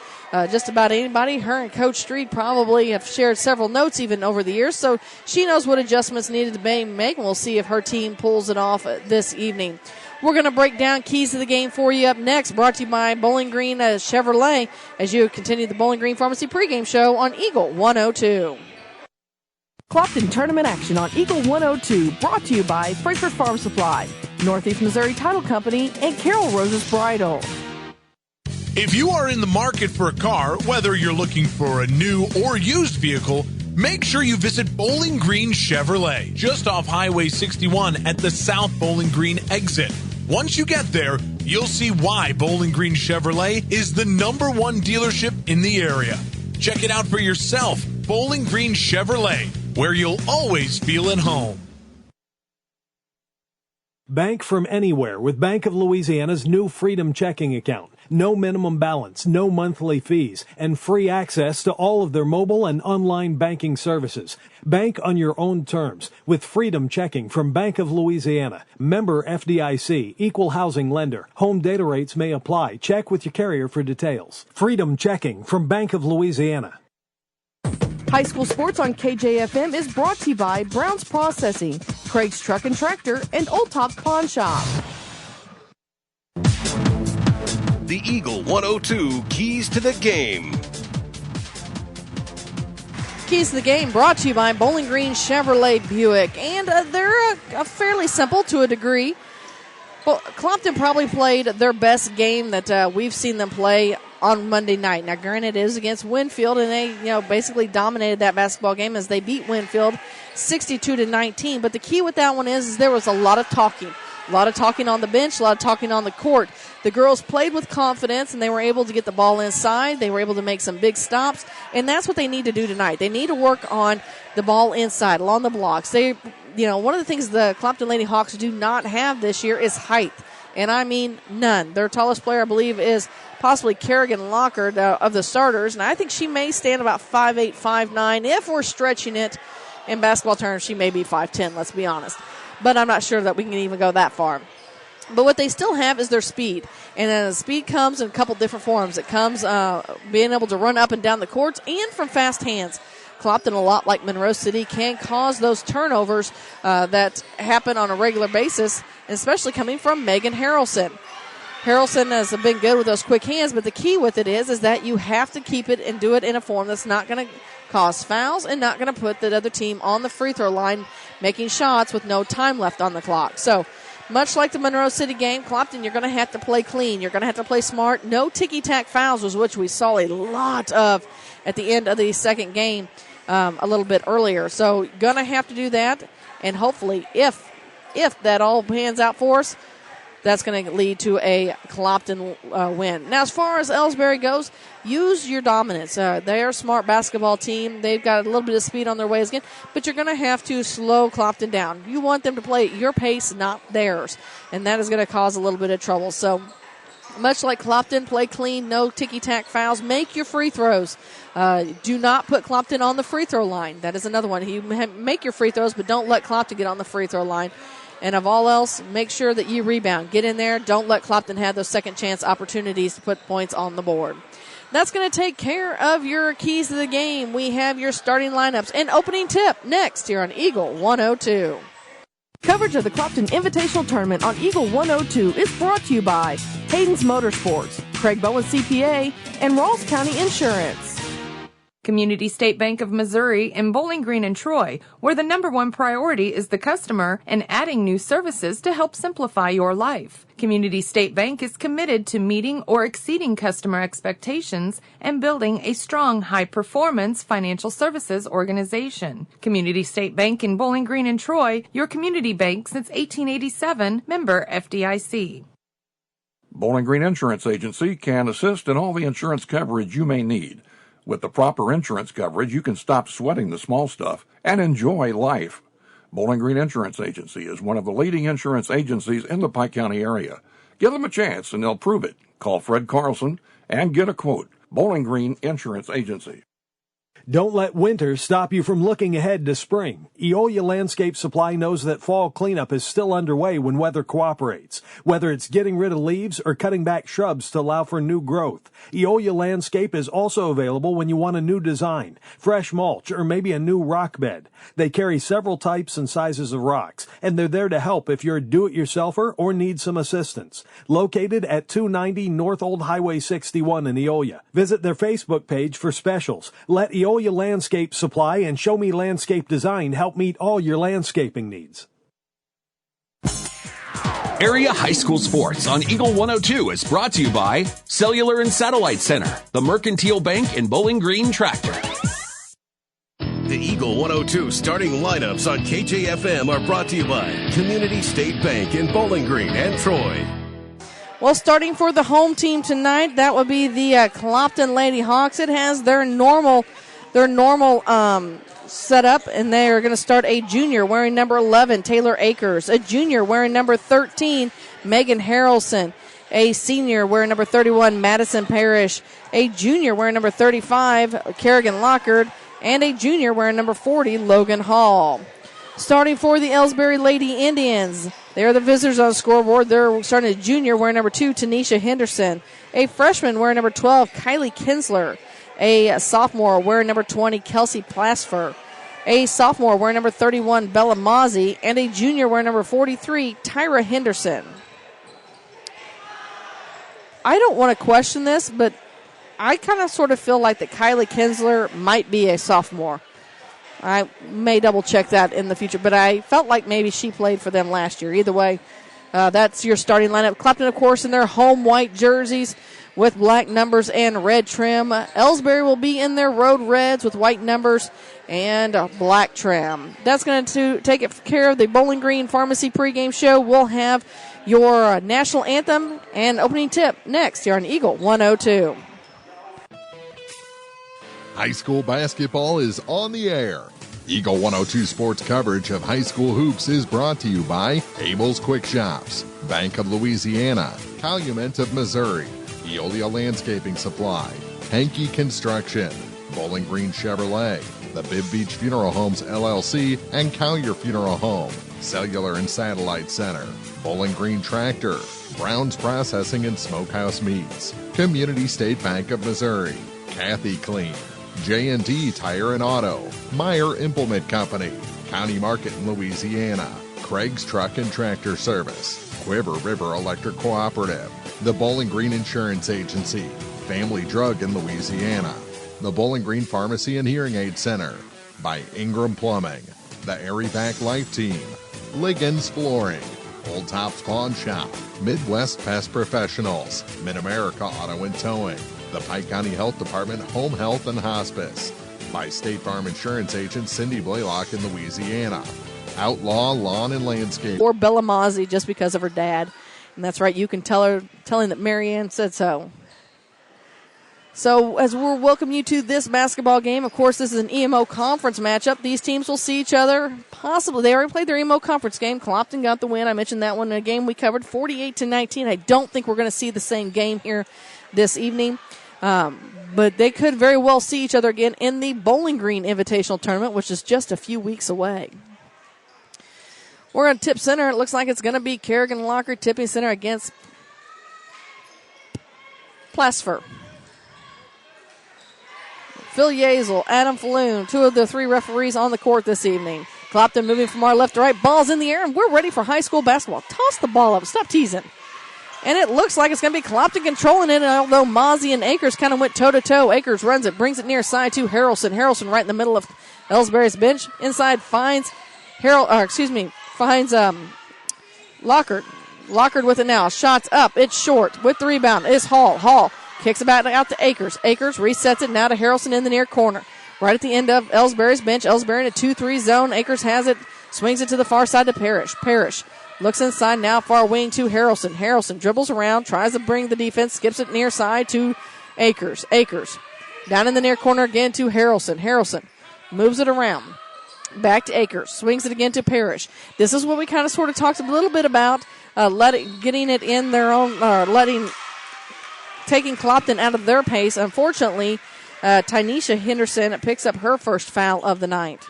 just about anybody. Her and Coach Street probably have shared several notes even over the years, so she knows what adjustments needed to be made, and we'll see if her team pulls it off this evening. We're going to break down keys to the game for you up next, brought to you by Bowling Green Chevrolet, as you continue the Bowling Green Pharmacy pregame show on Eagle 102. Clopton tournament action on Eagle 102, brought to you by Frankfort Farm Supply, Northeast Missouri Title Company, and Carol Rose's Bridal. If you are in the market for a car, whether you're looking for a new or used vehicle, make sure you visit Bowling Green Chevrolet, just off Highway 61 at the South Bowling Green exit. Once you get there, you'll see why Bowling Green Chevrolet is the #1 dealership in the area. Check it out for yourself, Bowling Green Chevrolet, where you'll always feel at home. Bank from anywhere with Bank of Louisiana's new Freedom checking account. No minimum balance, no monthly fees, and free access to all of their mobile and online banking services. Bank on your own terms with Freedom checking from Bank of Louisiana. Member FDIC, equal housing lender. Home data rates may apply. Check with your carrier for details. Freedom checking from Bank of Louisiana. High school sports on KJFM is brought to you by Brown's Processing, Craig's Truck and Tractor, and Old Tops Pawn Shop. The Eagle 102 Keys to the Game. Keys to the game brought to you by Bowling Green Chevrolet Buick. And they're fairly simple to a degree. Well, Clopton probably played their best game that we've seen them play on Monday night. Now, granted, it is against Winfield, and they basically dominated that basketball game as they beat Winfield 62-19. But the key with that one is there was a lot of talking. A lot of talking on the bench, a lot of talking on the court. The girls played with confidence, and they were able to get the ball inside. They were able to make some big stops, and that's what they need to do tonight. They need to work on the ball inside, along the blocks. One of the things the Clopton Lady Hawks do not have this year is height, and I mean none. Their tallest player, I believe, is possibly Kerrigan Lockard of the starters, and I think she may stand about 5'8", 5'9". If we're stretching it in basketball terms, she may be 5'10", let's be honest. But I'm not sure that we can even go that far. But what they still have is their speed. And the speed comes in a couple different forms. It comes being able to run up and down the courts and from fast hands. Clopton, a lot like Monroe City, can cause those turnovers that happen on a regular basis, especially coming from Megan Harrelson. Harrelson has been good with those quick hands, but the key with it is that you have to keep it and do it in a form that's not going to cause fouls and not going to put the other team on the free throw line making shots with no time left on the clock. So, much like the Monroe City game, Clopton, you're going to have to play clean. You're going to have to play smart. No ticky-tack fouls, was which we saw a lot of at the end of the second game a little bit earlier. So, going to have to do that, and hopefully, if that all pans out for us, that's going to lead to a Clopton win. Now, as far as Elsberry goes, use your dominance. They are a smart basketball team. They've got a little bit of speed on their ways again, but you're going to have to slow Clopton down. You want them to play at your pace, not theirs, and that is going to cause a little bit of trouble. So, much like Clopton, play clean, no ticky-tack fouls. Make your free throws. Do not put Clopton on the free throw line. That is another one. You make your free throws, but don't let Clopton get on the free throw line. And of all else, make sure that you rebound. Get in there. Don't let Clopton have those second chance opportunities to put points on the board. That's going to take care of your keys to the game. We have your starting lineups and opening tip next here on Eagle 102. Coverage of the Clopton Invitational Tournament on Eagle 102 is brought to you by Hayden's Motorsports, Craig Bowen CPA, and Rawls County Insurance. Community State Bank of Missouri in Bowling Green and Troy, where the number one priority is the customer and adding new services to help simplify your life. Community State Bank is committed to meeting or exceeding customer expectations and building a strong, high-performance financial services organization. Community State Bank in Bowling Green and Troy, your community bank since 1887, member FDIC. Bowling Green Insurance Agency can assist in all the insurance coverage you may need. With the proper insurance coverage, you can stop sweating the small stuff and enjoy life. Bowling Green Insurance Agency is one of the leading insurance agencies in the Pike County area. Give them a chance and they'll prove it. Call Fred Carlson and get a quote. Bowling Green Insurance Agency. Don't let winter stop you from looking ahead to spring. Eolia Landscape Supply knows that fall cleanup is still underway when weather cooperates. Whether it's getting rid of leaves or cutting back shrubs to allow for new growth, Eolia Landscape is also available when you want a new design, fresh mulch, or maybe a new rock bed. They carry several types and sizes of rocks, and they're there to help if you're a do-it-yourselfer or need some assistance. Located at 290 North Old Highway 61 in Eolia. Visit their Facebook page for specials. Let Eolia Landscape Supply and Show Me Landscape Design help meet all your landscaping needs. Area High School Sports on Eagle 102 is brought to you by Cellular and Satellite Center, the Mercantile Bank, and Bowling Green Tractor. The Eagle 102 starting lineups on KJFM are brought to you by Community State Bank in Bowling Green and Troy. Well, starting for the home team tonight, that would be the Clopton Lady Hawks. It has their normal setup, and they are going to start a junior wearing number 11, Taylor Akers, a junior wearing number 13, Megan Harrelson, a senior wearing number 31, Madison Parrish, a junior wearing number 35, Kerrigan Lockard, and a junior wearing number 40, Logan Hall. Starting for the Elsberry Lady Indians, they are the visitors on the scoreboard. They're starting a junior wearing number 2, Tanisha Henderson, a freshman wearing number 12, Kylie Kinsler, a sophomore wearing number 20, Kelsey Plasfer, a sophomore wearing number 31, Bella Mozzie, and a junior wearing number 43, Tyra Henderson. I don't want to question this, but I kind of sort of feel like that Kylie Kinsler might be a sophomore. I may double check that in the future, but I felt like maybe she played for them last year. Either way, that's your starting lineup. Clopton, of course, in their home white jerseys with black numbers and red trim. Elsberry will be in their road reds with white numbers and black trim. That's going to take care of the Bowling Green Pharmacy pregame show. We'll have your national anthem and opening tip next here on Eagle 102. High school basketball is on the air. Eagle 102 sports coverage of high school hoops is brought to you by Abel's Quick Shops, Bank of Louisiana, Calumet of Missouri, Eolia Landscaping Supply, Hankey Construction, Bowling Green Chevrolet, the Bibb Beach Funeral Homes LLC, and Collier Funeral Home, Cellular and Satellite Center, Bowling Green Tractor, Brown's Processing and Smokehouse Meats, Community State Bank of Missouri, Kathy Clean, J&D Tire and Auto, Meyer Implement Company, County Market in Louisiana, Craig's Truck and Tractor Service, Quiver River Electric Cooperative, the Bowling Green Insurance Agency, Family Drug in Louisiana, the Bowling Green Pharmacy and Hearing Aid Center, by Ingram Plumbing, the Airyback Life Team, Liggins Flooring, Old Tops Pawn Shop, Midwest Pest Professionals, Mid-America Auto and Towing, the Pike County Health Department Home Health and Hospice, by State Farm Insurance Agent Cindy Blaylock in Louisiana, Outlaw Lawn and Landscape. Or Bella Mozzie just because of her dad. And that's right, you can tell him that Marianne said so. So as we'll welcome you to this basketball game, of course, this is an EMO conference matchup. These teams will see each other. Possibly, they already played their EMO conference game. Clopton got the win. I mentioned that one in a game we covered, 48-19. I don't think we're going to see the same game here this evening. But they could very well see each other again in the Bowling Green Invitational Tournament, which is just a few weeks away. We're on tip center. It looks like it's going to be Kerrigan Locker tipping center against Plassfer. Phil Yazel, Adam Falloon, two of the three referees on the court this evening. Clopton moving from our left to right. Ball's in the air, and we're ready for high school basketball. Toss the ball up. Stop teasing. And it looks like it's going to be Clopton controlling it, and although Mozzie and Akers kind of went toe-to-toe, Akers runs it, brings it near side to Harrelson. Harrelson right in the middle of Elsberry's bench. Inside finds Lockard. Lockard with it now. Shots up. It's short. With the rebound is Hall. Hall kicks it back out to Akers. Akers resets it now to Harrelson in the near corner. Right at the end of Elsberry's bench. Elsberry in a 2-3 zone. Akers has it. Swings it to the far side to Parrish. Parrish looks inside now, far wing to Harrelson. Harrelson dribbles around, tries to bring the defense, skips it near side to Akers. Akers down in the near corner again to Harrelson. Harrelson moves it around. Back to Akers. Swings it again to Parrish. This is what we kind of sort of talked a little bit about, getting it in their own, taking Clopton out of their pace. Unfortunately, Tynesha Henderson picks up her first foul of the night.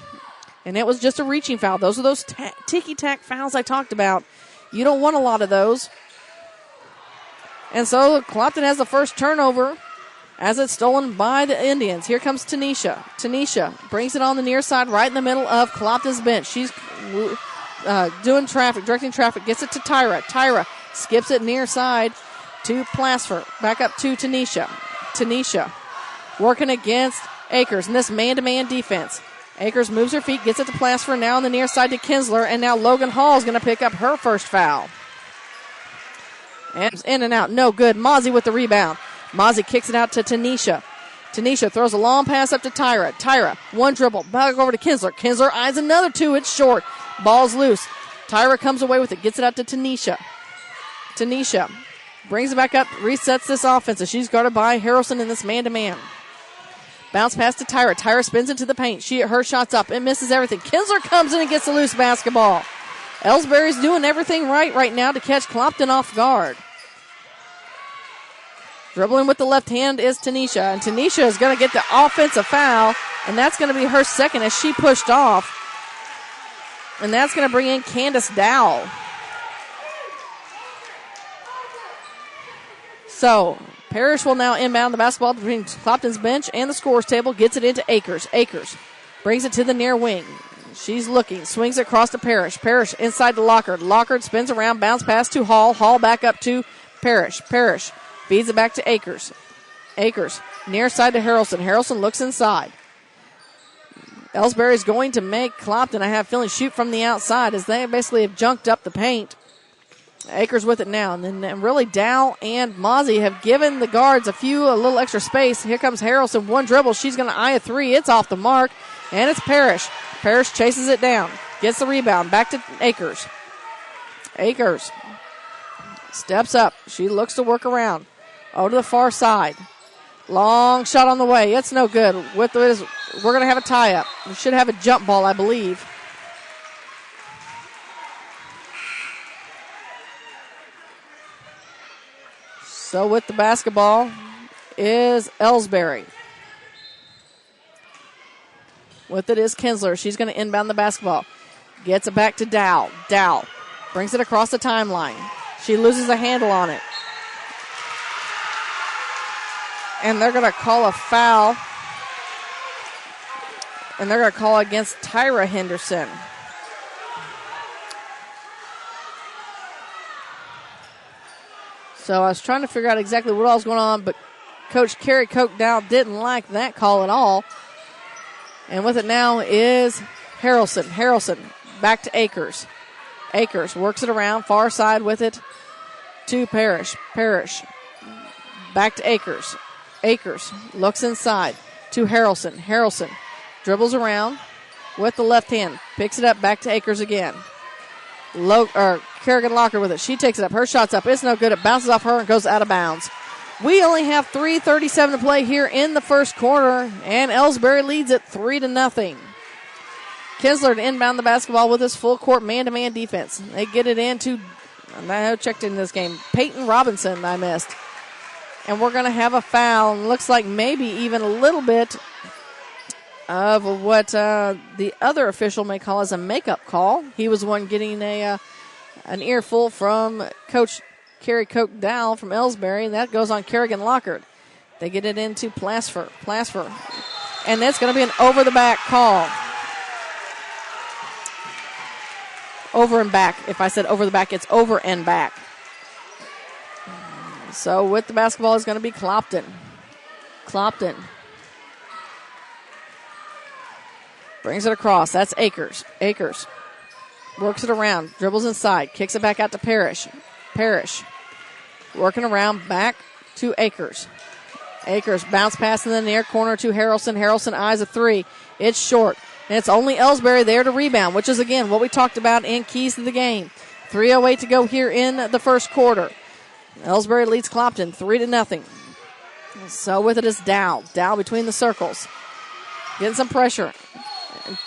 And it was just a reaching foul. Those are those ticky-tack fouls I talked about. You don't want a lot of those. And so Clopton has the first turnover as it's stolen by the Indians. Here comes Tanisha. Tanisha brings it on the near side right in the middle of Clopton's bench. She's directing traffic, gets it to Tyra. Tyra skips it near side to Plassfer. Back up to Tanisha. Tanisha working against Akers in this man-to-man defense. Akers moves her feet, gets it to Plassfer, now on the near side to Kinsler, and now Logan Hall is going to pick up her first foul. And it's in and out, no good. Mozzie with the rebound. Mozzie kicks it out to Tanisha. Tanisha throws a long pass up to Tyra. Tyra, one dribble, back over to Kinsler. Kinsler eyes another two, it's short. Ball's loose. Tyra comes away with it, gets it out to Tanisha. Tanisha brings it back up, resets this offense, and she's guarded by Harrelson in this man-to-man. Bounce pass to Tyra. Tyra spins into the paint. Her shot's up. It misses everything. Kinsler comes in and gets a loose basketball. Elsberry's doing everything right now to catch Clopton off guard. Dribbling with the left hand is Tanisha. And Tanisha is going to get the offensive foul. And that's going to be her second as she pushed off. And that's going to bring in Candace Dowell. So Parrish will now inbound the basketball between Clopton's bench and the scorer's table. Gets it into Akers. Akers brings it to the near wing. She's looking. Swings it across to Parrish. Parrish inside to Lockard. Lockard spins around. Bounce pass to Hall. Hall back up to Parrish. Parrish feeds it back to Akers. Akers near side to Harrelson. Harrelson looks inside. Elsberry's going to make Clopton, I have a feeling, shoot from the outside as they basically have junked up the paint. Akers with it now. And then really Dow and Mozzie have given the guards a little extra space. Here comes Harrelson. One dribble. She's going to eye a three. It's off the mark. And it's Parrish. Parrish chases it down. Gets the rebound. Back to Akers. Akers steps up. She looks to work around. Over to the far side. Long shot on the way. It's no good. We're going to have a tie-up. We should have a jump ball, I believe. So with the basketball is Elsberry. With it is Kinsler. She's going to inbound the basketball. Gets it back to Dow. Dow brings it across the timeline. She loses a handle on it. And they're going to call a foul. And they're going to call against Tyra Henderson. So I was trying to figure out exactly what all was going on, but Coach Carrie Koch Dow didn't like that call at all. And with it now is Harrelson. Harrelson back to Akers. Akers works it around, far side with it to Parrish. Parrish back to Akers. Akers looks inside to Harrelson. Harrelson dribbles around with the left hand. Picks it up back to Akers again. Kerrigan Locker with it. She takes it up. Her shot's up. It's no good. It bounces off her and goes out of bounds. We only have 3:37 to play here in the first quarter, and Elsberry leads it 3-0. Kinsler to inbound the basketball with his full court man-to-man defense. They get it into, I checked in this game, Peyton Robinson I missed. And we're going to have a foul. Looks like maybe even a little bit of what the other official may call as a makeup call. He was the one getting an earful from Coach Carrie Koch Dow from Elsberry, and that goes on Kerrigan Lockhart. They get it into Plasfer. And that's going to be an over-the-back call. Over and back. If I said over the back, it's over and back. So with the basketball is going to be Clopton. Clopton brings it across. That's Akers. Akers works it around, dribbles inside, kicks it back out to Parrish. Parrish working around back to Akers. Akers bounce pass in the near corner to Harrelson. Harrelson eyes a three. It's short. And it's only Elsberry there to rebound, which is, again, what we talked about in keys to the game. 3:08 to go here in the first quarter. Elsberry leads Clopton 3-0. So with it is Dow. Dow between the circles. Getting some pressure.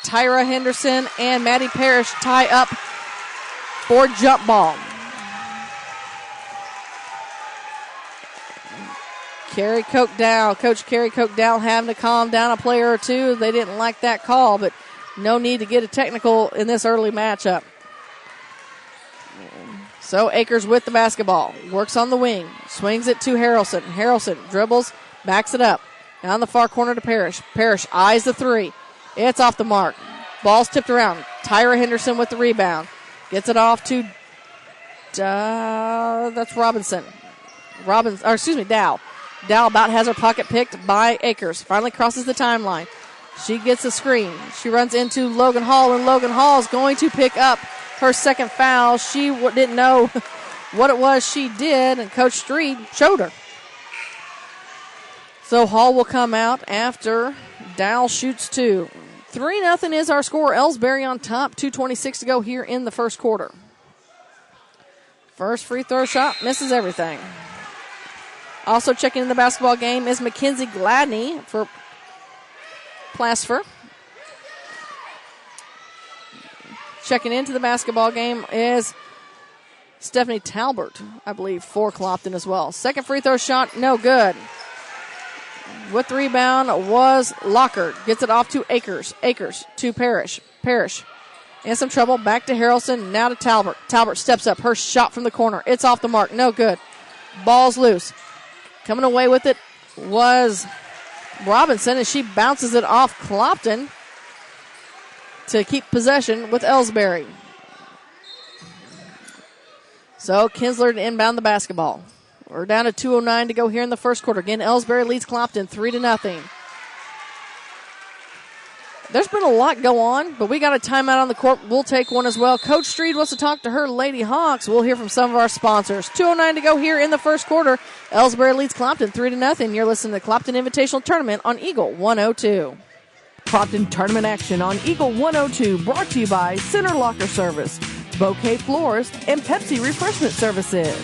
Tyra Henderson and Maddie Parrish tie up for jump ball. Coach Carrie Koch Dow having to calm down a player or two. They didn't like that call, but no need to get a technical in this early matchup. So Akers with the basketball. Works on the wing. Swings it to Harrelson. Harrelson dribbles, backs it up. Down the far corner to Parrish. Parrish eyes the three. It's off the mark. Ball's tipped around. Tyra Henderson with the rebound. Gets it off to that's Robinson. Dow. Dow about has her pocket picked by Akers. Finally crosses the timeline. She gets a screen. She runs into Logan Hall, and Logan Hall is going to pick up her second foul. She didn't know what it was she did, and Coach Street showed her. So Hall will come out after Dow shoots two. 3-0 is our score. Elsberry on top. 2:26 to go here in the first quarter. First free throw shot misses everything. Also checking in the basketball game is Mackenzie Gladney for Plasfer. Checking into the basketball game is Stephanie Talbert, I believe, for Clopton as well. Second free throw shot, no good. With the rebound was Lockhart. Gets it off to Akers. Akers to Parrish. Parrish in some trouble. Back to Harrelson. Now to Talbert. Talbert steps up. Her shot from the corner. It's off the mark. No good. Ball's loose. Coming away with it was Robinson, and she bounces it off Clopton to keep possession with Elsberry. So Kinsler to inbound the basketball. We're down to 2:09 to go here in the first quarter. Again, Elsberry leads Clopton 3-0. There's been a lot go on, but we got a timeout on the court. We'll take one as well. Coach Street wants to talk to her Lady Hawks. We'll hear from some of our sponsors. 2:09 to go here in the first quarter. Elsberry leads Clopton 3-0. You're listening to the Clopton Invitational Tournament on Eagle 102. Clopton Tournament action on Eagle 102, brought to you by Center Locker Service, Bouquet Florist, and Pepsi Refreshment Services.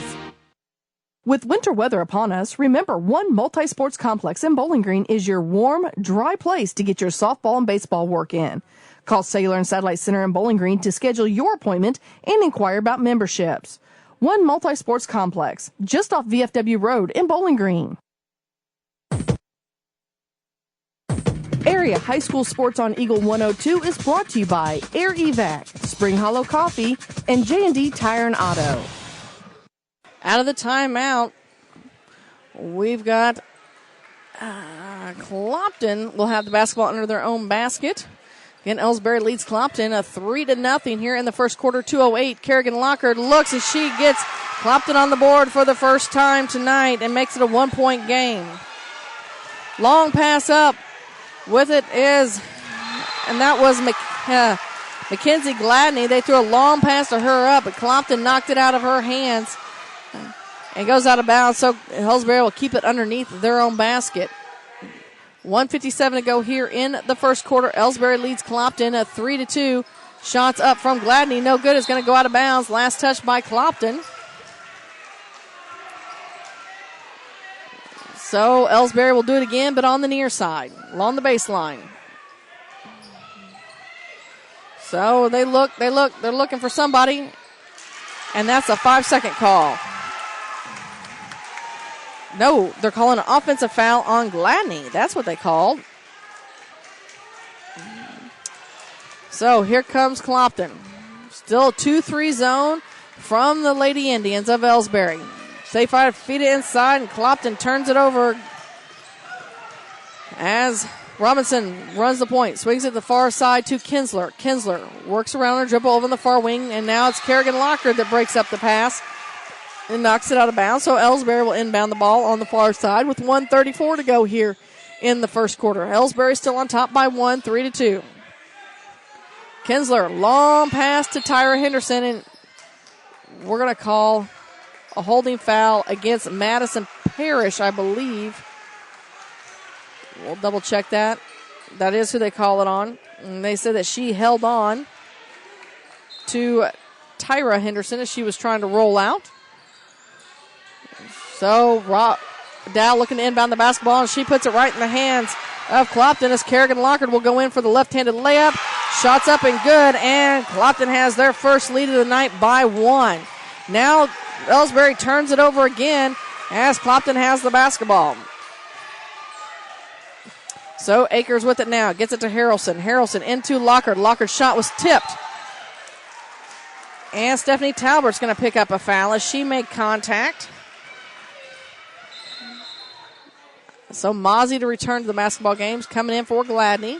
With winter weather upon us, remember One Multi-Sports Complex in Bowling Green is your warm, dry place to get your softball and baseball work in. Call Cellular and Satellite Center in Bowling Green to schedule your appointment and inquire about memberships. One Multi-Sports Complex, just off VFW Road in Bowling Green. Area High School Sports on Eagle 102 is brought to you by Air Evac, Spring Hollow Coffee, and J&D Tire and Auto. Out of the timeout, we've got Clopton will have the basketball under their own basket. Again, Elsberry leads Clopton 3-0 here in the first quarter. 2:08. Kerrigan Lockard looks as she gets Clopton on the board for the first time tonight and makes it a 1-point game. Long pass up. With it is, and that was Mackenzie Gladney. They threw a long pass to her up, but Clopton knocked it out of her hands and goes out of bounds. So Elsberry will keep it underneath their own basket. 1:57 to go here in the first quarter. Elsberry leads Clopton 3-2. Shots up from Gladney. No good. It's going to go out of bounds. Last touch by Clopton. So Elsberry will do it again, but on the near side, along the baseline. So they're looking for somebody, and that's a 5-second call. No, they're calling an offensive foul on Gladney. That's what they called. So here comes Clopton. Still a 2-3 zone from the Lady Indians of Elsberry. They try to feed it inside, and Clopton turns it over as Robinson runs the point. Swings it the far side to Kinsler. Kinsler works around her dribble over on the far wing, and now it's Kerrigan Lockard that breaks up the pass and knocks it out of bounds. So Elsberry will inbound the ball on the far side with 1:34 to go here in the first quarter. Elsberry still on top by 1, 3-2. Kinsler, long pass to Tyra Henderson, and we're going to call a holding foul against Madison Parrish, I believe. We'll double check that. That is who they call it on. And they said that she held on to Tyra Henderson as she was trying to roll out. So Dow looking to inbound the basketball, and she puts it right in the hands of Clopton as Kerrigan Lockard will go in for the left-handed layup. Shots up and good, and Clopton has their first lead of the night by 1. Now Elsberry turns it over again as Clopton has the basketball. So Akers with it now. Gets it to Harrelson. Harrelson into Lockard. Lockard's shot was tipped. And Stephanie Talbert's going to pick up a foul as she made contact. So Mozzie to return to the basketball games. Coming in for Gladney.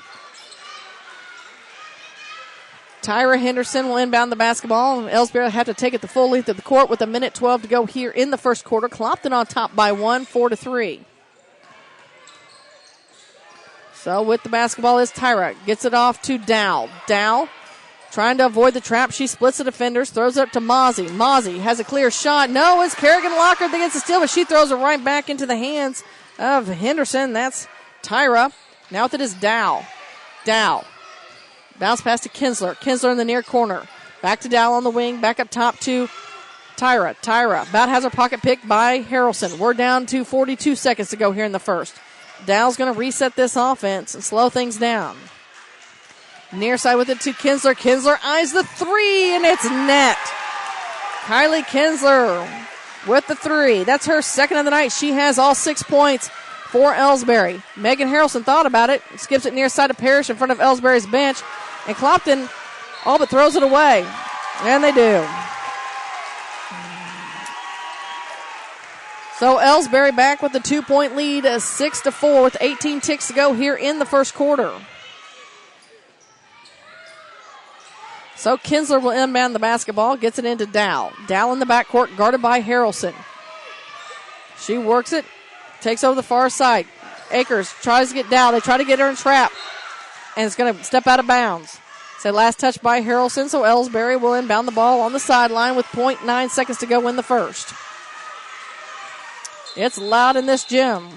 Tyra Henderson will inbound the basketball. Elsberry will have to take it the full length of the court with 1:12 to go here in the first quarter. Clopton on top by 1, 4-3. So with the basketball is Tyra. Gets it off to Dow. Dow trying to avoid the trap. She splits the defenders. Throws it up to Mozzie. Mozzie has a clear shot. No, it's Kerrigan Lockard that gets the steal, but she throws it right back into the hands of Henderson. That's Tyra. Now with it is Dow. Dow. Bounce pass to Kinsler. Kinsler in the near corner. Back to Dow on the wing. Back up top to Tyra. Tyra about has her pocket picked by Harrelson. We're down to 42 seconds to go here in the first. Dow's going to reset this offense and slow things down. Near side with it to Kinsler. Kinsler eyes the three, and it's net. Kylie Kinsler with the three. That's her second of the night. She has all 6 points for Elsberry. Megan Harrelson thought about it. Skips it near side of Parrish in front of Elsberry's bench. And Clopton all but throws it away. And they do. So Elsberry back with the 2-point lead, 6-4 with 18 ticks to go here in the first quarter. So Kinsler will inbound the basketball, gets it into Dow. Dow in the backcourt, guarded by Harrelson. She works it, takes over the far side. Akers tries to get Dow. They try to get her in trap, and it's going to step out of bounds. So last touch by Harrelson, so Elsberry will inbound the ball on the sideline with 0.9 seconds to go in the first. It's loud in this gym.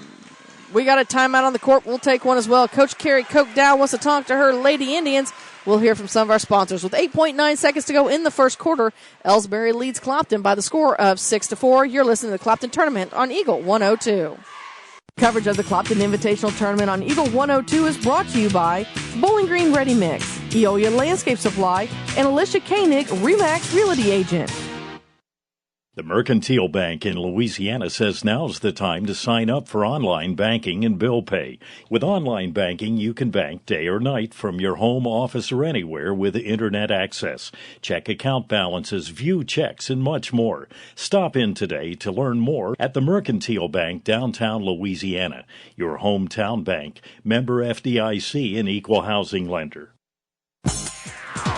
We got a timeout on the court. We'll take one as well. Coach Carrie Coke Dow wants to talk to her Lady Indians we'll hear from some of our sponsors. With 8.9 seconds to go in the first quarter, Elsberry leads Clopton by the score of 6-4. You're listening to the Clopton Tournament on Eagle 102. Coverage of the Clopton Invitational Tournament on Eagle 102 is brought to you by Bowling Green Ready Mix, Eolia Landscape Supply, and Alicia Koenig, RE/MAX Realty Agent. The Mercantile Bank in Louisiana says now's the time to sign up for online banking and bill pay. With online banking, you can bank day or night from your home, office, or anywhere with internet access. Check account balances, view checks, and much more. Stop in today to learn more at the Mercantile Bank, downtown Louisiana. Your hometown bank, member FDIC, and equal housing lender.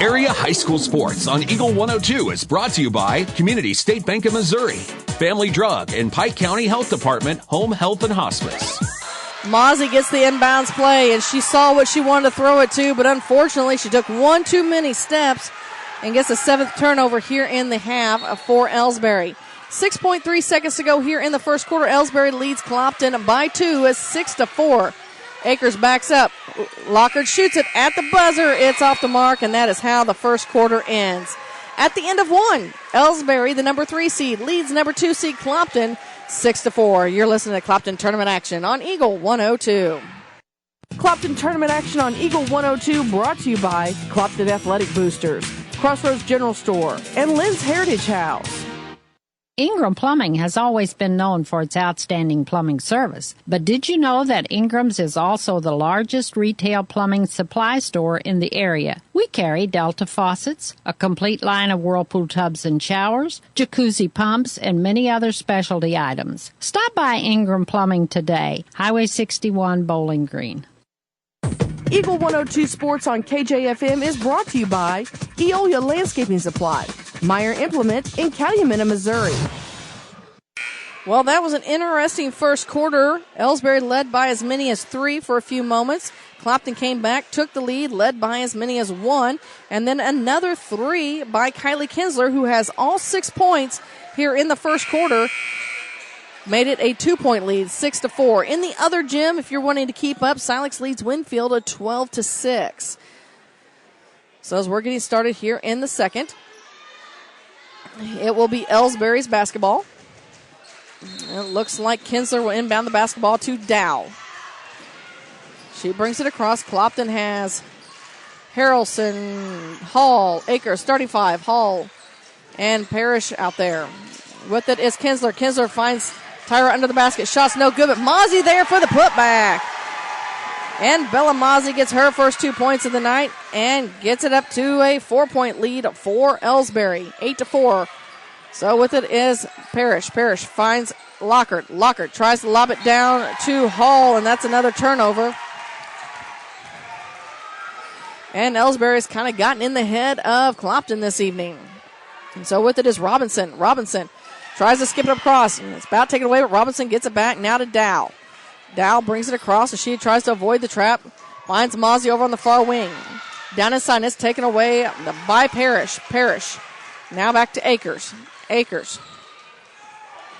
Area high school sports on Eagle 102 is brought to you by Community State Bank of Missouri, Family Drug, and Pike County Health Department, Home Health and Hospice. Mozzie gets the inbounds play, and she saw what she wanted to throw it to, but unfortunately she took one too many steps and gets a 7th turnover here in the half for Elsberry. 6.3 seconds to go here in the first quarter. Elsberry leads Clopton by 2 at 6-4. Akers backs up. Lockard shoots it at the buzzer. It's off the mark, and that is how the first quarter ends. At the end of one, Elsberry, the number 3 seed, leads number 2 seed Clopton 6-4. You're listening to Clopton Tournament Action on Eagle 102. Clopton Tournament Action on Eagle 102 brought to you by Clopton Athletic Boosters, Crossroads General Store, and Lynn's Heritage House. Ingram Plumbing has always been known for its outstanding plumbing service. But did you know that Ingram's is also the largest retail plumbing supply store in the area? We carry Delta faucets, a complete line of Whirlpool tubs and showers, jacuzzi pumps, and many other specialty items. Stop by Ingram Plumbing today, Highway 61, Bowling Green. Eagle 102 Sports on KJFM is brought to you by Eolia Landscaping Supply, Meyer Implement in Calumet, Missouri. Well, that was an interesting first quarter. Elsberry led by as many as 3 for a few moments. Clopton came back, took the lead, led by as many as 1, and then another 3 by Kylie Kinsler, who has all 6 points here in the first quarter. Made it a 2-point lead, 6-4. In the other gym, if you're wanting to keep up, Silex leads Winfield at 12-6. So as we're getting started here in the second, it will be Elsberry's basketball. It looks like Kinsler will inbound the basketball to Dow. She brings it across. Clopton has Harrelson, Hall, Akers, 35, Hall, and Parrish out there. With it is Kinsler. Kinsler finds Tyra under the basket. Shot's no good, but Mozzie there for the putback. And Bella Mozzie gets her first 2 points of the night and gets it up to a 4-point lead for Elsberry, 8-4. So with it is Parrish. Parrish finds Lockard. Lockard tries to lob it down to Hall, and that's another turnover. And Elsberry's kind of gotten in the head of Clopton this evening. And so with it is Robinson. Robinson tries to skip it across, and it's about taken away, but Robinson gets it back now to Dow. Dow brings it across, and she tries to avoid the trap. Finds Mozzie over on the far wing. Down inside, it's taken away by Parrish. Parrish now back to Akers. Akers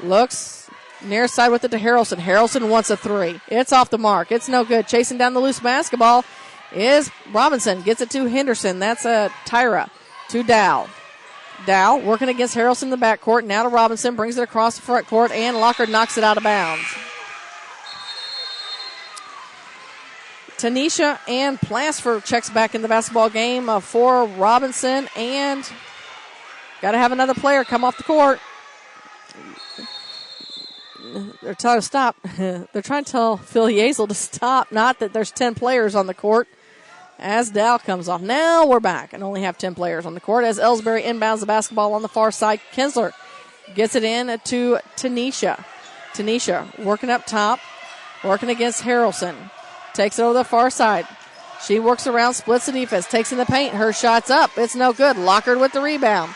looks near side with it to Harrelson. Harrelson wants a 3. It's off the mark. It's no good. Chasing down the loose basketball is Robinson. Gets it to Henderson. That's a Tyra to Dow. Dow working against Harrelson in the backcourt. Now to Robinson. Brings it across the front court, and Lockard knocks it out of bounds. Tanisha and Plasfer checks back in the basketball game for Robinson, and got to have another player come off the court. They're telling to stop. They're trying to tell Phil Yazel to stop, not that there's 10 players on the court. As Dow comes off. Now we're back and only have 10 players on the court as Elsberry inbounds the basketball on the far side. Kinsler gets it in to Tanisha. Tanisha working up top, working against Harrelson. Takes it over the far side. She works around, splits the defense, takes in the paint. Her shot's up. It's no good. Lockard with the rebound.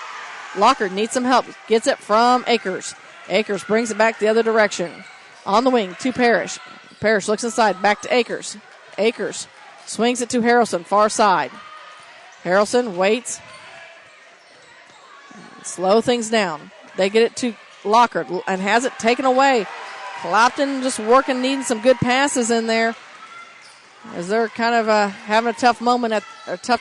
Lockard needs some help. Gets it from Akers. Akers brings it back the other direction. On the wing to Parrish. Parrish looks inside. Back to Akers. Akers swings it to Harrelson, far side. Harrelson waits. Slow things down. They get it to Lockard and has it taken away. Clopton just working, needing some good passes in there. as they're kind of having a tough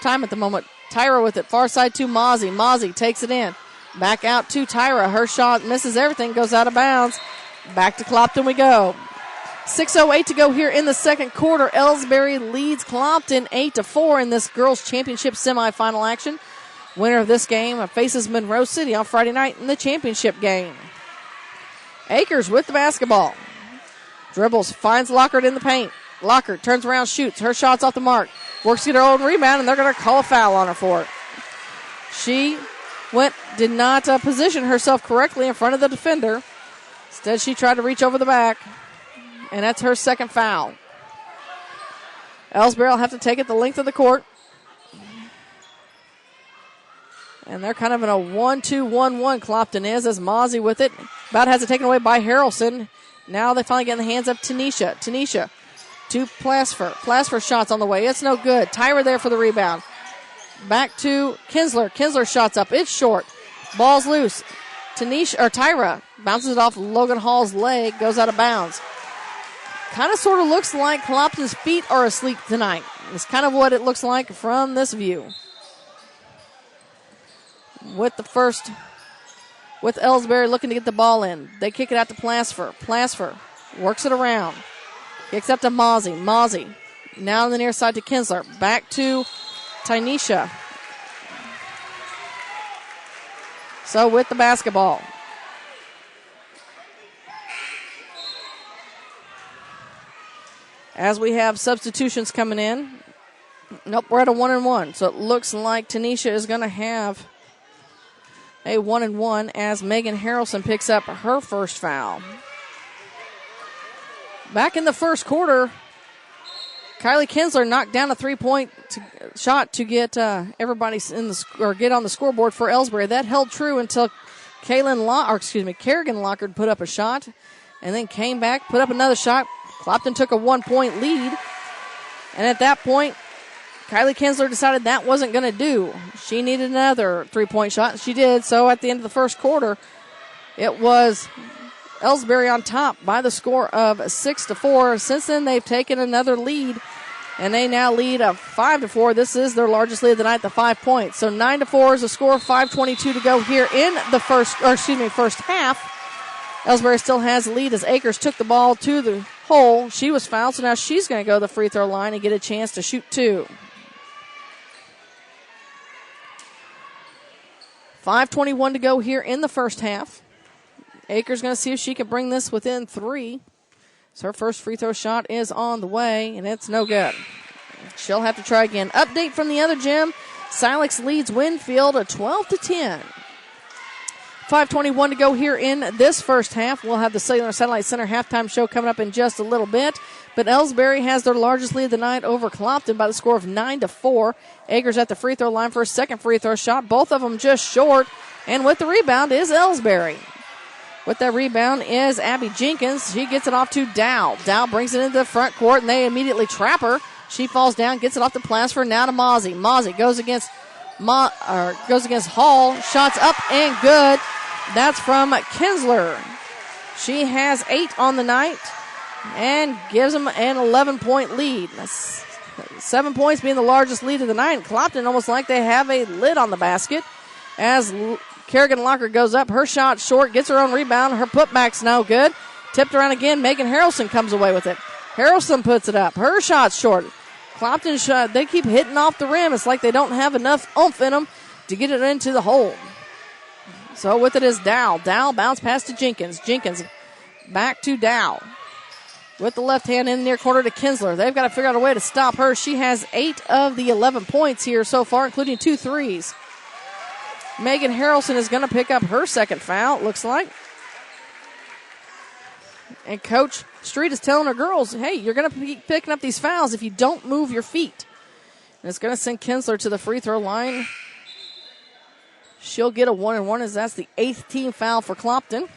time at the moment. Tyra with it, far side to Mozzie. Mozzie takes it in. Back out to Tyra. Her shot misses everything, goes out of bounds. Back to Clopton we go. 6:08 to go here in the second quarter. Elsberry leads Clopton 8-4 in this girls' championship semifinal action. Winner of this game faces Monroe City on Friday night in the championship game. Akers with the basketball. Dribbles, finds Lockhart in the paint. Lockhart turns around, shoots. Her shot's off the mark. Works to get her own rebound, and they're going to call a foul on her for it. She did not position herself correctly in front of the defender. Instead, she tried to reach over the back, and that's her second foul. Elsberry will have to take it the length of the court. And they're kind of in a 1-2-1-1, Clopton is, as Mozzie with it. About has it taken away by Harrelson. Now they finally get in the hands of Tanisha. Tanisha to Plasfer. Plasfer shots on the way. It's no good. Tyra there for the rebound. Back to Kinsler. Kinsler shots up. It's short. Ball's loose. Tyra bounces it off Logan Hall's leg. Goes out of bounds. Kind of sort of looks like Clopton's feet are asleep tonight. It's kind of what it looks like from this view. With Elsberry looking to get the ball in. They kick it out to Plasfer. Plasfer works it around. Kicks up to Mozzie. Mozzie now on the near side to Kinsler. Back to Tanisha. So with the basketball. As we have substitutions coming in. Nope, we're at a 1-1. So it looks like Tanisha is going to have a 1-1 as Megan Harrelson picks up her first foul. Back in the first quarter, Kylie Kinsler knocked down a three-point shot to get everybody get on the scoreboard for Elsberry. That held true until Kerrigan Lockhart put up a shot and then came back, put up another shot. Clopton took a 1-point lead, and at that point, Kylie Kinsler decided that wasn't going to do. She needed another three-point shot, and she did. So at the end of the first quarter, it was Elsberry on top by the score of 6-4. Since then, they've taken another lead, and they now lead 5-4. This is their largest lead of the night, the 5 points. So 9-4 is the score. 5:22 to go here in the first half. Elsberry still has the lead as Akers took the ball to the hole. She was fouled, so now she's going to go to the free throw line and get a chance to shoot two. 5:21 to go here in the first half. Akers going to see if she can bring this within three. So her first free throw shot is on the way, and it's no good. She'll have to try again. Update from the other gym. Silex leads Winfield 12-10. 5:21 to go here in this first half. We'll have the Cellular Satellite Center halftime show coming up in just a little bit. But Elsberry has their largest lead of the night over Clopton by the score of 9-4. Akers at the free throw line for a second free throw shot. Both of them just short. And with the rebound is Elsberry. With that rebound is Abby Jenkins. She gets it off to Dow. Dow brings it into the front court, and they immediately trap her. She falls down, gets it off to Plasfer, now to Mozzie. Mozzie goes against Hall. Shots up and good. That's from Kinsler. She has 8 on the night and gives them an 11-point lead. That's 7 points being the largest lead of the night. Clopton almost like they have a lid on the basket as Kerrigan Lockhart goes up. Her shot short, gets her own rebound. Her putback's no good. Tipped around again. Megan Harrelson comes away with it. Harrelson puts it up. Her shot's short. Clopton shot, they keep hitting off the rim. It's like they don't have enough oomph in them to get it into the hole. So with it is Dow. Dow bounce pass to Jenkins. Jenkins back to Dow. With the left hand in the near corner to Kinsler. They've got to figure out a way to stop her. She has 8 of the 11 points here so far, including 2 threes. Megan Harrelson is going to pick up her second foul, it looks like. And Coach Street is telling her girls, hey, you're going to be picking up these fouls if you don't move your feet. And it's going to send Kinsler to the free throw line. She'll get a 1-and-1 as that's the 8th team foul for Clopton.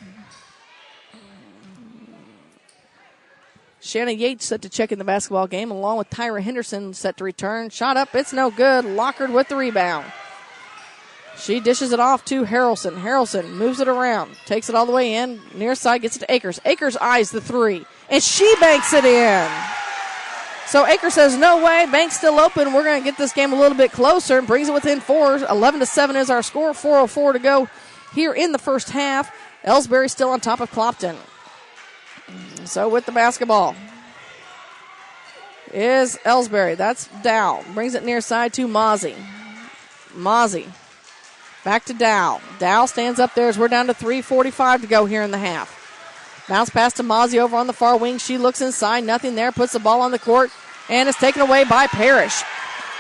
Shannon Yates set to check in the basketball game, along with Tyra Henderson set to return. Shot up, it's no good. Lockhart with the rebound. She dishes it off to Harrelson. Harrelson moves it around, takes it all the way in. Near side, gets it to Akers. Akers eyes the three, and she banks it in. So Akers says, no way, bank's still open. We're going to get this game a little bit closer and brings it within 4. 11-7 is our score. 4:04 to go here in the first half. Elsberry still on top of Clopton. So with the basketball is Elsberry. That's Dow. Brings it near side to Mozzie. Mozzie. Back to Dow. Dow stands up there as we're down to 3:45 to go here in the half. Bounce pass to Mozzie over on the far wing. She looks inside. Nothing there. Puts the ball on the court. And it's taken away by Parrish.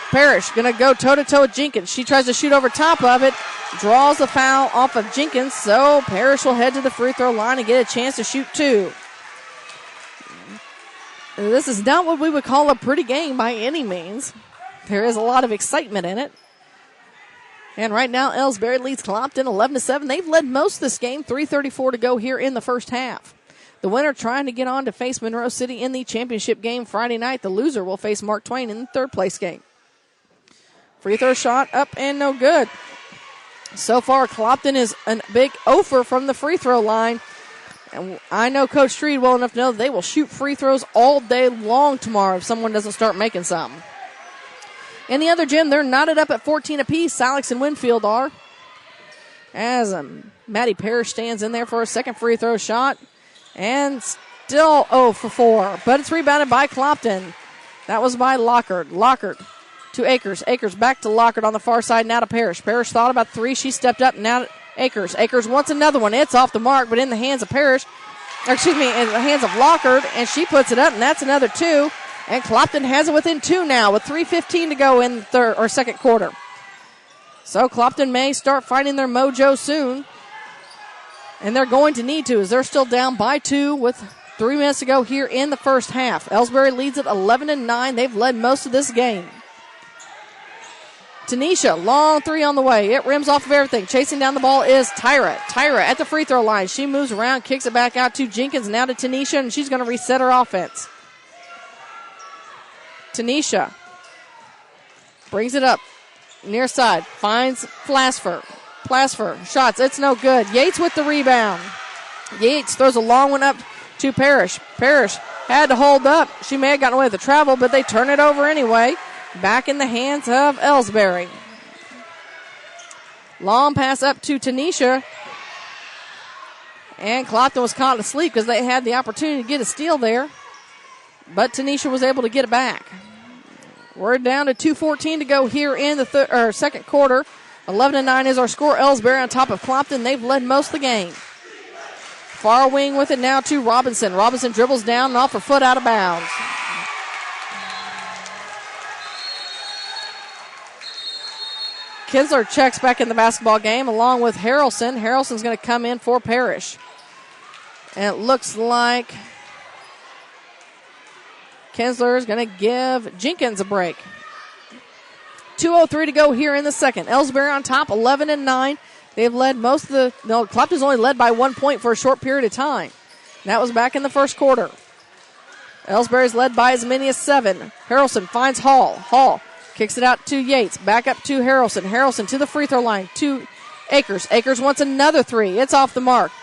Parrish going to go toe-to-toe with Jenkins. She tries to shoot over top of it. Draws the foul off of Jenkins. So Parrish will head to the free throw line and get a chance to shoot 2. This is not what we would call a pretty game by any means. There is a lot of excitement in it. And right now, Elsberry leads Clopton 11-7. They've led most of this game. 3:34 to go here in the first half. The winner trying to get on to face Monroe City in the championship game Friday night. The loser will face Mark Twain in the third place game. Free throw shot up and no good. So far, Clopton is a big offer from the free throw line. And I know Coach Street well enough to know they will shoot free throws all day long tomorrow if someone doesn't start making some. In the other gym, they're knotted up at 14 apiece. Alex and Winfield are. As Maddie Parrish stands in there for a second free throw shot. And still 0 for 4. But it's rebounded by Clopton. That was by Lockard. Lockard to Akers. Akers back to Lockard on the far side. Now to Parrish. Parrish thought about 3. She stepped up. Now to Akers. Akers wants another one. It's off the mark, but in the hands of Parrish. In the hands of Lockard. And she puts it up, and that's another 2. And Clopton has it within 2 now with 3:15 to go in the second quarter. So Clopton may start finding their mojo soon. And they're going to need to as they're still down by 2 with 3 minutes to go here in the first half. Elsberry leads it 11-9. They've led most of this game. Tanisha, long 3 on the way. It rims off of everything. Chasing down the ball is Tyra. Tyra at the free throw line. She moves around, kicks it back out to Jenkins, now to Tanisha, and she's going to reset her offense. Tanisha brings it up near side, finds Flasfer. Flasfer shots, it's no good. Yates with the rebound. Yates throws a long one up to Parrish. Parrish had to hold up. She may have gotten away with the travel, but they turn it over anyway. Back in the hands of Elsberry. Long pass up to Tanisha. And Clopton was caught asleep because they had the opportunity to get a steal there. But Tanisha was able to get it back. We're down to 2:14 to go here in the second quarter. 11-9 is our score. Elsberry on top of Clopton. They've led most of the game. Far wing with it now to Robinson. Robinson dribbles down and off her foot out of bounds. Kinsler checks back in the basketball game along with Harrelson. Harrelson's going to come in for Parrish. And it looks like Kinsler is going to give Jenkins a break. 2:03 to go here in the second. Elsberry on top, 11-9. They've led most of the... No, Clopton's only led by 1 point for a short period of time. That was back in the first quarter. Elsberry's led by as many as 7. Harrelson finds Hall. Hall kicks it out to Yates. Back up to Harrelson. Harrelson to the free throw line to Akers. Akers wants another 3. It's off the mark.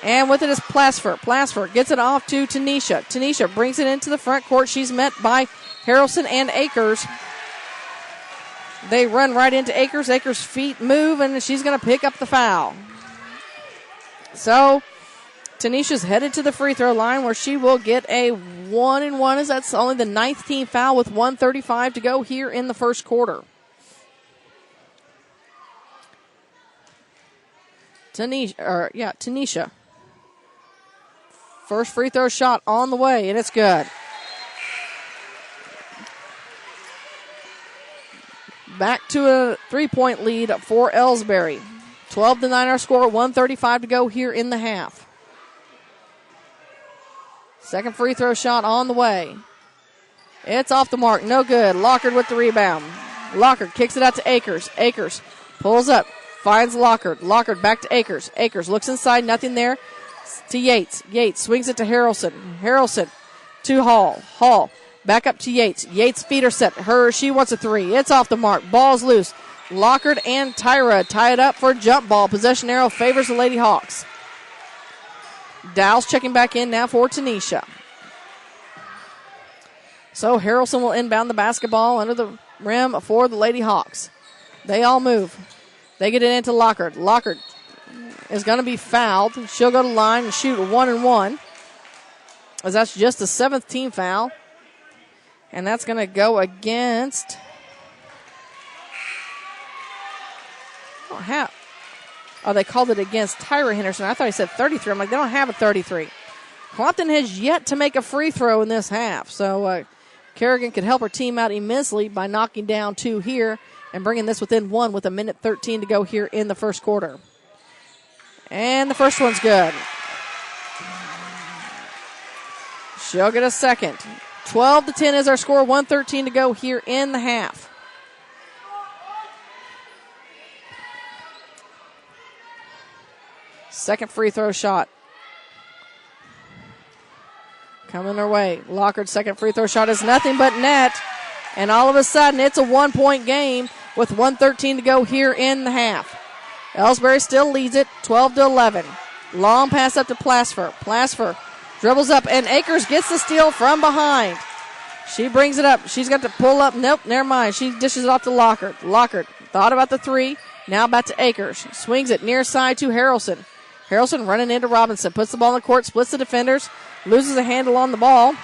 And with it is Plasfer. Plasfer gets it off to Tanisha. Tanisha brings it into the front court. She's met by Harrelson and Akers. They run right into Akers. Akers' feet move, and she's going to pick up the foul. So Tanisha's headed to the free throw line where she will get a 1-and-1 as that's only the 9th team foul with 1:35 to go here in the first quarter. Tanisha. First free throw shot on the way, and it's good. Back to a 3-point lead for Elsberry. 12-9 our score, 1:35 to go here in the half. Second free throw shot on the way. It's off the mark, no good. Lockard with the rebound. Lockard kicks it out to Akers. Akers pulls up, finds Lockard. Lockard back to Akers. Akers looks inside, nothing there. To Yates. Yates swings it to Harrelson. Harrelson to Hall. Hall back up to Yates. Yates' feet are set. She wants a 3. It's off the mark. Ball's loose. Lockard and Tyra tie it up for a jump ball. Possession arrow favors the Lady Hawks. Dow's checking back in now for Tanisha. So Harrelson will inbound the basketball under the rim for the Lady Hawks. They all move. They get it into Lockhart. Lockhart is going to be fouled. She'll go to the line and shoot 1-1, as that's just the 7th team foul. And that's going to go against... they called it against Tyra Henderson. I thought he said 33. I'm like, they don't have a 33. Clopton has yet to make a free throw in this half. So Kerrigan could help her team out immensely by knocking down 2 here and bringing this within 1 with 1:13 to go here in the first quarter. And the first one's good. She'll get a second. 12-10 is our score. 1:13 to go here in the half. Second free throw shot coming her way. Lockhart's second free throw shot is nothing but net. And all of a sudden, it's a 1-point game with 1:13 to go here in the half. Elsberry still leads it, 12-11. Long pass up to Plasfer. Plasfer dribbles up, and Akers gets the steal from behind. She brings it up. She's got to pull up. Nope, never mind. She dishes it off to Lockhart. Lockhart thought about the 3. Now back to Akers. Swings it near side to Harrelson. Harrelson running into Robinson. Puts the ball in the court, splits the defenders, loses a handle on the ball.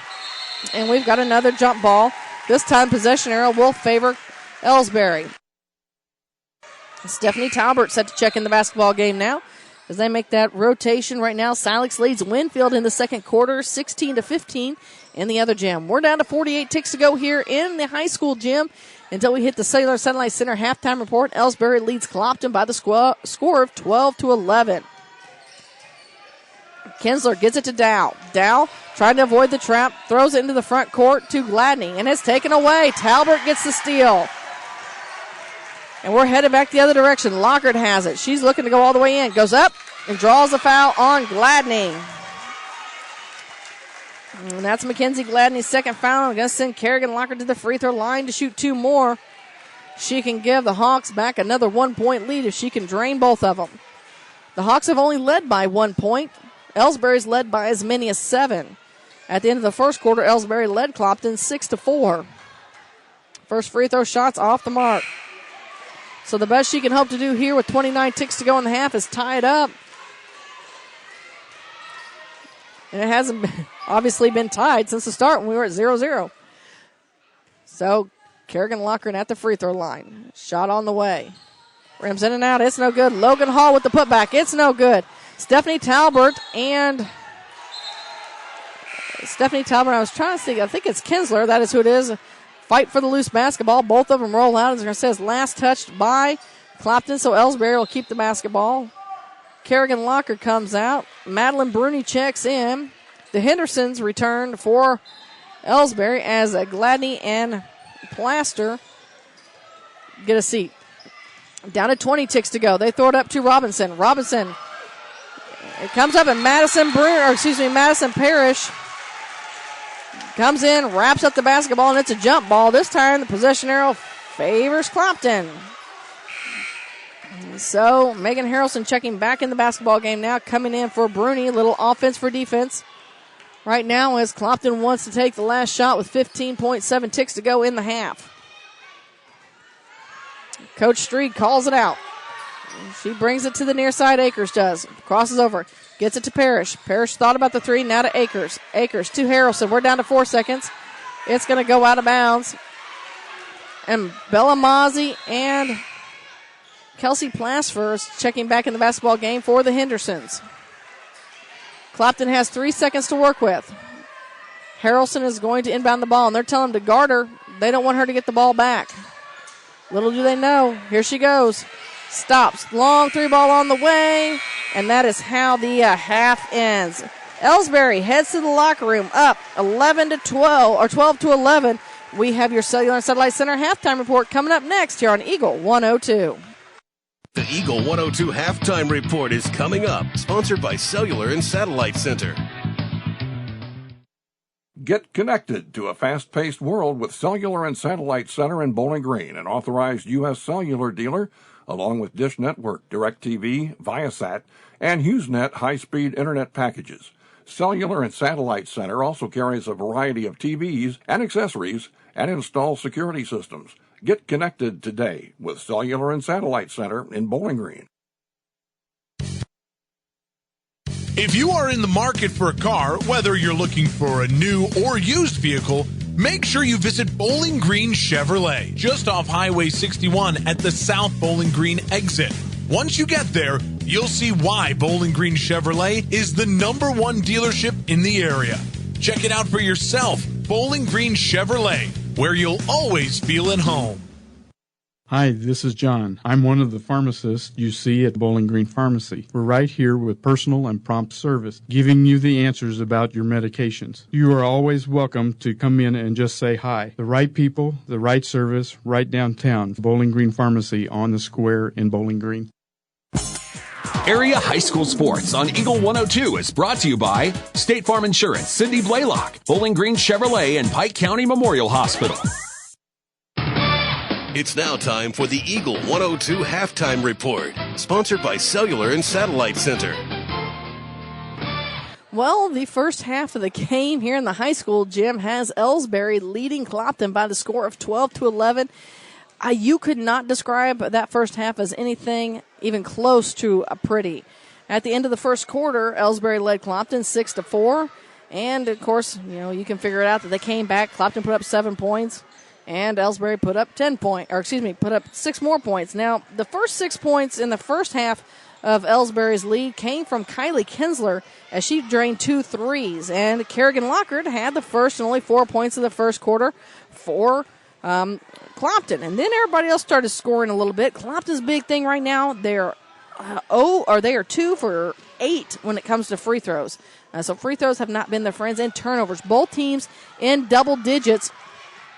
And we've got another jump ball. This time possession arrow will favor Elsberry. Stephanie Talbert set to check in the basketball game now as they make that rotation right now. Silex leads Winfield in the second quarter, 16-15 in the other gym. We're down to 48 ticks to go here in the high school gym until we hit the Cellular Satellite Center halftime report. Elsberry leads Clopton by the score of 12-11. Kinsler gets it to Dow. Dow trying to avoid the trap, throws it into the front court to Gladney, and it's taken away. Talbert gets the steal. And we're headed back the other direction. Lockhart has it. She's looking to go all the way in. Goes up and draws the foul on Gladney. And that's Mackenzie Gladney's second foul. I'm going to send Kerrigan Lockhart to the free throw line to shoot 2 more. She can give the Hawks back another 1-point lead if she can drain both of them. The Hawks have only led by 1 point. Elsberry's led by as many as 7. At the end of the first quarter, Elsberry led Clopton 6-4. First free throw shot's off the mark. So the best she can hope to do here with 29 ticks to go in the half is tie it up. And it hasn't obviously been tied since the start when we were at 0-0. So Kerrigan Lockhart at the free throw line. Shot on the way. Rims in and out. It's no good. Logan Hall with the putback. It's no good. Stephanie Talbert, I was trying to see, I think it's Kinsler. That is who it is. Fight for the loose basketball. Both of them roll out. As it says, last touched by Clopton, so Elsberry will keep the basketball. Kerrigan Lockhart comes out. Madeline Bruni checks in. The Hendersons return for Elsberry as Gladney and Plaster get a seat. Down to 20 ticks to go. They throw it up to Robinson. Robinson, it comes up and Madison Parrish comes in, wraps up the basketball, and it's a jump ball. This time the possession arrow favors Clopton. So Megan Harrelson checking back in the basketball game now, coming in for Bruni. A little offense for defense right now as Clopton wants to take the last shot with 15.7 ticks to go in the half. Coach Street calls it out. She brings it to the near side. Akers does. Crosses over. Gets it to Parrish. Parrish thought about the 3. Now to Akers. Akers to Harrelson. We're down to 4 seconds. It's going to go out of bounds. And Bella Mazzi and Kelsey Plasfer is checking back in the basketball game for the Hendersons. Clopton has 3 seconds to work with. Harrelson is going to inbound the ball, and they're telling him to guard her. They don't want her to get the ball back. Little do they know. Here she goes. Stops. Long 3 ball on the way. And that is how the half ends. Elsberry heads to the locker room up 11-12 or 12-11. We have your Cellular Satellite Center halftime report coming up next here on Eagle 102. The Eagle 102 halftime report is coming up, sponsored by Cellular and Satellite Center. Get connected to a fast-paced world with Cellular and Satellite Center in Bowling Green, an authorized U.S. cellular dealer, along with Dish Network, DirecTV, Viasat, and HughesNet high-speed internet packages. Cellular and Satellite Center also carries a variety of TVs and accessories and installs security systems. Get connected today with Cellular and Satellite Center in Bowling Green. If you are in the market for a car, whether you're looking for a new or used vehicle, make sure you visit Bowling Green Chevrolet, just off Highway 61 at the South Bowling Green exit. Once you get there, you'll see why Bowling Green Chevrolet is the #1 dealership in the area. Check it out for yourself. Bowling Green Chevrolet, where you'll always feel at home. Hi, this is John. I'm one of the pharmacists you see at Bowling Green Pharmacy. We're right here with personal and prompt service, giving you the answers about your medications. You are always welcome to come in and just say hi. The right people, the right service, right downtown. Bowling Green Pharmacy on the square in Bowling Green. Area high school sports on Eagle 102 is brought to you by State Farm Insurance, Cindy Blaylock, Bowling Green Chevrolet, and Pike County Memorial Hospital. It's now time for the Eagle 102 Halftime Report, sponsored by Cellular and Satellite Center. Well, the first half of the game here in the high school gym has Elsberry leading Clopton by the score of 12-11. You could not describe that first half as anything even close to a pretty. At the end of the first quarter, Elsberry led Clopton 6-4. And, of course, you can figure it out that they came back. Clopton put up 7 points. And Elsberry put up 6 more points. Now, the first 6 points in the first half of Elsberry's lead came from Kylie Kinsler as she drained 2 threes. And Kerrigan Lockhart had the first and only 4 points of the first quarter for Clopton. And then everybody else started scoring a little bit. Clopton's big thing right now, they are 2 for 8 when it comes to free throws. So free throws have not been their friends, and turnovers. Both teams in double digits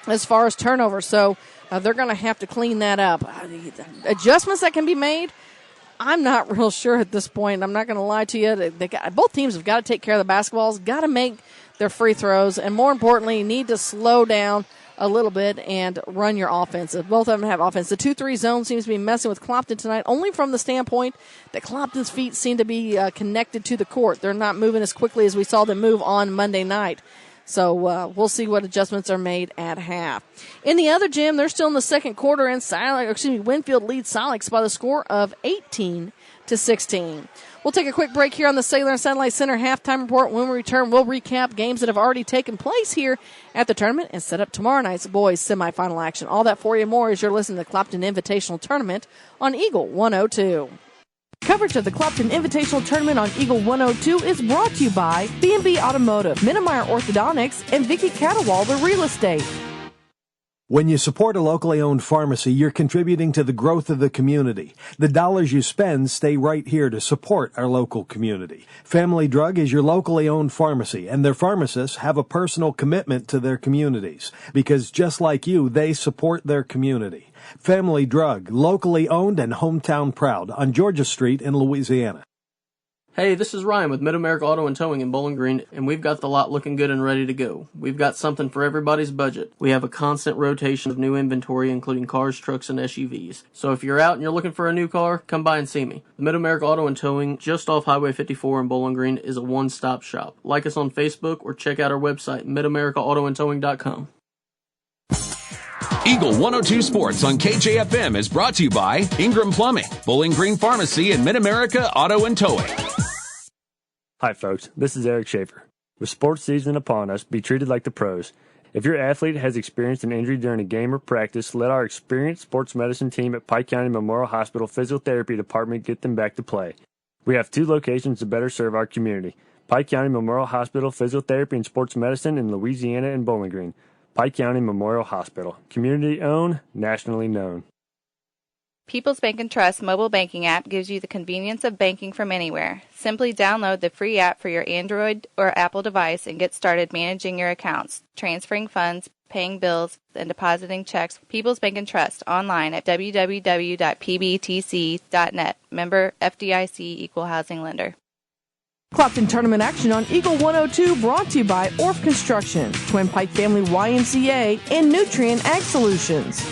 as far as turnovers, so they're going to have to clean that up. Adjustments that can be made, I'm not real sure at this point. I'm not going to lie to you. Both teams have got to take care of the basketballs, got to make their free throws, and more importantly, need to slow down a little bit and run your offense. Both of them have offense. The 2-3 zone seems to be messing with Clopton tonight, only from the standpoint that Clopton's feet seem to be connected to the court. They're not moving as quickly as we saw them move on Monday night. So we'll see what adjustments are made at half. In the other gym, they're still in the second quarter, and Winfield leads Silex by the score of 18-16. We'll take a quick break here on the Cellular and Satellite Center halftime report. When we return, we'll recap games that have already taken place here at the tournament and set up tomorrow night's boys semifinal action. All that for you and more as you're listening to the Clopton Invitational Tournament on Eagle 102. Coverage of the Clopton Invitational Tournament on Eagle 102 is brought to you by B&B Automotive, Minnemeyer Orthodontics, and Vicky Catawalder Real Estate. When you support a locally owned pharmacy, you're contributing to the growth of the community. The dollars you spend stay right here to support our local community. Family Drug is your locally owned pharmacy, and their pharmacists have a personal commitment to their communities because just like you, they support their community. Family Drug, locally owned and hometown proud on Georgia Street in Louisiana. Hey, this is Ryan with Mid-America Auto and Towing in Bowling Green, and we've got the lot looking good and ready to go. We've got something for everybody's budget. We have a constant rotation of new inventory, including cars, trucks, and SUVs. So if you're out and you're looking for a new car, come by and see me. The Mid-America Auto and Towing, just off Highway 54 in Bowling Green, is a one-stop shop. Like us on Facebook or check out our website, midamericaautoandtowing.com. Eagle 102 Sports on KJFM is brought to you by Ingram Plumbing, Bowling Green Pharmacy, and Mid-America Auto and Towing. Hi, folks. This is Eric Schaefer. With sports season upon us, be treated like the pros. If your athlete has experienced an injury during a game or practice, let our experienced sports medicine team at Pike County Memorial Hospital Physiotherapy Department get them back to play. We have 2 locations to better serve our community. Pike County Memorial Hospital Physiotherapy and Sports Medicine in Louisiana and Bowling Green. Pike County Memorial Hospital. Community owned, nationally known. People's Bank & Trust mobile banking app gives you the convenience of banking from anywhere. Simply download the free app for your Android or Apple device and get started managing your accounts, transferring funds, paying bills, and depositing checks. People's Bank & Trust online at www.pbtc.net. Member FDIC Equal Housing Lender. Clopton Tournament action on Eagle 102 brought to you by Orff Construction, Twin Pike Family YMCA, and Nutrient Ag Solutions.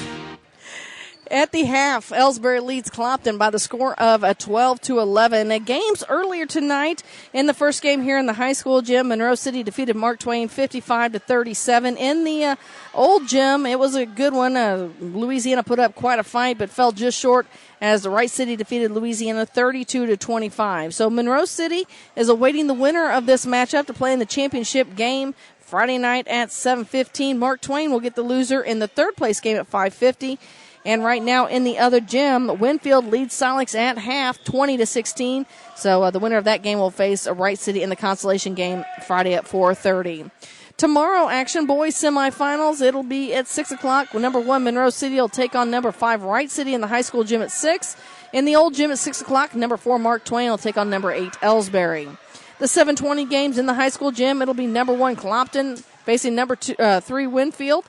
At the half, Elsberry leads Clopton by the score of 12-11. Games earlier tonight in the first game here in the high school gym. Monroe City defeated Mark Twain 55-37. In the old gym, it was a good one. Louisiana put up quite a fight, but fell just short as the Wright City defeated Louisiana 32-25. So Monroe City is awaiting the winner of this matchup to play in the championship game Friday night at 7:15. Mark Twain will get the loser in the third place game at 5:50. And right now in the other gym, Winfield leads Silex at half, 20-16. So the winner of that game will face a Wright City in the consolation game Friday at 4:30. Tomorrow, action boys semifinals. It'll be at 6 o'clock. Number 1, Monroe City will take on number 5, Wright City in the high school gym at 6. In the old gym at 6 o'clock, number 4, Mark Twain will take on number 8, Elsberry. The 7:20 games in the high school gym, it'll be number 1, Clopton facing number 3, Winfield.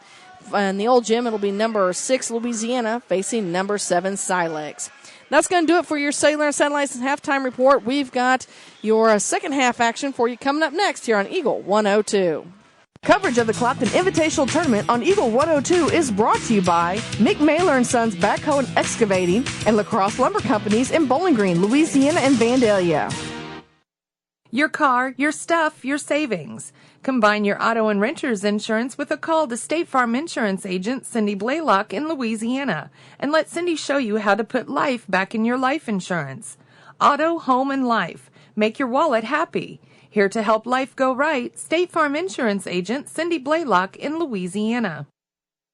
In the old gym, it'll be number 6, Louisiana, facing number 7, Silex. That's going to do it for your Cellular and Satellites halftime report. We've got your second half action for you coming up next here on Eagle 102. Coverage of the Clopton Invitational Tournament on Eagle 102 is brought to you by Mick Mailer & Sons Backhoe and Excavating and La Crosse Lumber Companies in Bowling Green, Louisiana and Vandalia. Your car, your stuff, your savings. Combine your auto and renter's insurance with a call to State Farm Insurance agent Cindy Blaylock in Louisiana, and let Cindy show you how to put life back in your life insurance. Auto, home, and life. Make your wallet happy. Here to help life go right, State Farm Insurance agent Cindy Blaylock in Louisiana.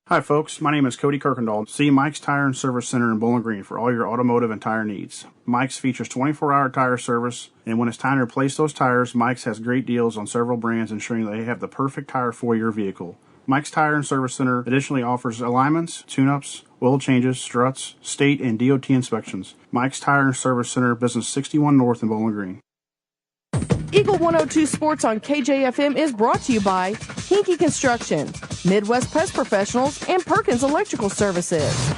Hi folks, my name is Cody Kirkendall. See Mike's Tire and Service Center in Bowling Green for all your automotive and tire needs. Mike's features 24-hour tire service, and when it's time to replace those tires, Mike's has great deals on several brands, ensuring they have the perfect tire for your vehicle. Mike's Tire and Service Center additionally offers alignments, tune-ups, oil changes, struts, state and DOT inspections. Mike's Tire and Service Center, Business 61 North in Bowling Green. Eagle 102 Sports on KJFM is brought to you by Hinky Construction, Midwest Pest Professionals, and Perkins Electrical Services.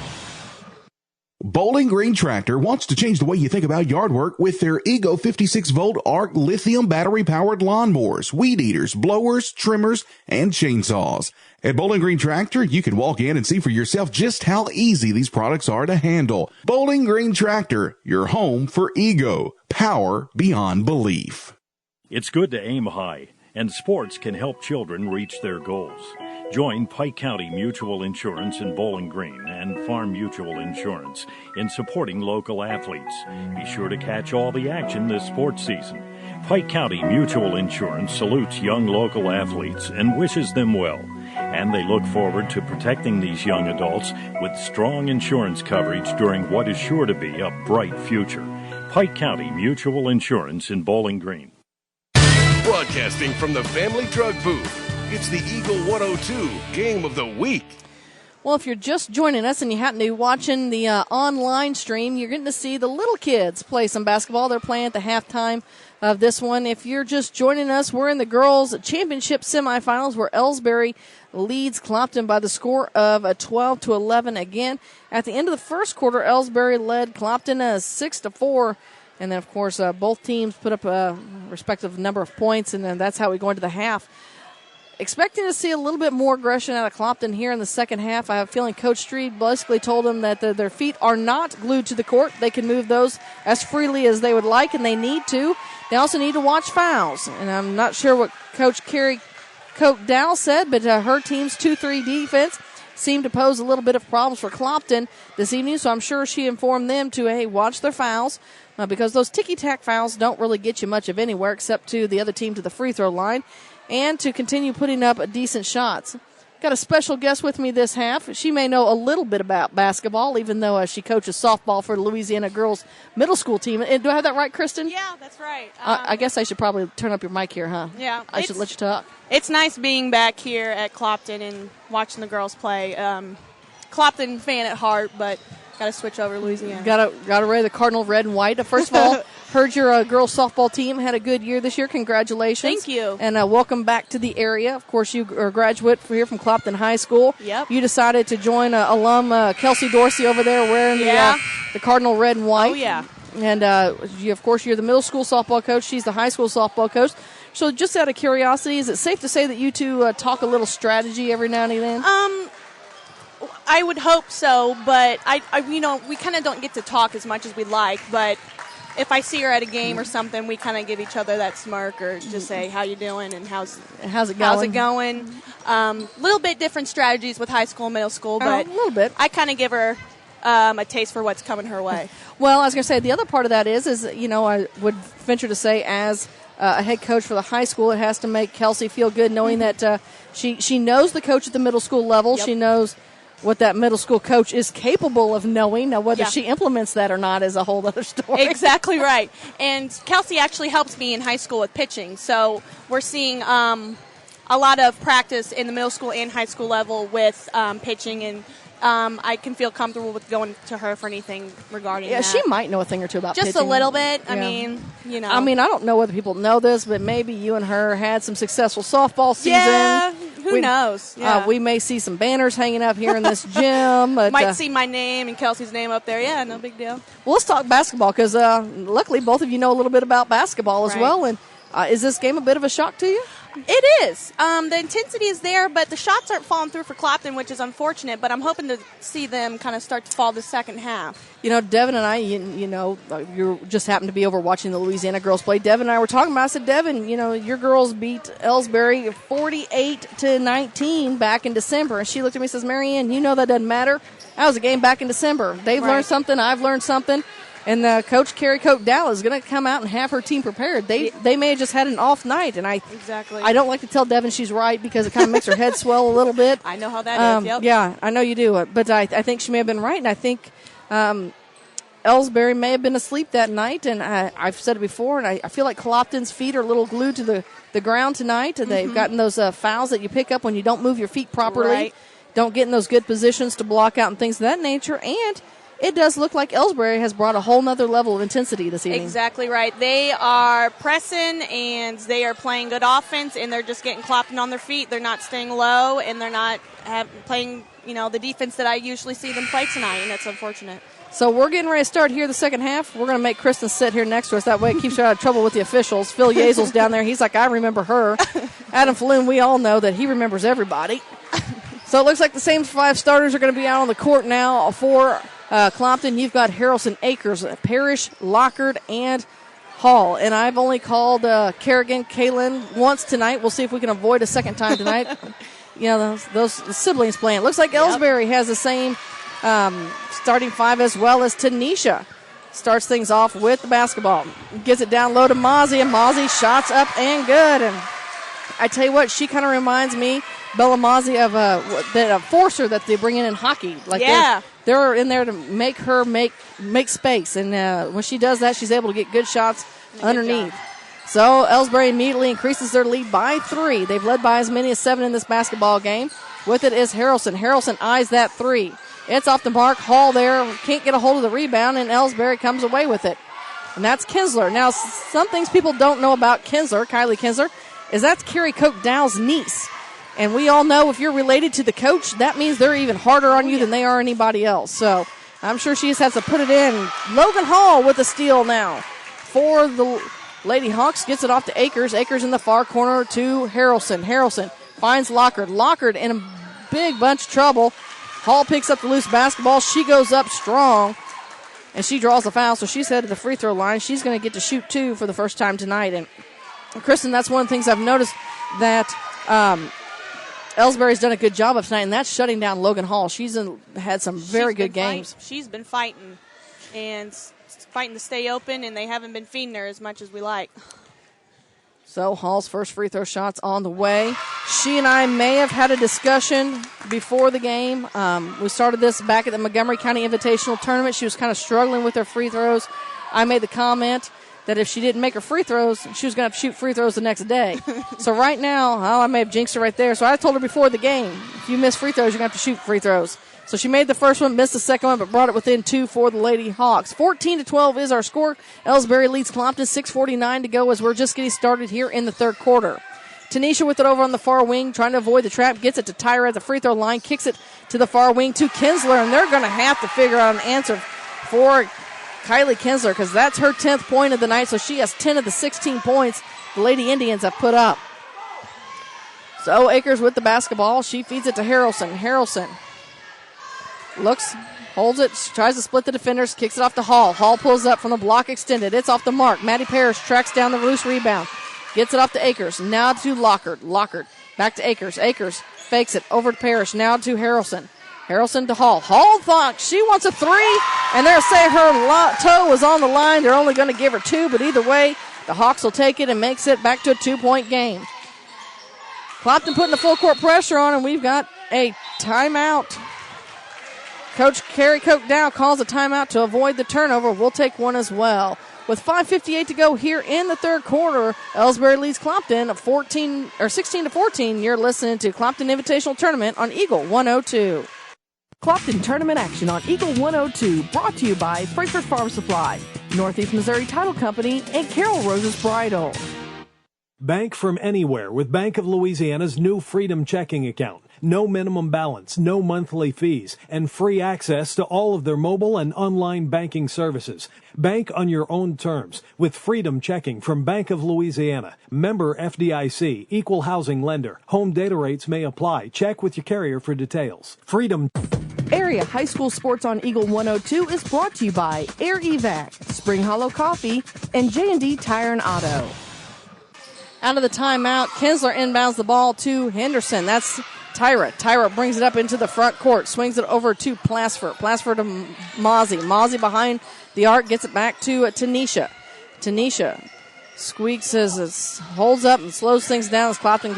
Bowling Green Tractor wants to change the way you think about yard work with their Ego 56-volt ARC lithium battery-powered lawnmowers, weed eaters, blowers, trimmers, and chainsaws. At Bowling Green Tractor, you can walk in and see for yourself just how easy these products are to handle. Bowling Green Tractor, your home for Ego. Power beyond belief. It's good to aim high, and sports can help children reach their goals. Join Pike County Mutual Insurance in Bowling Green and Farm Mutual Insurance in supporting local athletes. Be sure to catch all the action this sports season. Pike County Mutual Insurance salutes young local athletes and wishes them well. And they look forward to protecting these young adults with strong insurance coverage during what is sure to be a bright future. Pike County Mutual Insurance in Bowling Green. Broadcasting from the Family Drug Booth, it's the Eagle 102 Game of the Week. Well, if you're just joining us and you happen to be watching the online stream, you're getting to see the little kids play some basketball. They're playing at the halftime of this one. If you're just joining us, we're in the girls' championship semifinals where Elsberry leads Clopton by the score of 12-11. Again, at the end of the first quarter, Elsberry led Clopton 6-4. And then, of course, both teams put up a respective number of points, and then that's how we go into the half. Expecting to see a little bit more aggression out of Clopton here in the second half. I have a feeling Coach Street basically told them that their feet are not glued to the court. They can move those as freely as they would like, and they need to. They also need to watch fouls. And I'm not sure what Coach Carrie Coke Dow said, but her team's 2-3 defense seemed to pose a little bit of problems for Clopton this evening, so I'm sure she informed them to, hey, watch their fouls. Because those ticky-tack fouls don't really get you much of anywhere except to the other team to the free throw line and to continue putting up decent shots. Got a special guest with me this half. She may know a little bit about basketball, even though she coaches softball for the Louisiana girls middle school team. Do I have that right, Kristen? Yeah, that's right. I guess I should probably turn up your mic here, huh? Yeah. I should let you talk. It's nice being back here at Clopton and watching the girls play. Clopton fan at heart, but got to switch over to Louisiana. Got to wear the Cardinal red and white. First of all, heard your girls softball team had a good year this year. Congratulations. Thank you. And welcome back to the area. Of course, you are a graduate here from Clopton High School. Yep. You decided to join alum Kelsey Dorsey over there wearing the Cardinal red and white. Oh, yeah. And, of course, you're the middle school softball coach. She's the high school softball coach. So just out of curiosity, is it safe to say that you two talk a little strategy every now and then? I would hope so, but we kind of don't get to talk as much as we'd like. But if I see her at a game or something, we kind of give each other that smirk or just say, "How you doing?" and "How's it going?" Little bit different strategies with high school and middle school, but a little bit. I kind of give her a taste for what's coming her way. Well, I was going to say the other part of that is I would venture to say as a head coach for the high school, it has to make Kelsey feel good knowing that she knows the coach at the middle school level. Yep. She knows what that middle school coach is capable of knowing. Now, whether she implements that or not is a whole other story. Exactly right. And Kelsey actually helps me in high school with pitching, so we're seeing a lot of practice in the middle school and high school level with pitching, and I can feel comfortable with going to her for anything regarding that. Yeah, she might know a thing or two about just pitching. a little bit. Yeah. I mean, I don't know whether people know this, but maybe you and her had some successful softball season. Yeah, who knows? Yeah. We may see some banners hanging up here in this gym. But, might see my name and Kelsey's name up there. Yeah, no big deal. Well, let's talk basketball because luckily both of you know a little bit about basketball as well. And is this game a bit of a shock to you? It is. The intensity is there, but the shots aren't falling through for Clopton, which is unfortunate, but I'm hoping to see them kind of start to fall the second half. Devin and I, you just happened to be over watching the Louisiana girls play. Devin and I were talking about, I said, Devin, your girls beat Elsberry 48-19 back in December. And she looked at me and says, Marianne, that doesn't matter. That was a game back in December. They've learned something. I've learned something. And Coach Carrie Cote Dow is going to come out and have her team prepared. They may have just had an off night, and I don't like to tell Devin she's right because it kind of makes her head swell a little bit. I know how that is. Yep. Yeah, I know you do. But I think she may have been right, and I think Elsberry may have been asleep that night. And I've said it before, and I feel like Clopton's feet are a little glued to the ground tonight. Mm-hmm. They've gotten those fouls that you pick up when you don't move your feet properly, don't get in those good positions to block out and things of that nature, and it does look like Elsberry has brought a whole nother level of intensity this evening. Exactly right. They are pressing, and they are playing good offense, and they're just getting Clopton on their feet. They're not staying low, and they're not playing, the defense that I usually see them play tonight, and that's unfortunate. So we're getting ready to start here the second half. We're going to make Kristen sit here next to us. That way it keeps her out of trouble with the officials. Phil Yazel's down there. He's like, I remember her. Adam Falloon, we all know that he remembers everybody. So it looks like the same 5 starters are going to be out on the court now for Clopton. You've got Harrelson, Akers, Parrish, Lockard, and Hall. And I've only called Kerrigan, Kaylin once tonight. We'll see if we can avoid a second time tonight. Those siblings playing. It looks like Elsberry has the same starting 5 as well as Tanisha. Starts things off with the basketball. Gets it down low to Mozzie, and Mozzie shots up and good. And I tell you what, she kind of reminds me, Bella Mozzie, of a forcer that they bring in hockey. They're in there to make her make space. And when she does that, she's able to get good shots underneath. So Elsberry immediately increases their lead by 3. They've led by as many as 7 in this basketball game. With it is Harrelson. Harrelson eyes that 3. It's off the mark. Hall there can't get a hold of the rebound, and Elsberry comes away with it. And that's Kinsler. Now, some things people don't know about Kinsler, Kylie Kinsler, is that's Carrie Cote Dow's niece. And we all know if you're related to the coach, that means they're even harder on you than they are anybody else. So I'm sure she just has to put it in. Logan Hall with a steal now for the Lady Hawks. Gets it off to Akers. Akers in the far corner to Harrelson. Harrelson finds Lockard. Lockard in a big bunch of trouble. Hall picks up the loose basketball. She goes up strong, and she draws the foul, so she's headed to the free throw line. She's going to get to shoot 2 for the first time tonight. And, Kristen, that's one of the things I've noticed that Elsberry's done a good job of tonight, and that's shutting down Logan Hall. She's had some very good games. She's been fighting and fighting to stay open, and they haven't been feeding her as much as we like. So Hall's first free throw shot's on the way. She and I may have had a discussion before the game. We started this back at the Montgomery County Invitational Tournament. She was kind of struggling with her free throws. I made the comment that if she didn't make her free throws, she was going to shoot free throws the next day. So right now, I may have jinxed her right there. So I told her before the game, if you miss free throws, you're going to have to shoot free throws. So she made the first one, missed the second one, but brought it within 2 for the Lady Hawks. 14-12 is our score. Elsberry leads Clopton, 6:49 to go as we're just getting started here in the third quarter. Tanisha with it over on the far wing, trying to avoid the trap, gets it to Tyra at the free throw line, kicks it to the far wing to Kinsler, and they're going to have to figure out an answer for Kylie Kinsler because that's her 10th point of the night, so she has 10 of the 16 points the Lady Indians have put up. So Akers with the basketball. She feeds it to Harrelson. Harrelson Looks, holds it, tries to split the defenders, kicks it off to Hall. Hall pulls up from the block extended. It's off the mark. Maddie Parrish tracks down the loose rebound. Gets it off to Akers. Now to Lockard. Lockard back to Akers. Akers fakes it over to Parrish. Now to Harrelson. Harrelson to Hall. Hall thought she wants a three, and they'll say her toe was on the line. They're only going to give her two, but either way, the Hawks will take it and makes it back to a 2-point game. Clopton putting the full court pressure on, and we've got a timeout. Coach Carrie Koch-Dow calls a timeout to avoid the turnover. We'll take one as well. With 5:58 to go here in the third quarter, Elsberry leads Clopton 16-14. You're listening to Clopton Invitational Tournament on Eagle 102. Clopton Tournament action on Eagle 102, brought to you by Frankfort Farm Supply, Northeast Missouri Title Company, and Carol Rose's Bridal. Bank from anywhere with Bank of Louisiana's new Freedom Checking account. No minimum balance, no monthly fees, and free access to all of their mobile and online banking services. Bank on your own terms with Freedom Checking from Bank of Louisiana. Member FDIC, equal housing lender. Home data rates may apply. Check with your carrier for details. Freedom. Area High School Sports on Eagle 102 is brought to you by Air Evac, Spring Hollow Coffee, and J&D Tire and Auto. Out of the timeout, Kinsler inbounds the ball to Henderson. That's Tyra. Tyra brings it up into the front court, swings it over to Plasford. Plasford to Mozzie. Mozzie behind the arc, gets it back to Tanisha. Tanisha squeaks as holds up and slows things down as Clopton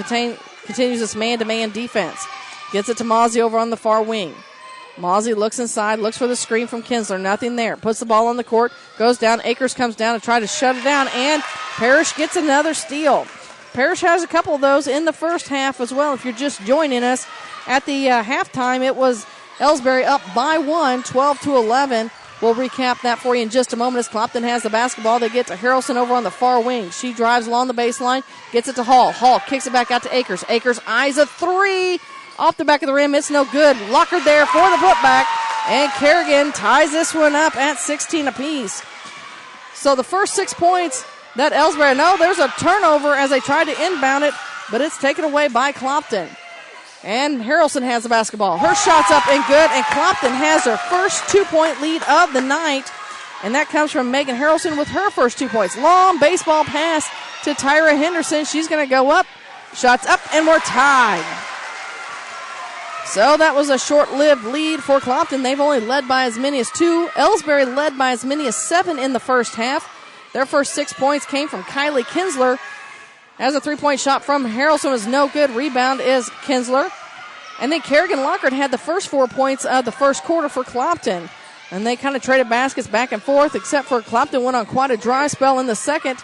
continues this man-to-man defense. Gets it to Mozzie over on the far wing. Mozzie looks inside, looks for the screen from Kinsler. Nothing there. Puts the ball on the court, goes down. Akers comes down to try to shut it down, and Parrish gets another steal. Parrish has a couple of those in the first half as well. If you're just joining us, at the halftime, it was Elsberry up by 1, 12-11. We'll recap that for you in just a moment as Clopton has the basketball. They get to Harrelson over on the far wing. She drives along the baseline, gets it to Hall. Hall kicks it back out to Akers. Akers eyes a three off the back of the rim. It's no good. Lockard there for the putback, and Kerrigan ties this one up at 16 apiece. So the first 6 points that Elsberry, no, there's a turnover as they tried to inbound it, but it's taken away by Clopton. And Harrelson has the basketball. Her shot's up and good, and Clopton has her first 2-point lead of the night, and that comes from Megan Harrelson with her first 2 points. Long baseball pass to Tyra Henderson. She's going to go up. Shots up, and we're tied. So that was a short-lived lead for Clopton. They've only led by as many as 2. Elsberry led by as many as 7 in the first half. Their first 6 points came from Kylie Kinsler. As a 3-point shot from Harrelson was no good. Rebound is Kinsler. And then Kerrigan Lockard had the first 4 points of the first quarter for Clopton. And they kind of traded baskets back and forth, except for Clopton went on quite a dry spell in the second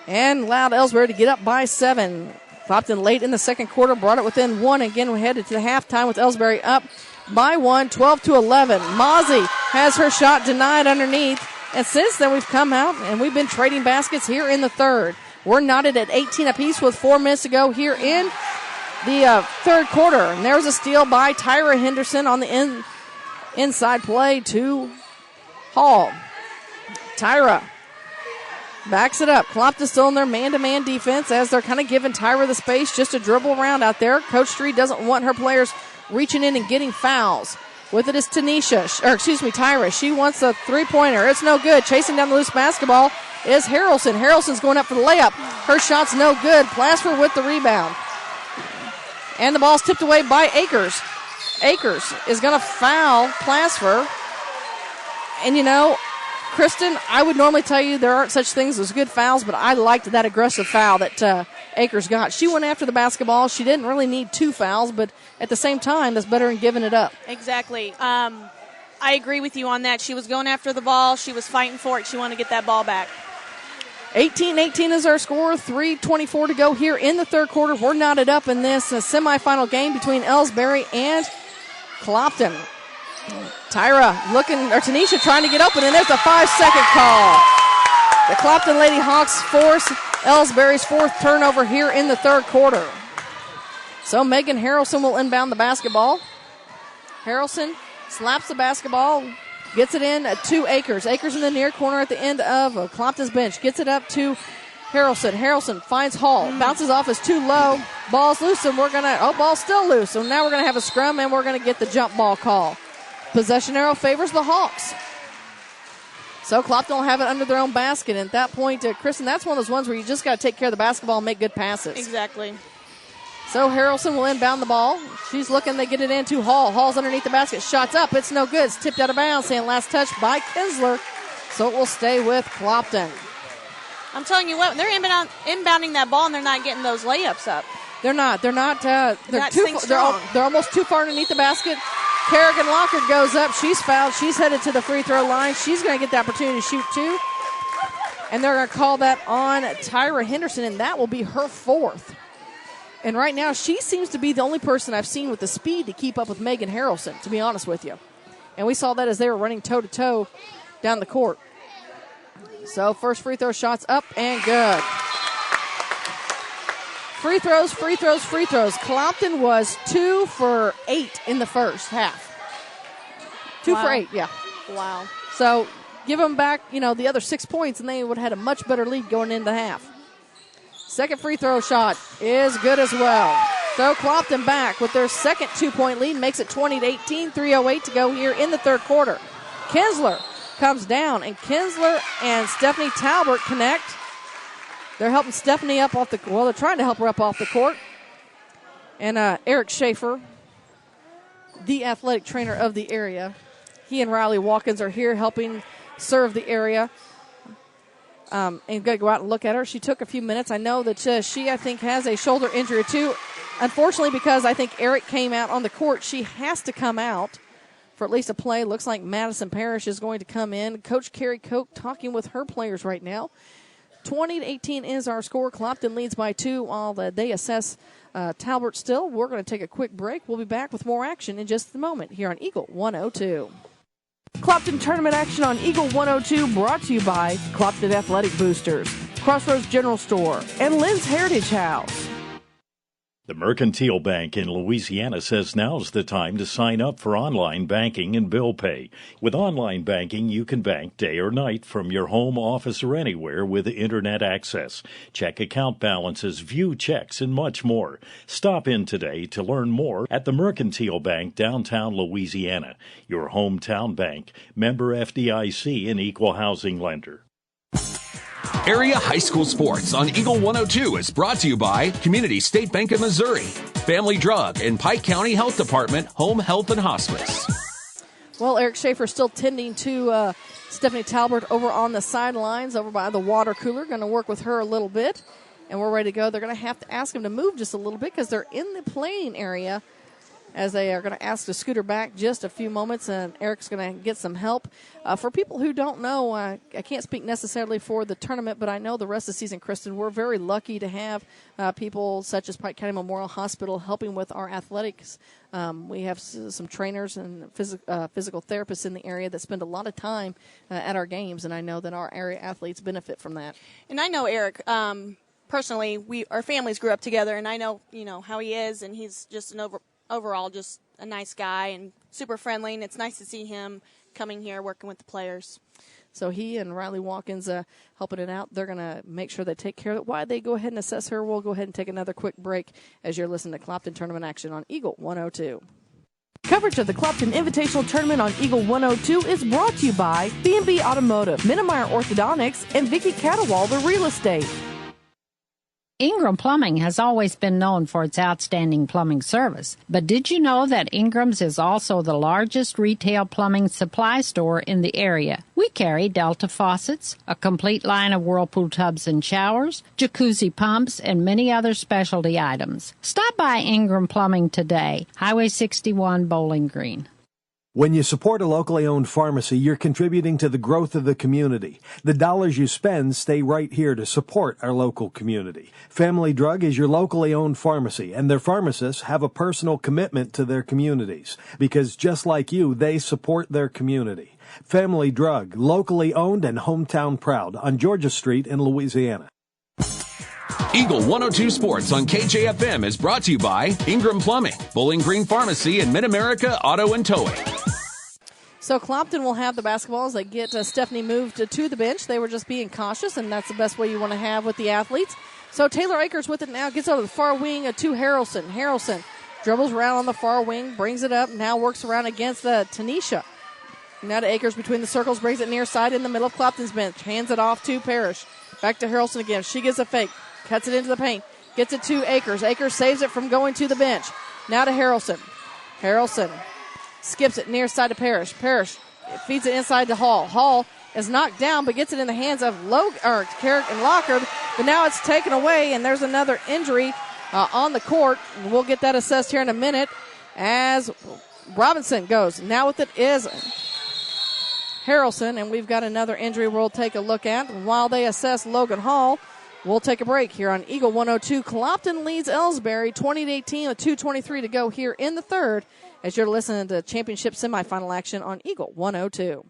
and allowed Elsberry to get up by 7. Clopton late in the second quarter brought it within 1. Again, we headed to the halftime with Elsberry up by 1, 12-11. Mozzie has her shot denied underneath. And since then, we've come out and we've been trading baskets here in the third. We're knotted at 18 apiece with 4 minutes to go here in the third quarter. And there's a steal by Tyra Henderson on the inside play to Hall. Tyra backs it up. Clopton still in their man-to-man defense as they're kind of giving Tyra the space just to dribble around out there. Coach Street doesn't want her players reaching in and getting fouls. With it is Tyra. She wants a three-pointer. It's no good. Chasing down the loose basketball is Harrelson. Harrelson's going up for the layup. Her shot's no good. Plasford with the rebound. And the ball's tipped away by Akers. Akers is going to foul Plasford. And, you know, Kristen, I would normally tell you there aren't such things as good fouls, but I liked that aggressive foul that Akers got. She went after the basketball. She didn't really need 2 fouls, but at the same time, that's better than giving it up. Exactly. I agree with you on that. She was going after the ball. She was fighting for it. She wanted to get that ball back. 18-18 is our score. 3:24 to go here in the third quarter. We're knotted up in this semifinal game between Elsberry and Clopton. Tanisha trying to get open, and there's a 5-second call. The Clopton Lady Hawks force Elsberry's 4th turnover here in the third quarter. So Megan Harrelson will inbound the basketball. Harrelson slaps the basketball, gets it in to Akers. Akers in the near corner at the end of Clopton's bench. Gets it up to Harrelson. Harrelson finds Hall. Bounces off, is too low. Ball's loose, and ball's still loose. So now we're going to have a scrum, and we're going to get the jump ball call. Possession arrow favors the Hawks. So Clopton will have it under their own basket. And at that point, Kristen, that's one of those ones where you just got to take care of the basketball and make good passes. Exactly. So Harrelson will inbound the ball. She's looking, they get it into Hall. Hall's underneath the basket. Shots up. It's no good. It's tipped out of bounds. And last touch by Kinsler. So it will stay with Clopton. I'm telling you what, they're inbounding that ball and they're not getting those layups up. They're not. They're too strong. They're almost too far underneath the basket. Kerrigan Locker goes up. She's fouled. She's headed to the free throw line. She's going to get the opportunity to shoot two. And they're going to call that on Tyra Henderson, and that will be her fourth. And right now, she seems to be the only person I've seen with the speed to keep up with Megan Harrelson, to be honest with you. And we saw that as they were running toe-to-toe down the court. So first free throw shot's up and good. Free throws. Clopton was 2 for 8 in the first half. 2 for 8, yeah. Wow. So give them back, the other 6 points, and they would have had a much better lead going into half. Second free throw shot is good as well. So Clopton back with their second 2-point lead, makes it 20-18, 3:08 to go here in the third quarter. Kinsler comes down, and Kinsler and Stephanie Talbert connect. They're helping Stephanie up off they're trying to help her up off the court. And Eric Schaefer, the athletic trainer of the area, he and Riley Watkins are here helping serve the area. And got to go out and look at her. She took a few minutes. I know that she, I think, has a shoulder injury too. Unfortunately, because I think Eric came out on the court, she has to come out for at least a play. Looks like Madison Parrish is going to come in. Coach Carrie Koch talking with her players right now. 20-18 is our score. Clopton leads by 2 while they assess Talbert still. We're going to take a quick break. We'll be back with more action in just a moment here on Eagle 102. Clopton tournament action on Eagle 102 brought to you by Clopton Athletic Boosters, Crossroads General Store, and Lynn's Heritage House. The Mercantile Bank in Louisiana says now's the time to sign up for online banking and bill pay. With online banking, you can bank day or night from your home, office, or anywhere with internet access. Check account balances, view checks, and much more. Stop in today to learn more at the Mercantile Bank, downtown Louisiana. Your hometown bank, member FDIC, and equal housing lender. Area High School Sports on Eagle 102 is brought to you by Community State Bank of Missouri, Family Drug, and Pike County Health Department, Home Health and Hospice. Well, Eric Schaefer still tending to Stephanie Talbert over on the sidelines, over by the water cooler. Going to work with her a little bit, and we're ready to go. They're going to have to ask him to move just a little bit because they're in the playing area, as they are going to ask to scoot her back just a few moments, and Eric's going to get some help. For people who don't know, I can't speak necessarily for the tournament, but I know the rest of the season, Kristen, we're very lucky to have people such as Pike County Memorial Hospital helping with our athletics. We have some trainers and physical therapists in the area that spend a lot of time at our games, and I know that our area athletes benefit from that. And I know Eric personally. Our families grew up together, and I know how he is, and he's just overall just a nice guy and super friendly, and it's nice to see him coming here working with the players. So he and Riley Watkins helping it out. They're going to make sure they take care of it. While they go ahead and assess her, we'll go ahead and take another quick break as you're listening to Clopton Tournament Action on Eagle 102. Coverage of the Clopton Invitational Tournament on Eagle 102 is brought to you by B&B Automotive, Minnemeyer Orthodontics, and Vicky Catterwall, Real Estate. Ingram Plumbing has always been known for its outstanding plumbing service. But did you know that Ingram's is also the largest retail plumbing supply store in the area? We carry Delta faucets, a complete line of Whirlpool tubs and showers, jacuzzi pumps, and many other specialty items. Stop by Ingram Plumbing today, Highway 61, Bowling Green. When you support a locally owned pharmacy, you're contributing to the growth of the community. The dollars you spend stay right here to support our local community. Family Drug is your locally owned pharmacy, and their pharmacists have a personal commitment to their communities because just like you, they support their community. Family Drug, locally owned and hometown proud on Georgia Street in Louisiana. Eagle 102 Sports on KJFM is brought to you by Ingram Plumbing, Bowling Green Pharmacy, and Mid-America Auto and Towing. So Clopton will have the basketball as they get Stephanie moved to the bench. They were just being cautious, and that's the best way you want to have with the athletes. So Taylor Akers with it now, gets over the far wing to Harrelson. Harrelson Dribbles around on the far wing, brings it up, now works around against Tanisha. Now to Akers between the circles, brings it near side in the middle of Clopton's bench. Hands it off to Parrish. Back to Harrelson again. She gives a fake, cuts it into the paint, gets it to Akers. Akers saves it from going to the bench. Now to Harrelson. Harrelson skips it near side to Parrish. Parrish feeds it inside to Hall. Hall is knocked down, but gets it in the hands of Carrick and Lockard. But now it's taken away, and there's another injury on the court. We'll get that assessed here in a minute as Robinson goes. Now with it is Harrelson, and we've got another injury we'll take a look at. While they assess Logan Hall, we'll take a break here on Eagle 102. Clopton leads Elsberry 20-18 with 2:23 to go here in the third as you're listening to championship semifinal action on Eagle 102.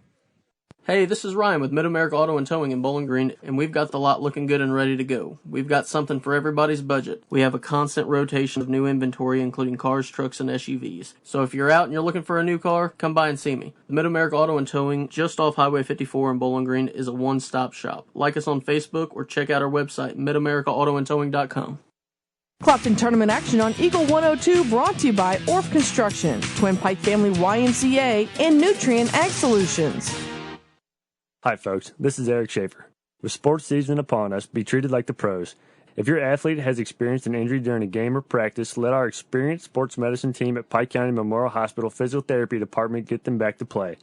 Hey, this is Ryan with Mid-America Auto and Towing in Bowling Green, and we've got the lot looking good and ready to go. We've got something for everybody's budget. We have a constant rotation of new inventory, including cars, trucks, and SUVs. So if you're out and you're looking for a new car, come by and see me. The Mid-America Auto and Towing, just off Highway 54 in Bowling Green, is a one-stop shop. Like us on Facebook or check out our website, midamericaautoandtowing.com. Clopton tournament action on Eagle 102 brought to you by Orff Construction, Twin Pike Family YMCA, and Nutrient Ag Solutions. Hi folks, this is Eric Schaefer. With sports season upon us, be treated like the pros. If your athlete has experienced an injury during a game or practice, let our experienced sports medicine team at Pike County Memorial Hospital Physiotherapy Department get them back to play.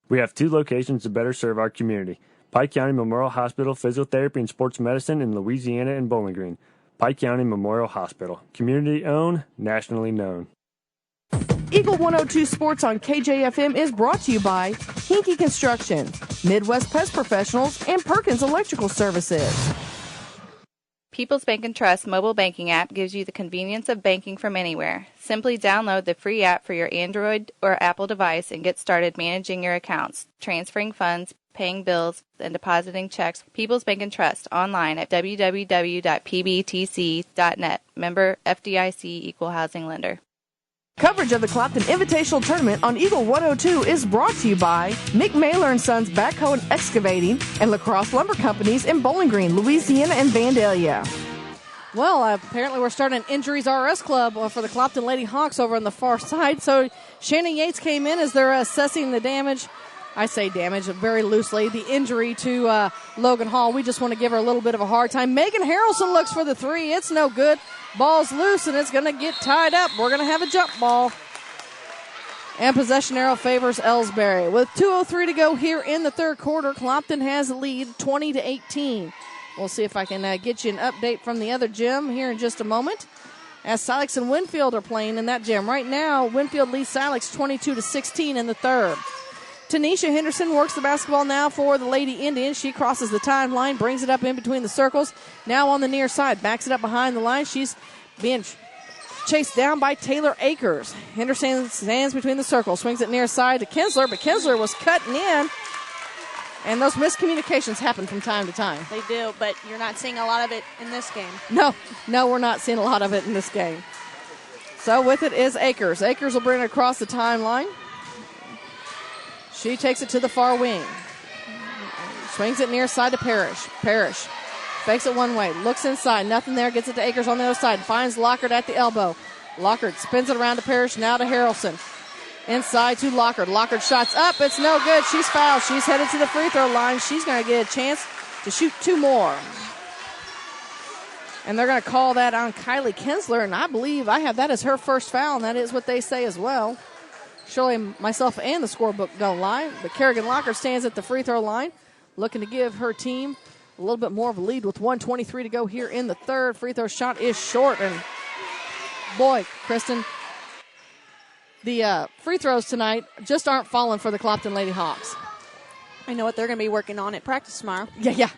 We have 2 locations to better serve our community. Pike County Memorial Hospital Physiotherapy and Sports Medicine in Louisiana and Bowling Green. Pike County Memorial Hospital. Community owned, nationally known. Eagle 102 Sports on KJFM is brought to you by Hinky Construction, Midwest Pest Professionals, and Perkins Electrical Services. People's Bank and Trust mobile banking app gives you the convenience of banking from anywhere. Simply download the free app for your Android or Apple device and get started managing your accounts, transferring funds, paying bills, and depositing checks. People's Bank and Trust online at www.pbtc.net. Member FDIC Equal Housing Lender. Coverage of the Clopton Invitational Tournament on Eagle 102 is brought to you by Mick Mailer & Sons Backhoe and Excavating and La Crosse Lumber Companies in Bowling Green, Louisiana and Vandalia. Well, apparently we're starting an Injuries RS Club for the Clopton Lady Hawks over on the far side. So Shannon Yates came in as they're assessing the damage. I say damage very loosely. The injury to Logan Hall. We just want to give her a little bit of a hard time. Megan Harrelson looks for the three. It's no good. Ball's loose, and it's going to get tied up. We're going to have a jump ball. And possession arrow favors Elsberry. With 2:03 to go here in the third quarter, Clopton has a lead 20-18. We'll see if I can get you an update from the other gym here in just a moment. As Silex and Winfield are playing in that gym. Right now, Winfield leads Silex 22-16 in the third. Tanisha Henderson works the basketball now for the Lady Indians. She crosses the timeline, brings it up in between the circles. Now on the near side, backs it up behind the line. She's being chased down by Taylor Akers. Henderson stands between the circles, swings it near side to Kinsler, but Kinsler was cutting in. And those miscommunications happen from time to time. They do, but you're not seeing a lot of it in this game. No, we're not seeing a lot of it in this game. So with it is Akers. Akers will bring it across the timeline. She takes it to the far wing. Swings it near side to Parrish. Parrish fakes it one way. Looks inside. Nothing there. Gets it to Akers on the other side. Finds Lockard at the elbow. Lockard spins it around to Parrish. Now to Harrelson. Inside to Lockard. Lockard shots up. It's no good. She's fouled. She's headed to the free throw line. She's going to get a chance to shoot 2 more. And they're going to call that on Kylie Kinsler. And I believe I have that as her first foul. And that is what they say as well. Surely myself and the scorebook don't lie. But Kerrigan Lockard stands at the free throw line, looking to give her team a little bit more of a lead with 1:23 to go here in the third. Free throw shot is short. And boy, Kristen, the free throws tonight just aren't falling for the Clopton Lady Hawks. I know what they're going to be working on at practice tomorrow. Yeah,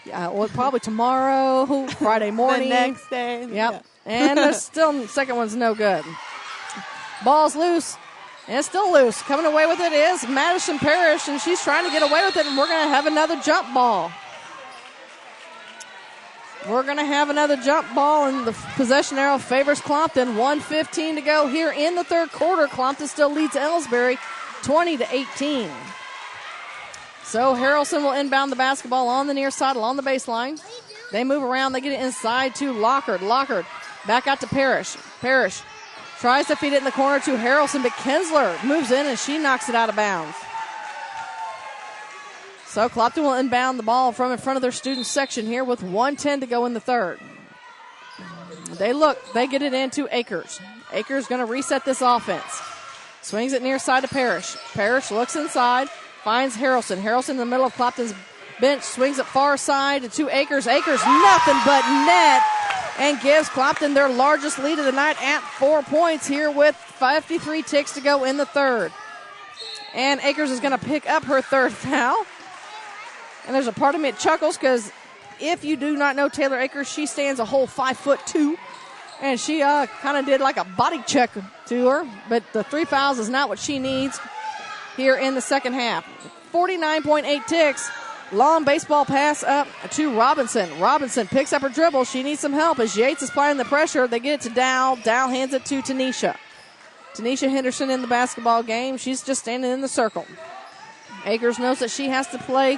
well, probably tomorrow, Friday morning. The next day. Yep. Yeah. And the second one's no good. Ball's loose. And it's still loose. Coming away with it is Madison Parrish, and she's trying to get away with it, and we're going to have another jump ball. We're going to have another jump ball, and the possession arrow favors Clopton. 1:15 to go here in the third quarter. Clopton still leads Elsberry 20-18. So Harrelson will inbound the basketball on the near side along the baseline. They move around. They get it inside to Lockard. Lockard back out to Parrish. Parrish Tries to feed it in the corner to Harrelson, but Kinsler moves in and she knocks it out of bounds. So Clopton will inbound the ball from in front of their student section here with 1:10 to go in the third. They get it into Akers. Akers going to reset this offense. Swings it near side to Parrish. Parrish looks inside, finds Harrelson. Harrelson in the middle of Clopton's bench, swings it far side to Akers. Akers nothing but net, and gives Clopton their largest lead of the night at 4 points here with 53 ticks to go in the third. And Akers is going to pick up her third foul. And there's a part of me that chuckles because if you do not know Taylor Akers, she stands a whole 5'2", and she kind of did like a body check to her. But the 3 fouls is not what she needs here in the second half. 49.8 ticks. Long baseball pass up to Robinson. Robinson picks up her dribble. She needs some help as Yates is applying the pressure. They get it to Dow. Dow hands it to Tanisha. Tanisha Henderson in the basketball game. She's just standing in the circle. Akers knows that she has to play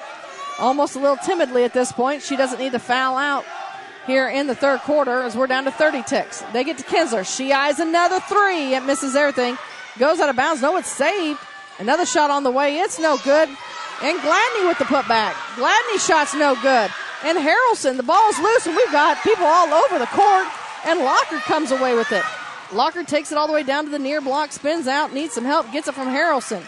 almost a little timidly at this point. She doesn't need to foul out here in the third quarter as we're down to 30 ticks. They get to Kinsler. She eyes another three. It misses everything. Goes out of bounds. No, it's saved. Another shot on the way. It's no good. And Gladney with the putback. Gladney shot's no good. And Harrelson, the ball's loose, and we've got people all over the court. And Lockard comes away with it. Lockard takes it all the way down to the near block, spins out, needs some help, gets it from Harrelson.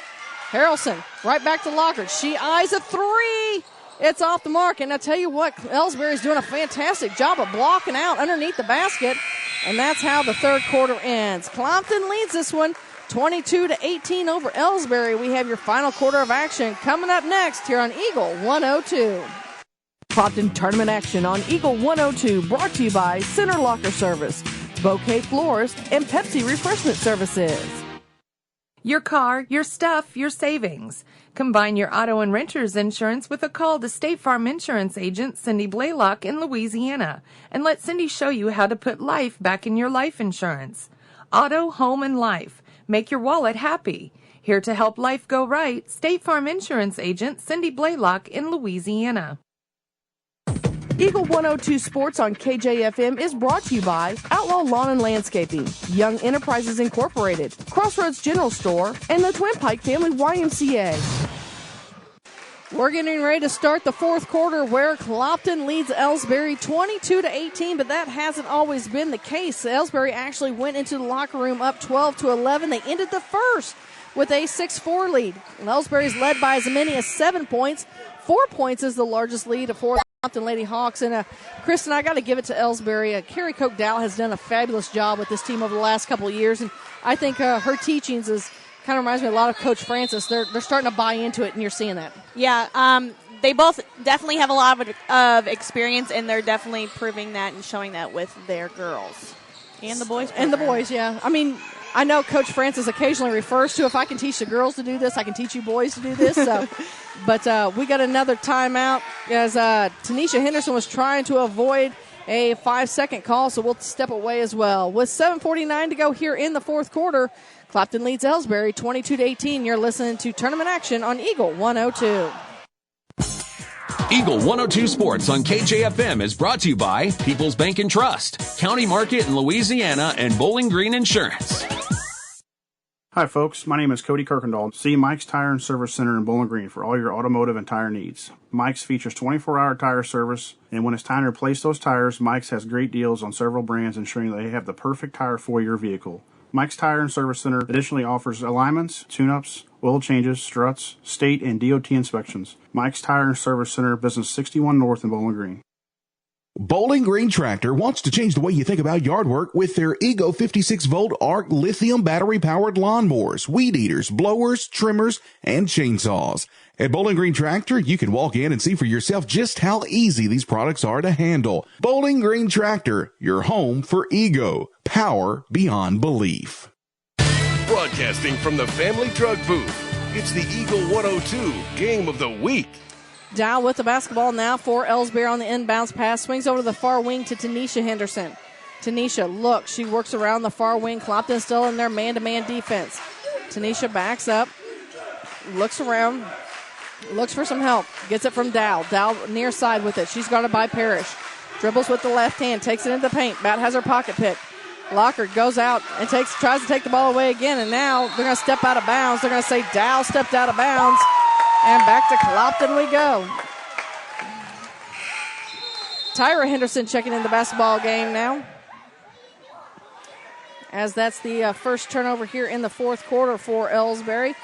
Harrelson, right back to Lockard. She eyes a three. It's off the mark. And I tell you what, Elsberry's doing a fantastic job of blocking out underneath the basket. And that's how the third quarter ends. Clopton leads this one 22-18 over Elsberry. We have your final quarter of action coming up next here on Eagle 102. Clopton tournament action on Eagle 102 brought to you by Center Locker Service, Bouquet Florist, and Pepsi Refreshment Services. Your car, your stuff, your savings. Combine your auto and renter's insurance with a call to State Farm Insurance agent Cindy Blaylock in Louisiana, and let Cindy show you how to put life back in your life insurance. Auto, home, and life. Make your wallet happy. Here to help life go right, State Farm Insurance agent Cindy Blaylock in Louisiana. Eagle 102 Sports on KJFM is brought to you by Outlaw Lawn and Landscaping, Young Enterprises Incorporated, Crossroads General Store, and the Twin Pike Family YMCA. We're getting ready to start the fourth quarter where Clopton leads Elsberry 22-18, but that hasn't always been the case. Elsberry actually went into the locker room up 12-11. They ended the first with a 6-4 lead. Elsberry's led by as many as 7 points. 4 points is the largest lead for Clopton Lady Hawks. And Kristen, I got to give it to Elsberry. Carrie Coke Dow has done a fabulous job with this team over the last couple of years, and I think her teachings is kind of reminds me a lot of Coach Francis. They're starting to buy into it, and you're seeing that. Yeah, they both definitely have a lot of experience, and they're definitely proving that and showing that with their girls. And the boys. And the boys, yeah. I mean, I know Coach Francis occasionally refers to, if I can teach the girls to do this, I can teach you boys to do this. So, but we got another timeout as Tanisha Henderson was trying to avoid a 5-second call, so we'll step away as well. With 7:49 to go here in the fourth quarter, Clopton leads Elsberry 22-18. You're listening to Tournament Action on Eagle 102. Eagle 102 Sports on KJFM is brought to you by People's Bank and Trust, County Market in Louisiana, and Bowling Green Insurance. Hi folks, my name is Cody Kirkendall. See Mike's Tire and Service Center in Bowling Green for all your automotive and tire needs. Mike's features 24-hour tire service, and when it's time to replace those tires, Mike's has great deals on several brands ensuring they have the perfect tire for your vehicle. Mike's Tire and Service Center additionally offers alignments, tune-ups, oil changes, struts, state and DOT inspections. Mike's Tire and Service Center, Business 61 North in Bowling Green. Bowling Green Tractor wants to change the way you think about yard work with their Ego 56-volt ARC lithium battery-powered lawnmowers, weed eaters, blowers, trimmers, and chainsaws. At Bowling Green Tractor, you can walk in and see for yourself just how easy these products are to handle. Bowling Green Tractor, your home for Ego. Power beyond belief. Broadcasting from the Family Drug Booth, it's the Eagle 102 Game of the Week. Dow with the basketball now for Elsberry on the inbounds pass. Swings over to the far wing to Tanisha Henderson. Tanisha looks. She works around the far wing. Clopton still in their man-to-man defense. Tanisha backs up, looks around, looks for some help. Gets it from Dow. Dow near side with it. She's guarded by Parrish. Dribbles with the left hand. Takes it into the paint. Bat has her pocket pick. Lockard goes out and tries to take the ball away again, and now they're going to step out of bounds. They're going to say Dow stepped out of bounds, and back to Clopton we go. Tyra Henderson checking in the basketball game now, as that's the first turnover here in the fourth quarter for Elsberry.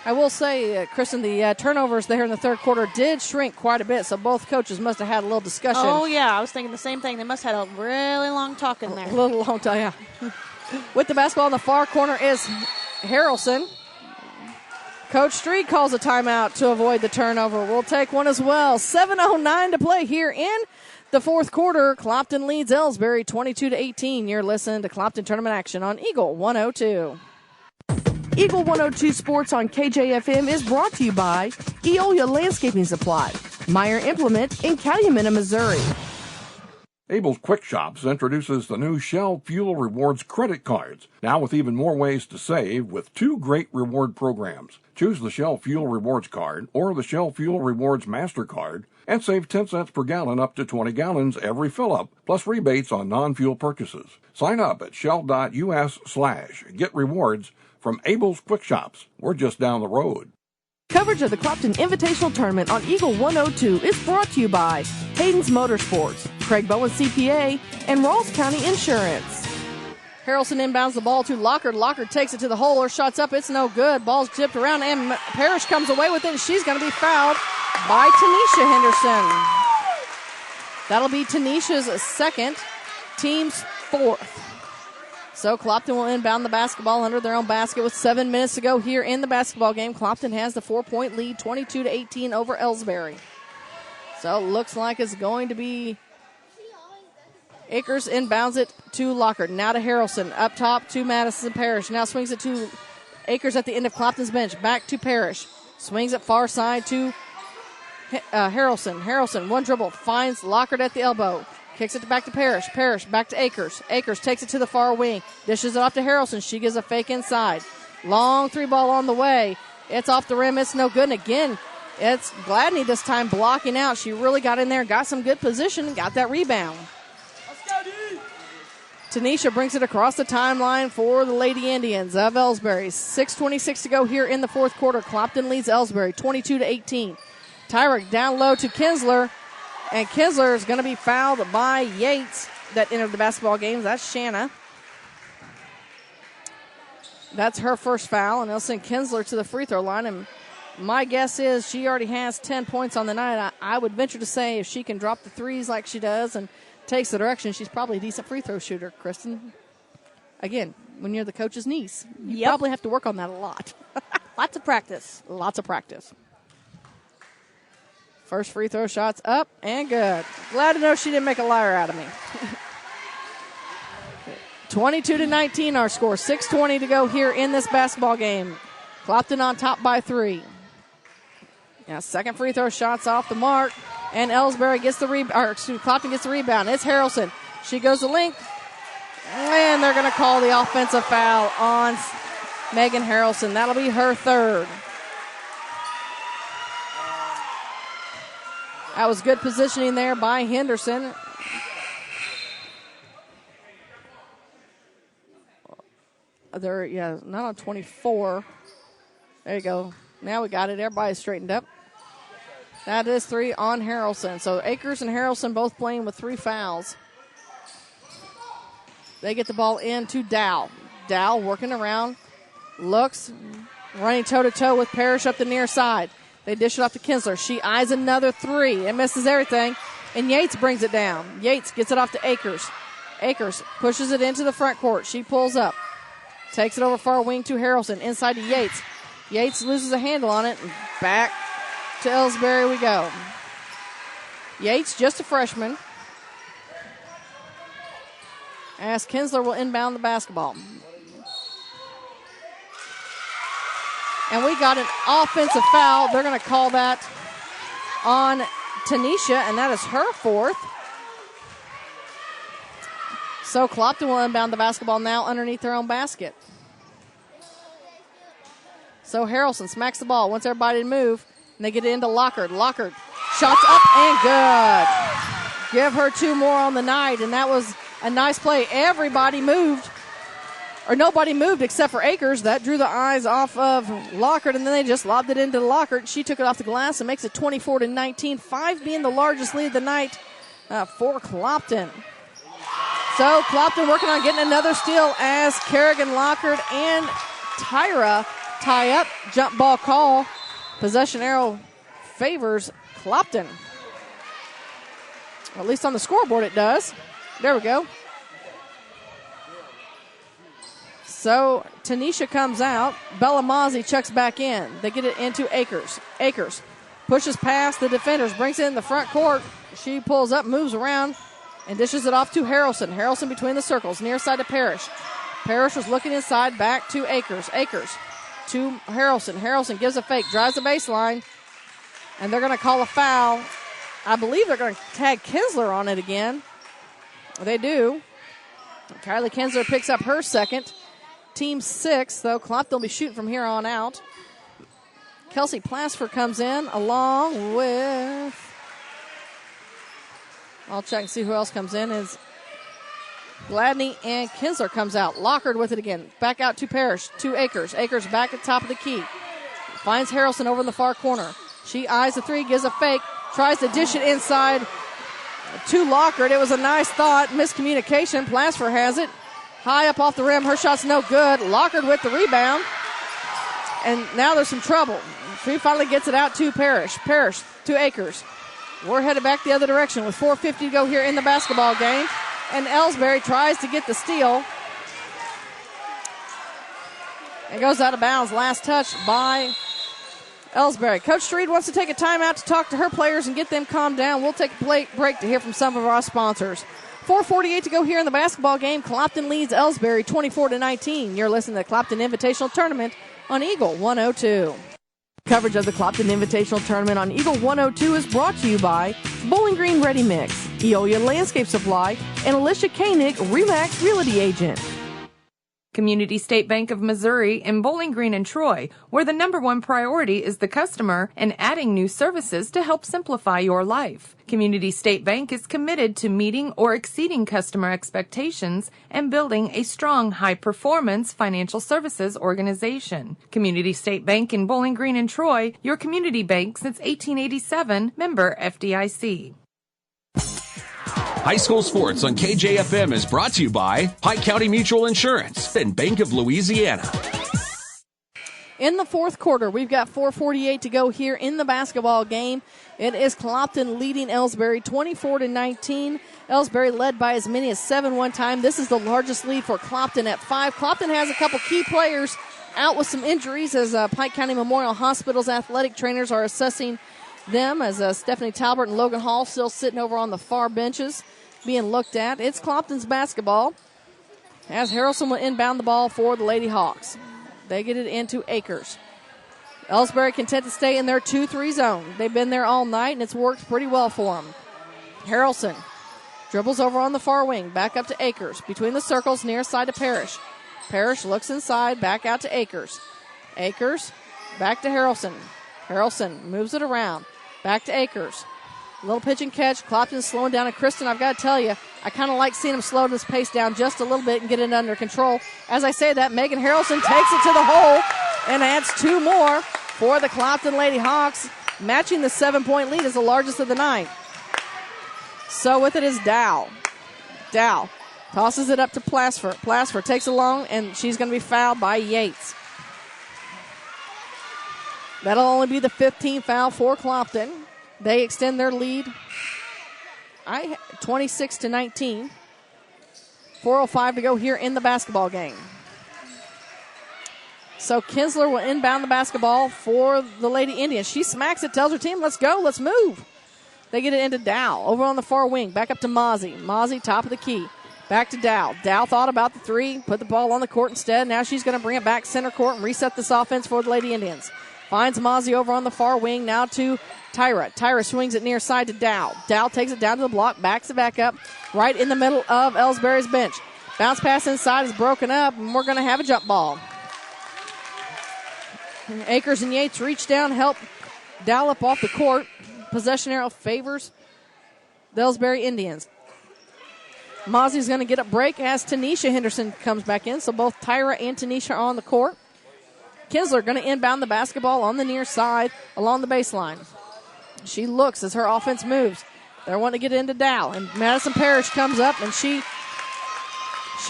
I will say, Kristen, the turnovers there in the third quarter did shrink quite a bit, so both coaches must have had a little discussion. Oh, yeah, I was thinking the same thing. They must have had a really long talk in there. A little long talk, yeah. With the basketball in the far corner is Harrelson. Coach Street calls a timeout to avoid the turnover. We'll take one as well. 7:09 to play here in the fourth quarter. Clopton leads Elsberry 22-18. You're listening to Clopton Tournament Action on Eagle 102. Eagle 102 Sports on KJFM is brought to you by Eolia Landscaping Supply, Meyer Implement in Calumet, Missouri. Abel's Quick Shops introduces the new Shell Fuel Rewards credit cards, now with even more ways to save with 2 great reward programs. Choose the Shell Fuel Rewards card or the Shell Fuel Rewards MasterCard and save 10 cents per gallon up to 20 gallons every fill-up, plus rebates on non-fuel purchases. Sign up at shell.us/get rewards from Abel's Quick Shops. We're just down the road. Coverage of the Clopton Invitational Tournament on Eagle 102 is brought to you by Hayden's Motorsports, Craig Bowen CPA, and Rawls County Insurance. Harrelson inbounds the ball to Lockard. Lockard takes it to the hole. Her shot's up. It's no good. Ball's tipped around, and Parrish comes away with it, and she's going to be fouled by Tanisha Henderson. That'll be Tanisha's second, team's fourth. So Clopton will inbound the basketball under their own basket with 7 minutes to go here in the basketball game. Clopton has the 4-point lead, 22-18 over Elsberry. So it looks like it's going to be Akers inbounds it to Lockard. Now to Harrelson. Up top to Madison Parrish. Now swings it to Akers at the end of Clopton's bench. Back to Parrish. Swings it far side to Harrelson. Harrelson, one dribble, finds Lockard at the elbow. Kicks it back to Parrish. Parrish back to Akers. Akers takes it to the far wing. Dishes it off to Harrelson. She gives a fake inside. Long 3-ball on the way. It's off the rim. It's no good. And again, it's Gladney this time blocking out. She really got in there, got some good position, and got that rebound. Tanisha brings it across the timeline for the Lady Indians of Elsberry. 6:26 to go here in the fourth quarter. Clopton leads Elsberry 22-18. Tyra down low to Kinsler. And Kinsler is going to be fouled by Yates that entered the basketball game. That's Shanna. That's her first foul, and they'll send Kinsler to the free throw line. And my guess is she already has 10 points on the night. I would venture to say if she can drop the threes like she does and takes the direction, she's probably a decent free throw shooter, Kristen. Again, when you're the coach's niece, you probably have to work on that a lot. Lots of practice. Lots of practice. First free throw shot's up and good. Glad to know she didn't make a liar out of me. 22-19 our score. 6:20 to go here in this basketball game. Clopton on top by 3. Now second free throw shot's off the mark, and Elsberry gets the Clopton gets the rebound. It's Harrelson. She goes the length, and they're going to call the offensive foul on Megan Harrelson. That'll be her third. That was good positioning there by Henderson. They're, not on 24. There you go. Now we got it. Everybody's straightened up. That is 3 on Harrelson. So Akers and Harrelson both playing with 3 fouls. They get the ball in to Dow. Dow working around. Looks. Running toe-to-toe with Parrish up the near side. They dish it off to Kinsler. She eyes another 3 and misses everything. And Yates brings it down. Yates gets it off to Akers. Akers pushes it into the front court. She pulls up. Takes it over far wing to Harrelson. Inside to Yates. Yates loses a handle on it. And back to Elsberry we go. Yates, just a freshman. As Kinsler will inbound the basketball. And we got an offensive foul. They're going to call that on Tanisha, and that is her 4th. So Clopton will inbound the basketball now underneath their own basket. So Harrelson smacks the ball, wants everybody to move, and they get it into Lockard. Lockard, shots up and good. Give her 2 more on the night, and that was a nice play. Everybody moved nobody moved except for Akers. That drew the eyes off of Lockhart, and then they just lobbed it into Lockhart. She took it off the glass and makes it 24-19. 5 being the largest lead of the night for Clopton. So Clopton working on getting another steal as Kerrigan, Lockhart, and Tyra tie up. Jump ball call. Possession arrow favors Clopton. At least on the scoreboard it does. There we go. So Tanisha comes out. Bella Mazzi checks back in. They get it into Akers. Akers pushes past the defenders, brings it in the front court. She pulls up, moves around, and dishes it off to Harrelson. Harrelson between the circles, near side to Parrish. Parrish was looking inside, back to Akers. Akers to Harrelson. Harrelson gives a fake, drives the baseline, and they're going to call a foul. I believe they're going to tag Kinsler on it again. They do. Kylie Kinsler picks up her second. Team 6, though. Clopton will be shooting from here on out. Kelsey Plasfer comes in along with... I'll check and see who else comes in. Is Gladney and Kinsler comes out. Lockhart with it again. Back out to Parrish, to Akers. Akers back at top of the key. Finds Harrelson over in the far corner. She eyes the three, gives a fake, tries to dish it inside to Lockhart. It was a nice thought. Miscommunication. Plasfer has it. High up off the rim. Her shot's no good. Lockhart with the rebound. And now there's some trouble. She finally gets it out to Parrish. Parrish to Akers. We're headed back the other direction with 4:50 to go here in the basketball game. And Elsberry tries to get the steal. It goes out of bounds. Last touch by Elsberry. Coach Street wants to take a timeout to talk to her players and get them calmed down. We'll take a break to hear from some of our sponsors. 4:48 to go here in the basketball game. Clopton leads Elsberry 24-19. You're listening to the Clopton Invitational Tournament on Eagle 102. Coverage of the Clopton Invitational Tournament on Eagle 102 is brought to you by Bowling Green Ready Mix, Eolia Landscape Supply, and Alicia Koenig, RE/MAX Realty Agent. Community State Bank of Missouri in Bowling Green and Troy, where the number one priority is the customer and adding new services to help simplify your life. Community State Bank is committed to meeting or exceeding customer expectations and building a strong, high-performance financial services organization. Community State Bank in Bowling Green and Troy, your community bank since 1887, member FDIC. High school sports on KJFM is brought to you by Pike County Mutual Insurance and Bank of Louisiana. In the fourth quarter, we've got 4:48 to go here in the basketball game. It is Clopton leading Elsberry 24-19. Elsberry led by as many as 7 one time. This is the largest lead for Clopton at 5. Clopton has a couple key players out with some injuries as Pike County Memorial Hospital's athletic trainers are assessing them, as Stephanie Talbert and Logan Hall still sitting over on the far benches being looked at. It's Clopton's basketball as Harrelson will inbound the ball for the Lady Hawks. They get it into Akers. Elsberry content to stay in their 2-3 zone. They've been there all night, and it's worked pretty well for them. Harrelson dribbles over on the far wing, back up to Akers. Between the circles, near side to Parrish. Parrish looks inside, back out to Akers. Akers, back to Harrelson. Harrelson moves it around. Back to Akers. Little pitch and catch. Clopton slowing down. And Kristen, I've got to tell you, I kind of like seeing him slow this pace down just a little bit and get it under control. As I say that, Megan Harrelson takes it to the hole and adds 2 more for the Clopton Lady Hawks, matching the 7-point lead as the largest of the night. So with it is Dow. Dow tosses it up to Plasfer. Plasfer takes it long, and she's going to be fouled by Yates. That'll only be the 15th foul for Clopton. They extend their lead 26-19. 4:05 to go here in the basketball game. So Kinsler will inbound the basketball for the Lady Indians. She smacks it, tells her team, let's go, let's move. They get it into Dow over on the far wing. Back up to Mozzie. Mozzie, top of the key. Back to Dow. Dow thought about the three, put the ball on the court instead. Now she's going to bring it back center court and reset this offense for the Lady Indians. Finds Mozzie over on the far wing. Now to Tyra. Tyra swings it near side to Dow. Dow takes it down to the block, backs it back up, right in the middle of Elsberry's bench. Bounce pass inside is broken up, and we're going to have a jump ball. Akers and Yates reach down, help Dow up off the court. Possession arrow favors the Elsberry Indians. Mozzie's going to get a break as Tanisha Henderson comes back in. So both Tyra and Tanisha are on the court. Kinsler going to inbound the basketball on the near side along the baseline. She looks as her offense moves. They're wanting to get into Dow. And Madison Parrish comes up, and she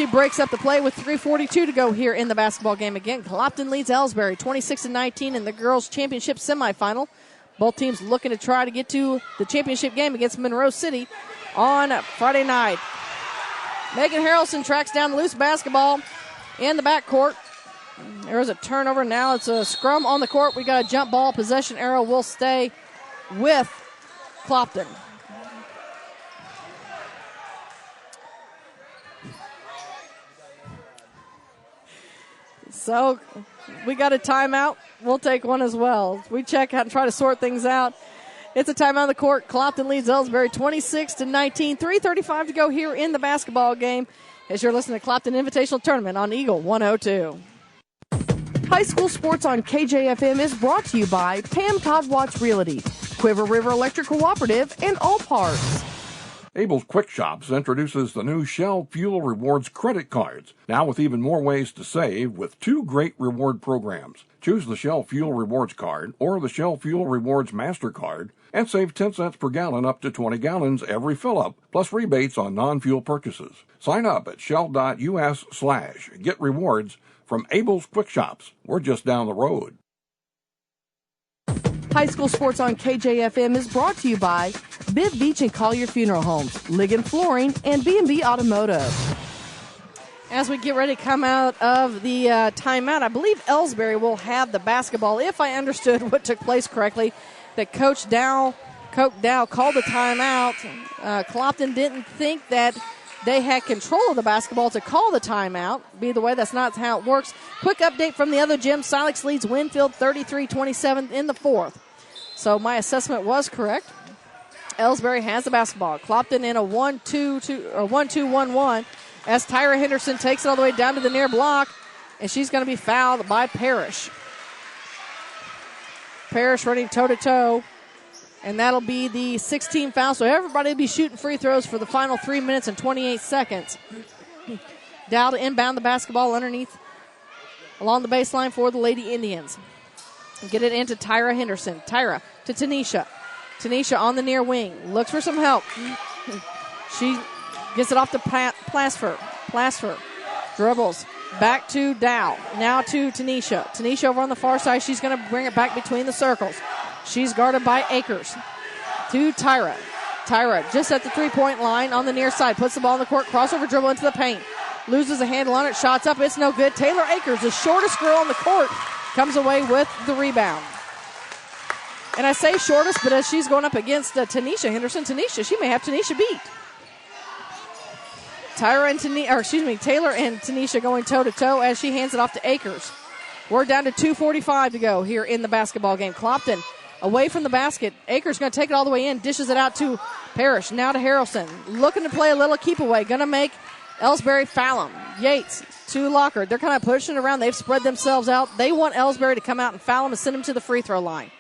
breaks up the play with 3:42 to go here in the basketball game again. Clopton leads Elsberry 26-19 in the girls' championship semifinal. Both teams looking to try to get to the championship game against Monroe City on Friday night. Megan Harrelson tracks down the loose basketball in the backcourt. There's a turnover. Now it's a scrum on the court. We got a jump ball. Possession arrow will stay with Clopton. So we got a timeout. We'll take one as well. We check out and try to sort things out. It's a timeout on the court. Clopton leads Elsberry 26-19. 3:35 to go here in the basketball game as you're listening to Clopton Invitational Tournament on Eagle 102. High school sports on KJFM is brought to you by Pam Todd Watts Realty, Quiver River Electric Cooperative, and All Parts. Abel's Quick Shops introduces the new Shell Fuel Rewards credit cards, now with even more ways to save with 2 great reward programs. Choose the Shell Fuel Rewards card or the Shell Fuel Rewards MasterCard and save 10 cents per gallon up to 20 gallons every fill-up, plus rebates on non-fuel purchases. Sign up at shell.us/get rewards from Abel's Quick Shops. We're just down the road. High school sports on KJFM is brought to you by Bibb Beach and Collier Funeral Homes, Ligon Flooring, and B&B Automotive. As we get ready to come out of the timeout, I believe Elsberry will have the basketball. If I understood what took place correctly, that Coach Dow called the timeout. Clopton didn't think that they had control of the basketball to call the timeout. Be the way, that's not how it works. Quick update from the other gym. Silex leads Winfield 33-27 in the fourth. So my assessment was correct. Elsberry has the basketball. Clopton in a 1-2-1-1 as Tyra Henderson takes it all the way down to the near block, and she's going to be fouled by Parrish. Parrish running toe-to-toe, and that'll be the 16th foul. So everybody will be shooting free throws for the final 3 minutes and 28 seconds. Dow to inbound the basketball underneath along the baseline for the Lady Indians. Get it into Tyra Henderson. Tyra to Tanisha. Tanisha on the near wing. Looks for some help. She gets it off to Plasfer. Plasfer dribbles. Back to Dow. Now to Tanisha. Tanisha over on the far side. She's going to bring it back between the circles. She's guarded by Akers. To Tyra. Tyra just at the three-point line on the near side. Puts the ball in the court. Crossover dribble into the paint. Loses a handle on it. Shots up. It's no good. Taylor Akers, the shortest girl on the court, comes away with the rebound. And I say shortest, but as she's going up against Tanisha Henderson, she may have Tanisha beat. Taylor and Tanisha going toe-to-toe as she hands it off to Akers. We're down to 2:45 to go here in the basketball game. Clopton away from the basket. Akers going to take it all the way in, dishes it out to Parrish. Now to Harrelson. Looking to play a little keep away. Going to make Elsberry foul him. Yates to Lockard. They're kind of pushing around. They've spread themselves out. They want Elsberry to come out and foul him and send him to the free throw line.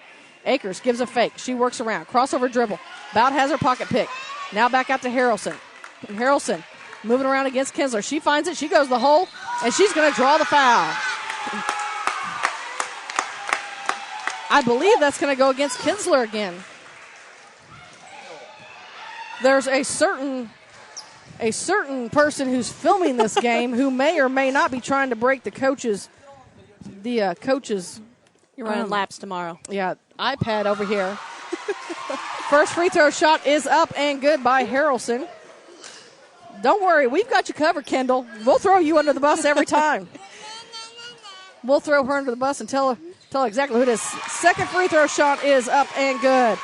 Akers gives a fake. She works around. Crossover dribble. Bout has her pocket pick. Now back out to Harrelson. Harrelson moving around against Kinsler. She finds it. She goes the hole, and she's going to draw the foul. I believe that's going to go against Kinsler again. There's a certain person who's filming this game who may or may not be trying to break the coaches. You're running laps tomorrow. Yeah, iPad over here. First free throw shot is up and good by Harrelson. Don't worry, we've got you covered, Kendall. We'll throw you under the bus every time. We'll throw her under the bus and tell her exactly who it is. Second free throw shot is up and good.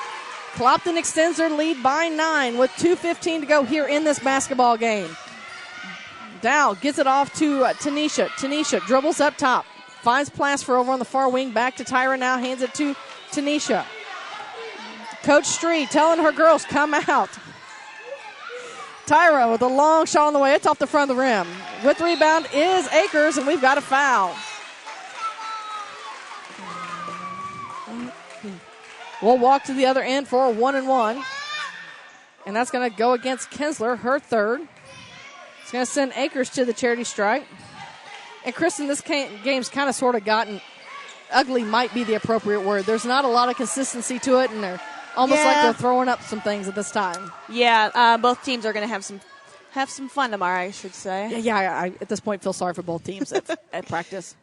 Clopton extends their lead by 9 with 2:15 to go here in this basketball game. Dow gets it off to Tanisha. Tanisha dribbles up top. Finds Plasfer over on the far wing. Back to Tyra now. Hands it to Tanisha. Coach Stree telling her girls, come out. Tyra with a long shot on the way. It's off the front of the rim. With the rebound is Akers, and we've got a foul. We'll walk to the other end for a 1-and-1. And that's going to go against Kinsler, her third. It's going to send Akers to the charity stripe. And, Kristen, this game's kind of sort of gotten ugly might be the appropriate word. There's not a lot of consistency to it, and they're almost like they're throwing up some things at this time. Yeah, both teams are going to have some fun tomorrow, I should say. Yeah, I at this point feel sorry for both teams at practice.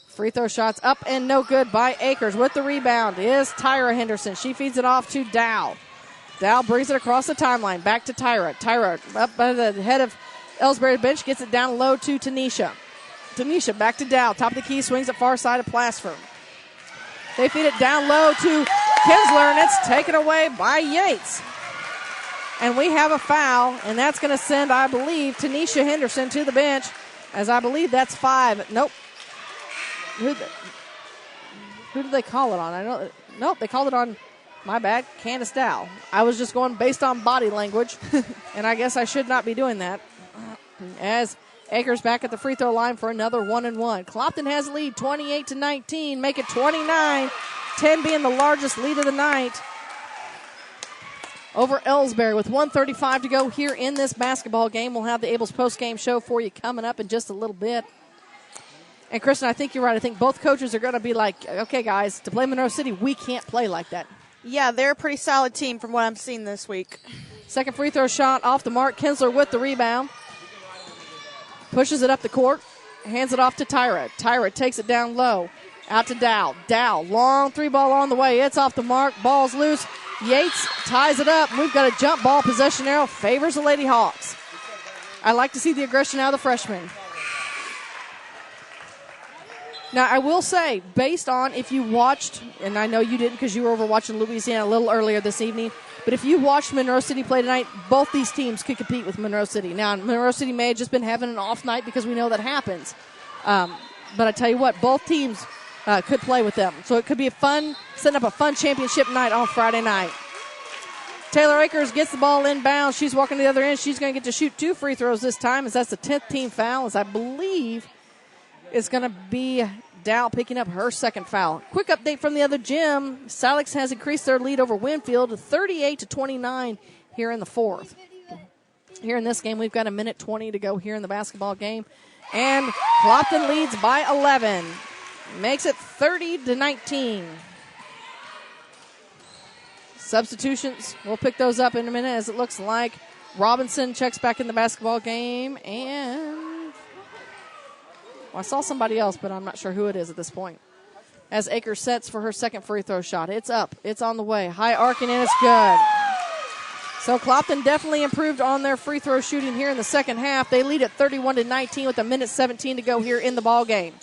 Free throw shots up and no good by Akers. With the rebound is Tyra Henderson. She feeds it off to Dow. Dow brings it across the timeline. Back to Tyra. Tyra up by the head of Elsberry bench. Gets it down low to Tanisha. Tanisha back to Dow. Top of the key. Swings it far side of Plasford. They feed it down low to Kinsler, and it's taken away by Yates. And we have a foul, and that's going to send, I believe, Tanisha Henderson to the bench, as I believe that's 5. Nope. Who did they call it on? Nope, they called it on, my bad, Candace Dow. I was just going based on body language, and I guess I should not be doing that. As Akers back at the free throw line for another 1-and-1. Clopton has a lead, 28-19, make it 29, 10 being the largest lead of the night over Elsberry with 1:35 to go here in this basketball game. We'll have the Abels post-game show for you coming up in just a little bit. And, Kristen, I think you're right. I think both coaches are going to be like, okay, guys, to play Monroe City, we can't play like that. Yeah, they're a pretty solid team from what I'm seeing this week. Second free throw shot off the mark. Kinsler with the rebound. Pushes it up the court. Hands it off to Tyra. Tyra takes it down low. Out to Dow. Dow, long three ball on the way. It's off the mark. Ball's loose. Yates ties it up. We've got a jump ball possession arrow. Favors the Lady Hawks. I like to see the aggression out of the freshmen. Now, I will say, based on if you watched, and I know you didn't because you were over watching Louisiana a little earlier this evening, but if you watched Monroe City play tonight, both these teams could compete with Monroe City. Now, Monroe City may have just been having an off night because we know that happens. But I tell you what, both teams could play with them. So it could be setting up a fun championship night on Friday night. Taylor Akers gets the ball inbound. She's walking to the other end. She's going to get to shoot 2 free throws this time, as that's the 10th team foul, as I believe it's going to be Dow picking up her second foul. Quick update from the other gym. Silex has increased their lead over Winfield to 38-29 here in the fourth. Here in this game, we've got 1:20 to go here in the basketball game. And Clopton leads by 11. Makes it 30-19. Substitutions, we'll pick those up in a minute, as it looks like Robinson checks back in the basketball game. And I saw somebody else, but I'm not sure who it is at this point. As Akers sets for her second free throw shot. It's up. It's on the way. High arcing, and it's good. So Clopton definitely improved on their free throw shooting here in the second half. They lead at 31-19 with 1:17 to go here in the ball game.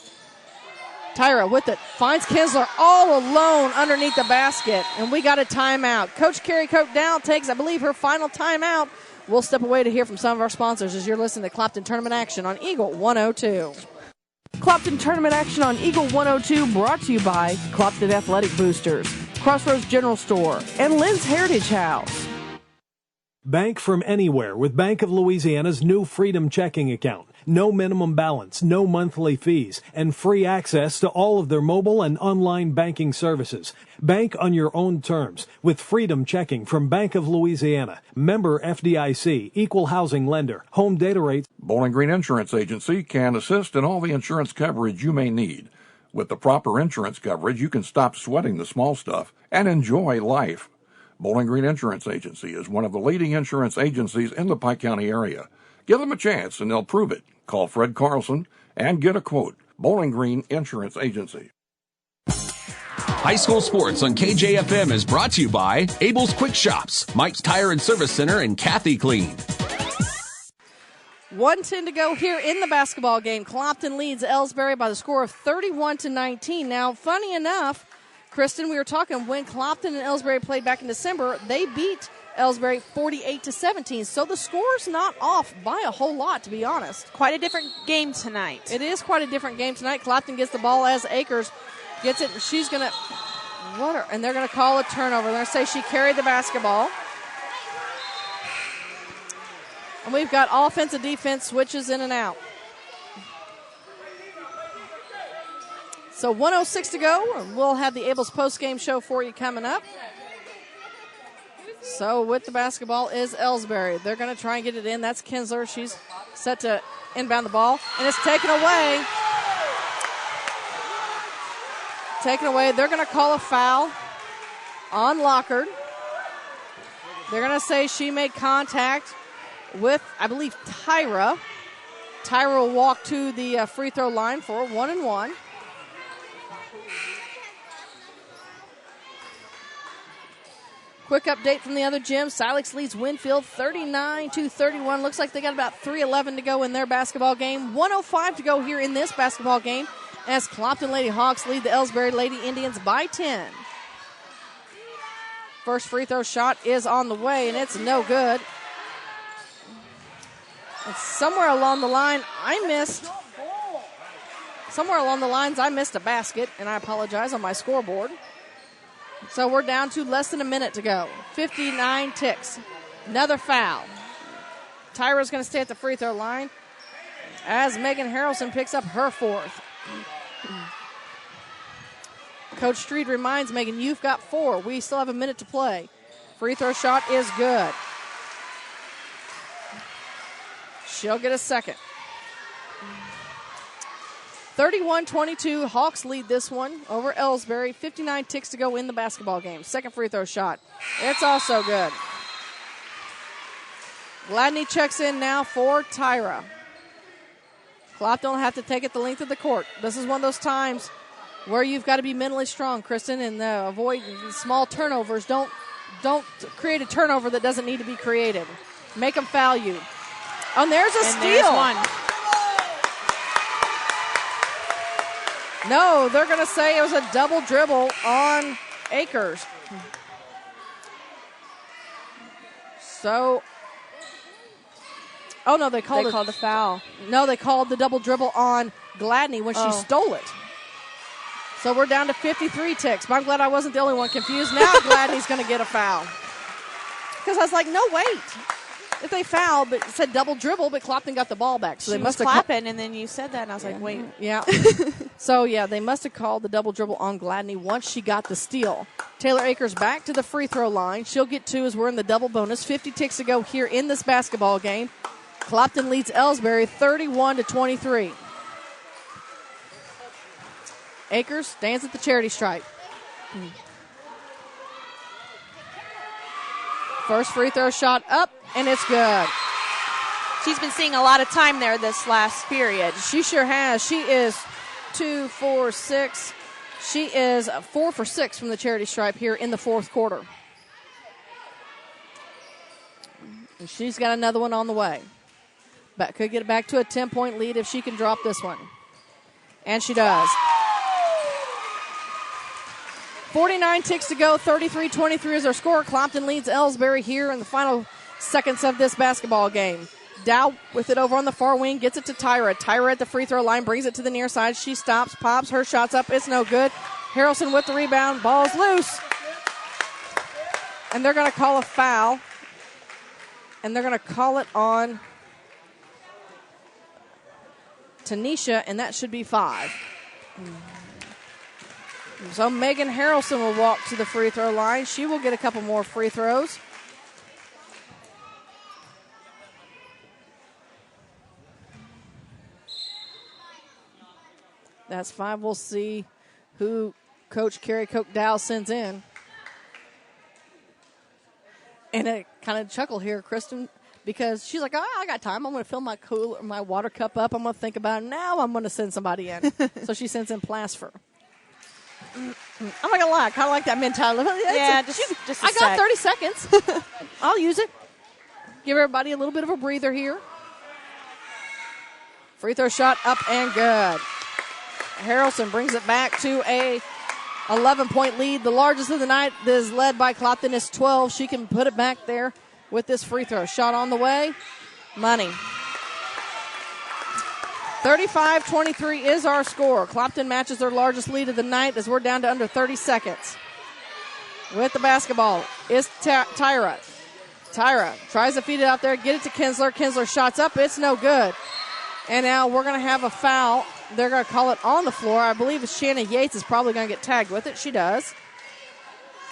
Tyra with it. Finds Kinsler all alone underneath the basket. And we got a timeout. Coach Carrie Cote Dow takes, I believe, her final timeout. We'll step away to hear from some of our sponsors as you're listening to Clopton Tournament Action on Eagle 102. Clopton Tournament Action on Eagle 102 brought to you by Clopton Athletic Boosters, Crossroads General Store, and Lynn's Heritage House. Bank from anywhere with Bank of Louisiana's new Freedom Checking account. No minimum balance, no monthly fees, and free access to all of their mobile and online banking services. Bank on your own terms with Freedom Checking from Bank of Louisiana. Member FDIC, equal housing lender, home data rates. Bowling Green Insurance Agency can assist in all the insurance coverage you may need. With the proper insurance coverage, you can stop sweating the small stuff and enjoy life. Bowling Green Insurance Agency is one of the leading insurance agencies in the Pike County area. Give them a chance and they'll prove it. Call Fred Carlson and get a quote. Bowling Green Insurance Agency. High school sports on KJFM is brought to you by Abel's Quick Shops, Mike's Tire and Service Center, and Kathy Clean. 1:10 to go here in the basketball game. Clopton leads Elsberry by the score of 31-19. Now, funny enough, Kristen, we were talking when Clopton and Elsberry played back in December, they beat Elsberry 48-17. So the score's not off by a whole lot, to be honest. Quite a different game tonight. It is quite a different game tonight. Clopton gets the ball as Akers gets it, and she's going to, and they're going to call a turnover. They're going to say she carried the basketball. And we've got offensive defense switches in and out. So 1:06 to go. We'll have the Abels post-game show for you coming up. So with the basketball is Elsberry. They're going to try and get it in. That's Kinsler. She's set to inbound the ball, and it's taken away. Taken away. They're going to call a foul on Lockard. They're going to say she made contact with, I believe, Tyra. Tyra will walk to the free throw line for 1-1. Quick update from the other gym. Silex leads Winfield 39-31. Looks like they got about 3:11 to go in their basketball game. 1:05 to go here in this basketball game as Clopton Lady Hawks lead the Elsberry Lady Indians by 10. First free throw shot is on the way, and it's no good. And somewhere along the line, I missed a basket, and I apologize on my scoreboard. So we're down to less than a minute to go. 59 ticks. Another foul. Tyra's going to stay at the free throw line as Megan Harrelson picks up her fourth. Coach Street reminds Megan, you've got 4. We still have a minute to play. Free throw shot is good. She'll get a second. 31-22, Hawks lead this one over Elsberry. 59 ticks to go in the basketball game. Second free throw shot. It's also good. Gladney checks in now for Tyra. Clopton will have to take it the length of the court. This is one of those times where you've got to be mentally strong, Kristen, and avoid small turnovers. Don't create a turnover that doesn't need to be created. Make them foul you. Oh, and there's a steal. There's one. No, they're going to say it was a double dribble on Akers. So, oh no, they called a foul. No, they called the double dribble on Gladney when she stole it. So we're down to 53 ticks. But I'm glad I wasn't the only one confused. Now Gladney's going to get a foul. Because I was like, no, wait. If they fouled, but it said double dribble, but Clopton got the ball back. So she they must was have clapping, and then you said that, and I was like, wait. Yeah. So, yeah, they must have called the double dribble on Gladney once she got the steal. Taylor Akers back to the free throw line. She'll get 2 as we're in the double bonus. 50 ticks to go here in this basketball game. Clopton leads Elsberry 31-23. Akers stands at the charity stripe. First free throw shot up, and it's good. She's been seeing a lot of time there this last period. She sure has. She is 2, 4, 6. She is 4 for 6 from the charity stripe here in the fourth quarter. And she's got another one on the way. But could get it back to a 10-point lead if she can drop this one. And she does. 49 ticks to go, 33-23 is our score. Clopton leads Elsberry here in the final seconds of this basketball game. Dow with it over on the far wing, gets it to Tyra. Tyra at the free throw line, brings it to the near side. She stops, pops, her shot's up, it's no good. Harrelson with the rebound, ball's loose. And they're going to call a foul. And they're going to call it on Tanisha, and that should be 5. So Megan Harrelson will walk to the free throw line. She will get a couple more free throws. That's 5. We'll see who Coach Carrie Coke Dow sends in. And a kind of chuckle here, Kristen, because she's like, I got time. I'm going to fill my water cup up. I'm going to think about it. Now I'm going to send somebody in. So she sends in Plasfer. I'm not going to lie. I kind of like that mentality. Yeah, just I got 30 seconds. I'll use it. Give everybody a little bit of a breather here. Free throw shot up and good. Harrelson brings it back to a 11-point lead. The largest of the night is led by Clopton. It's 12. She can put it back there with this free throw. Shot on the way. Money. 35-23 is our score. Clopton matches their largest lead of the night as we're down to under 30 seconds. With the basketball is Tyra. Tyra tries to feed it out there, get it to Kinsler. Kinsler shots up. It's no good. And now we're going to have a foul. They're going to call it on the floor. I believe Shannon Yates is probably going to get tagged with it. She does.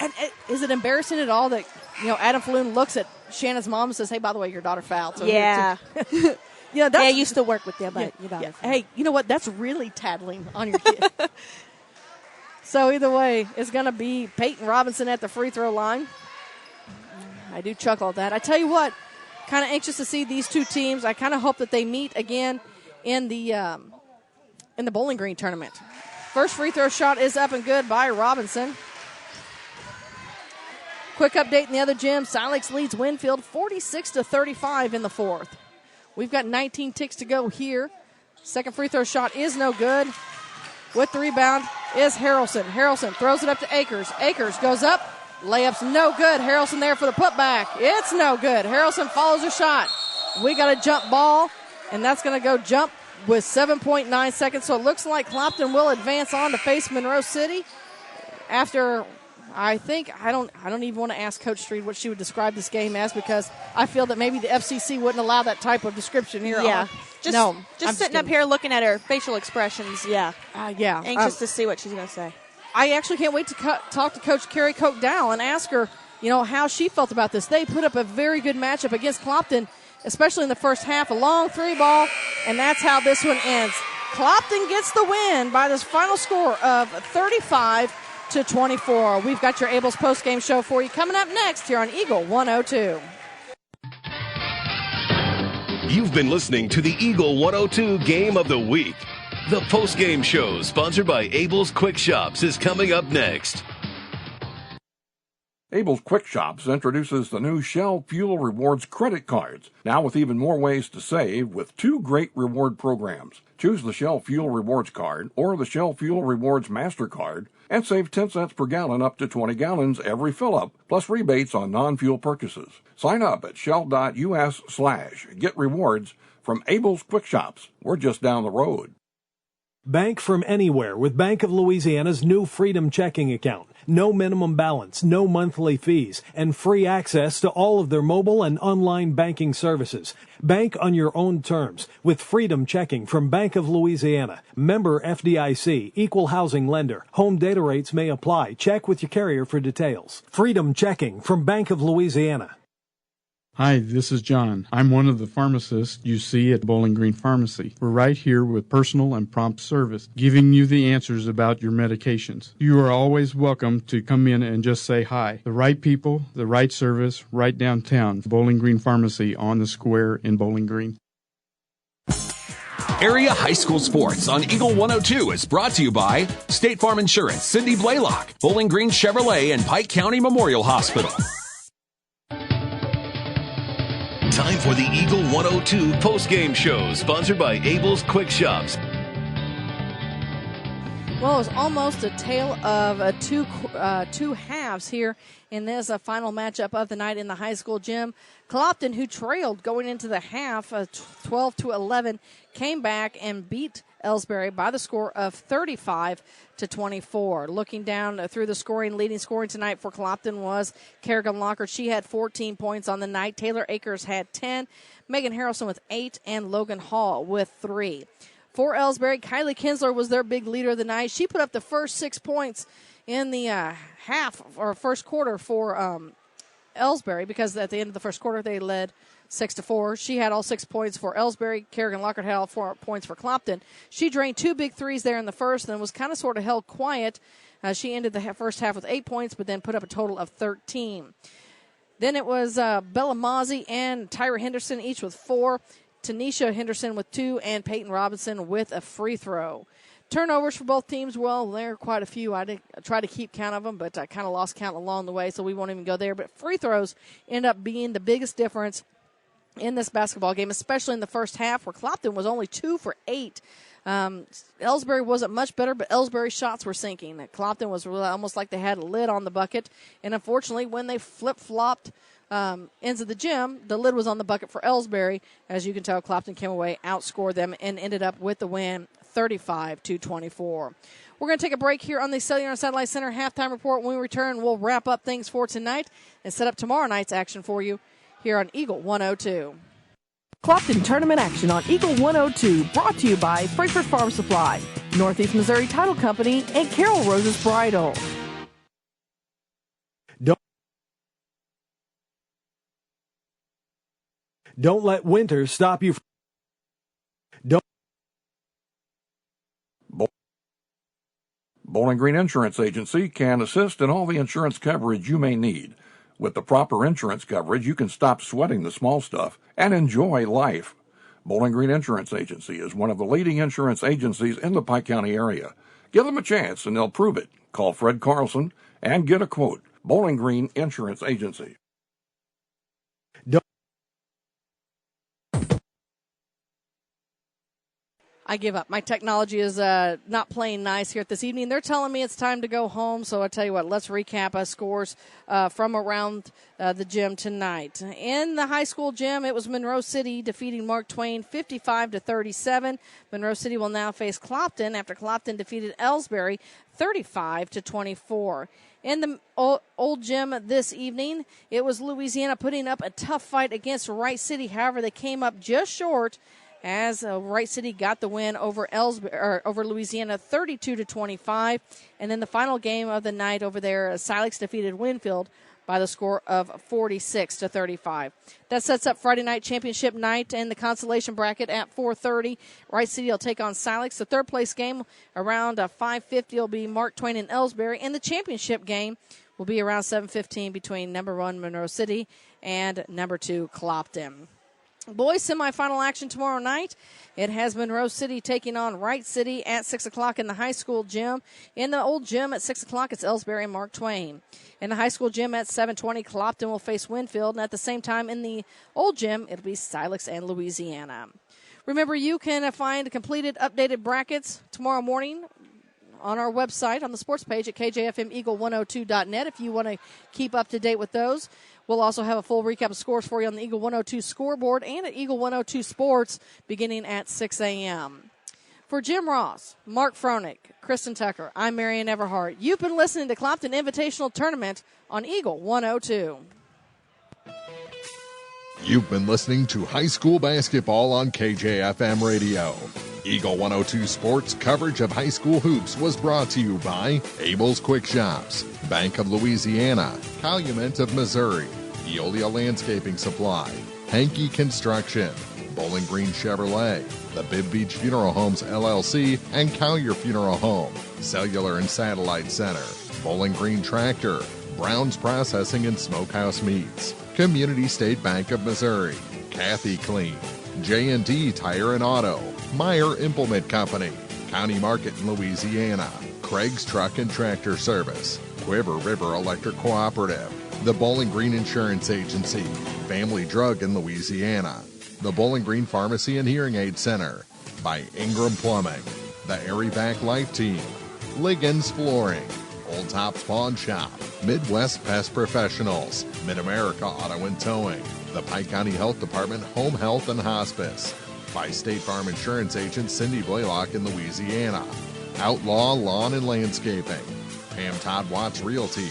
And is it embarrassing at all that, Adam Falloon looks at Shannon's mom and says, hey, by the way, your daughter fouled. So yeah. I used to work with them, but your daughter fouled. Hey, you know what? That's really tattling on your kid. So either way, it's going to be Peyton Robinson at the free throw line. I do chuckle at that. I tell you what, kind of anxious to see these two teams. I kind of hope that they meet again in the Bowling Green tournament. First free throw shot is up and good by Robinson. Quick update in the other gym. Silex leads Winfield 46-35 in the fourth. We've got 19 ticks to go here. Second free throw shot is no good. With the rebound is Harrelson. Harrelson throws it up to Akers. Akers goes up. Layup's no good. Harrelson there for the putback. It's no good. Harrelson follows her shot. We got a jump ball, and that's going to go jump with 7.9 seconds. So it looks like Clopton will advance on to face Monroe City after, I don't even want to ask Coach Street what she would describe this game as, because I feel that maybe the FCC wouldn't allow that type of description here. Yeah. Just sitting up here looking at her facial expressions. Yeah. Anxious to see what she's going to say. I actually can't wait to talk to Coach Carrie Koch Dow and ask her, how she felt about this. They put up a very good matchup against Clopton, especially in the first half. A long three ball, and that's how this one ends. Clopton gets the win by this final score of 35-24. We've got your Abel's postgame show for you coming up next here on Eagle 102. You've been listening to the Eagle 102 Game of the Week. The postgame show, sponsored by Abel's Quick Shops, is coming up next. Abel's Quick Shops introduces the new Shell Fuel Rewards credit cards, now with even more ways to save with two great reward programs. Choose the Shell Fuel Rewards card or the Shell Fuel Rewards MasterCard and save 10 cents per gallon up to 20 gallons every fill-up, plus rebates on non-fuel purchases. Sign up at shell.us/get rewards from Abel's Quick Shops. We're just down the road. Bank from anywhere with Bank of Louisiana's new Freedom Checking account. No minimum balance, no monthly fees, and free access to all of their mobile and online banking services. Bank on your own terms with Freedom Checking from Bank of Louisiana. Member FDIC, equal housing lender. Home data rates may apply. Check with your carrier for details. Freedom Checking from Bank of Louisiana. Hi, this is John. I'm one of the pharmacists you see at Bowling Green Pharmacy. We're right here with personal and prompt service, giving you the answers about your medications. You are always welcome to come in and just say hi. The right people, the right service, right downtown. Bowling Green Pharmacy on the square in Bowling Green. Area high school sports on Eagle 102 is brought to you by State Farm Insurance, Cindy Blaylock, Bowling Green Chevrolet, and Pike County Memorial Hospital. Time for the Eagle 102 postgame show, sponsored by Abel's Quick Shops. Well, it was almost a tale of two halves here in this final matchup of the night in the high school gym. Clopton, who trailed going into the half 12-11, came back and beat Elsberry by the score of 35-24. Looking down through the scoring, leading scoring tonight for Clopton was Kerrigan Lockard. She had 14 points on the night. Taylor Akers had 10. Megan Harrelson with 8, and Logan Hall with 3. For Elsberry, Kylie Kinsler was their big leader of the night. She put up the first 6 points in the half or first quarter for Elsberry, because at the end of the first quarter they led 6-4. She had all 6 points for Elsberry. Kerrigan Lockard had all 4 points for Clopton. She drained 2 big threes there in the first, and was kind of sort of held quiet. She ended the first half with 8 points, but then put up a total of 13. Then it was Bella Mazzi and Tyra Henderson, each with 4. Tanisha Henderson with 2, and Peyton Robinson with a free throw. Turnovers for both teams, well, there are quite a few. I did try to keep count of them, but I kind of lost count along the way, so we won't even go there. But free throws end up being the biggest difference in this basketball game, especially in the first half, where Clopton was only 2 for 8. Elsberry wasn't much better, but Elsberry's shots were sinking. Clopton was really almost like they had a lid on the bucket, and unfortunately, when they flip-flopped ends of the gym, the lid was on the bucket for Elsberry. As you can tell, Clopton came away, outscored them, and ended up with the win, 35-24. We're going to take a break here on the Cellular and Satellite Center halftime report. When we return, we'll wrap up things for tonight and set up tomorrow night's action for you here on Eagle 102. Clopton tournament action on Eagle 102, brought to you by Frankfort Farm Supply, Northeast Missouri Title Company, and Carol Rose's Bridal. Don't let winter stop you. Bowling Green Insurance Agency can assist in all the insurance coverage you may need. With the proper insurance coverage, you can stop sweating the small stuff and enjoy life. Bowling Green Insurance Agency is one of the leading insurance agencies in the Pike County area. Give them a chance and they'll prove it. Call Fred Carlson and get a quote. Bowling Green Insurance Agency. I give up. My technology is not playing nice here this evening. They're telling me it's time to go home, so I tell you what, let's recap scores from around the gym tonight. In the high school gym, it was Monroe City defeating Mark Twain 55-37. Monroe City will now face Clopton after Clopton defeated Elsberry 35-24. In the old gym this evening, it was Louisiana putting up a tough fight against Wright City. However, they came up just short as Wright City got the win over over Louisiana 32-25. And then the final game of the night over there, Silex defeated Winfield by the score of 46-35. That sets up Friday night championship night and the consolation bracket at 4:30. Wright City will take on Silex. The third place game around 5:50 will be Mark Twain and Elsberry, and the championship game will be around 7:15 between number 1 Monroe City and number 2 Clopton. Boys semifinal action tomorrow night. It has Monroe City taking on Wright City at 6 o'clock in the high school gym. In the old gym at 6 o'clock, it's Elsberry and Mark Twain. In the high school gym at 7:20, Clopton will face Winfield. And at the same time in the old gym, it'll be Silex and Louisiana. Remember, you can find completed updated brackets tomorrow morning on our website on the sports page at KJFMEagle102.net if you want to keep up to date with those. We'll also have a full recap of scores for you on the Eagle 102 scoreboard and at Eagle 102 Sports beginning at 6 a.m. For Jim Ross, Mark Froenig, Kristen Tucker, I'm Marion Everhart. You've been listening to Clopton Invitational Tournament on Eagle 102. You've been listening to high school basketball on KJFM Radio. Eagle 102 Sports coverage of high school hoops was brought to you by Abel's Quick Shops, Bank of Louisiana, Calumet of Missouri, Eolia Landscaping Supply, Hankey Construction, Bowling Green Chevrolet, the Bib Beach Funeral Homes LLC, and Collier Funeral Home, Cellular and Satellite Center, Bowling Green Tractor, Brown's Processing and Smokehouse Meats, Community State Bank of Missouri, Kathy Clean, J&D Tire and Auto, Meyer Implement Company, County Market in Louisiana, Craig's Truck and Tractor Service, Quiver River Electric Cooperative, the Bowling Green Insurance Agency, Family Drug in Louisiana, the Bowling Green Pharmacy and Hearing Aid Center, by Ingram Plumbing, the Airyback Life Team, Liggins Flooring, Old Tops Pawn Shop, Midwest Pest Professionals, Mid-America Auto and Towing, the Pike County Health Department Home Health and Hospice, by State Farm Insurance Agent Cindy Blaylock in Louisiana, Outlaw Lawn and Landscaping, Pam Todd Watts Realty,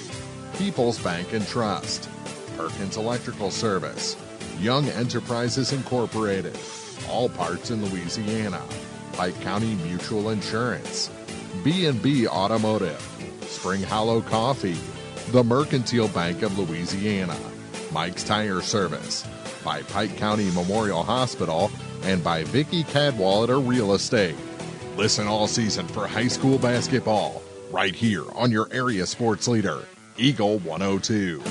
People's Bank and Trust, Perkins Electrical Service, Young Enterprises Incorporated, All Parts in Louisiana, Pike County Mutual Insurance, B&B Automotive, Spring Hollow Coffee, the Mercantile Bank of Louisiana, Mike's Tire Service, by Pike County Memorial Hospital, and by Vicky Cadwallader Real Estate. Listen all season for high school basketball, right here on your area sports leader, Eagle 102.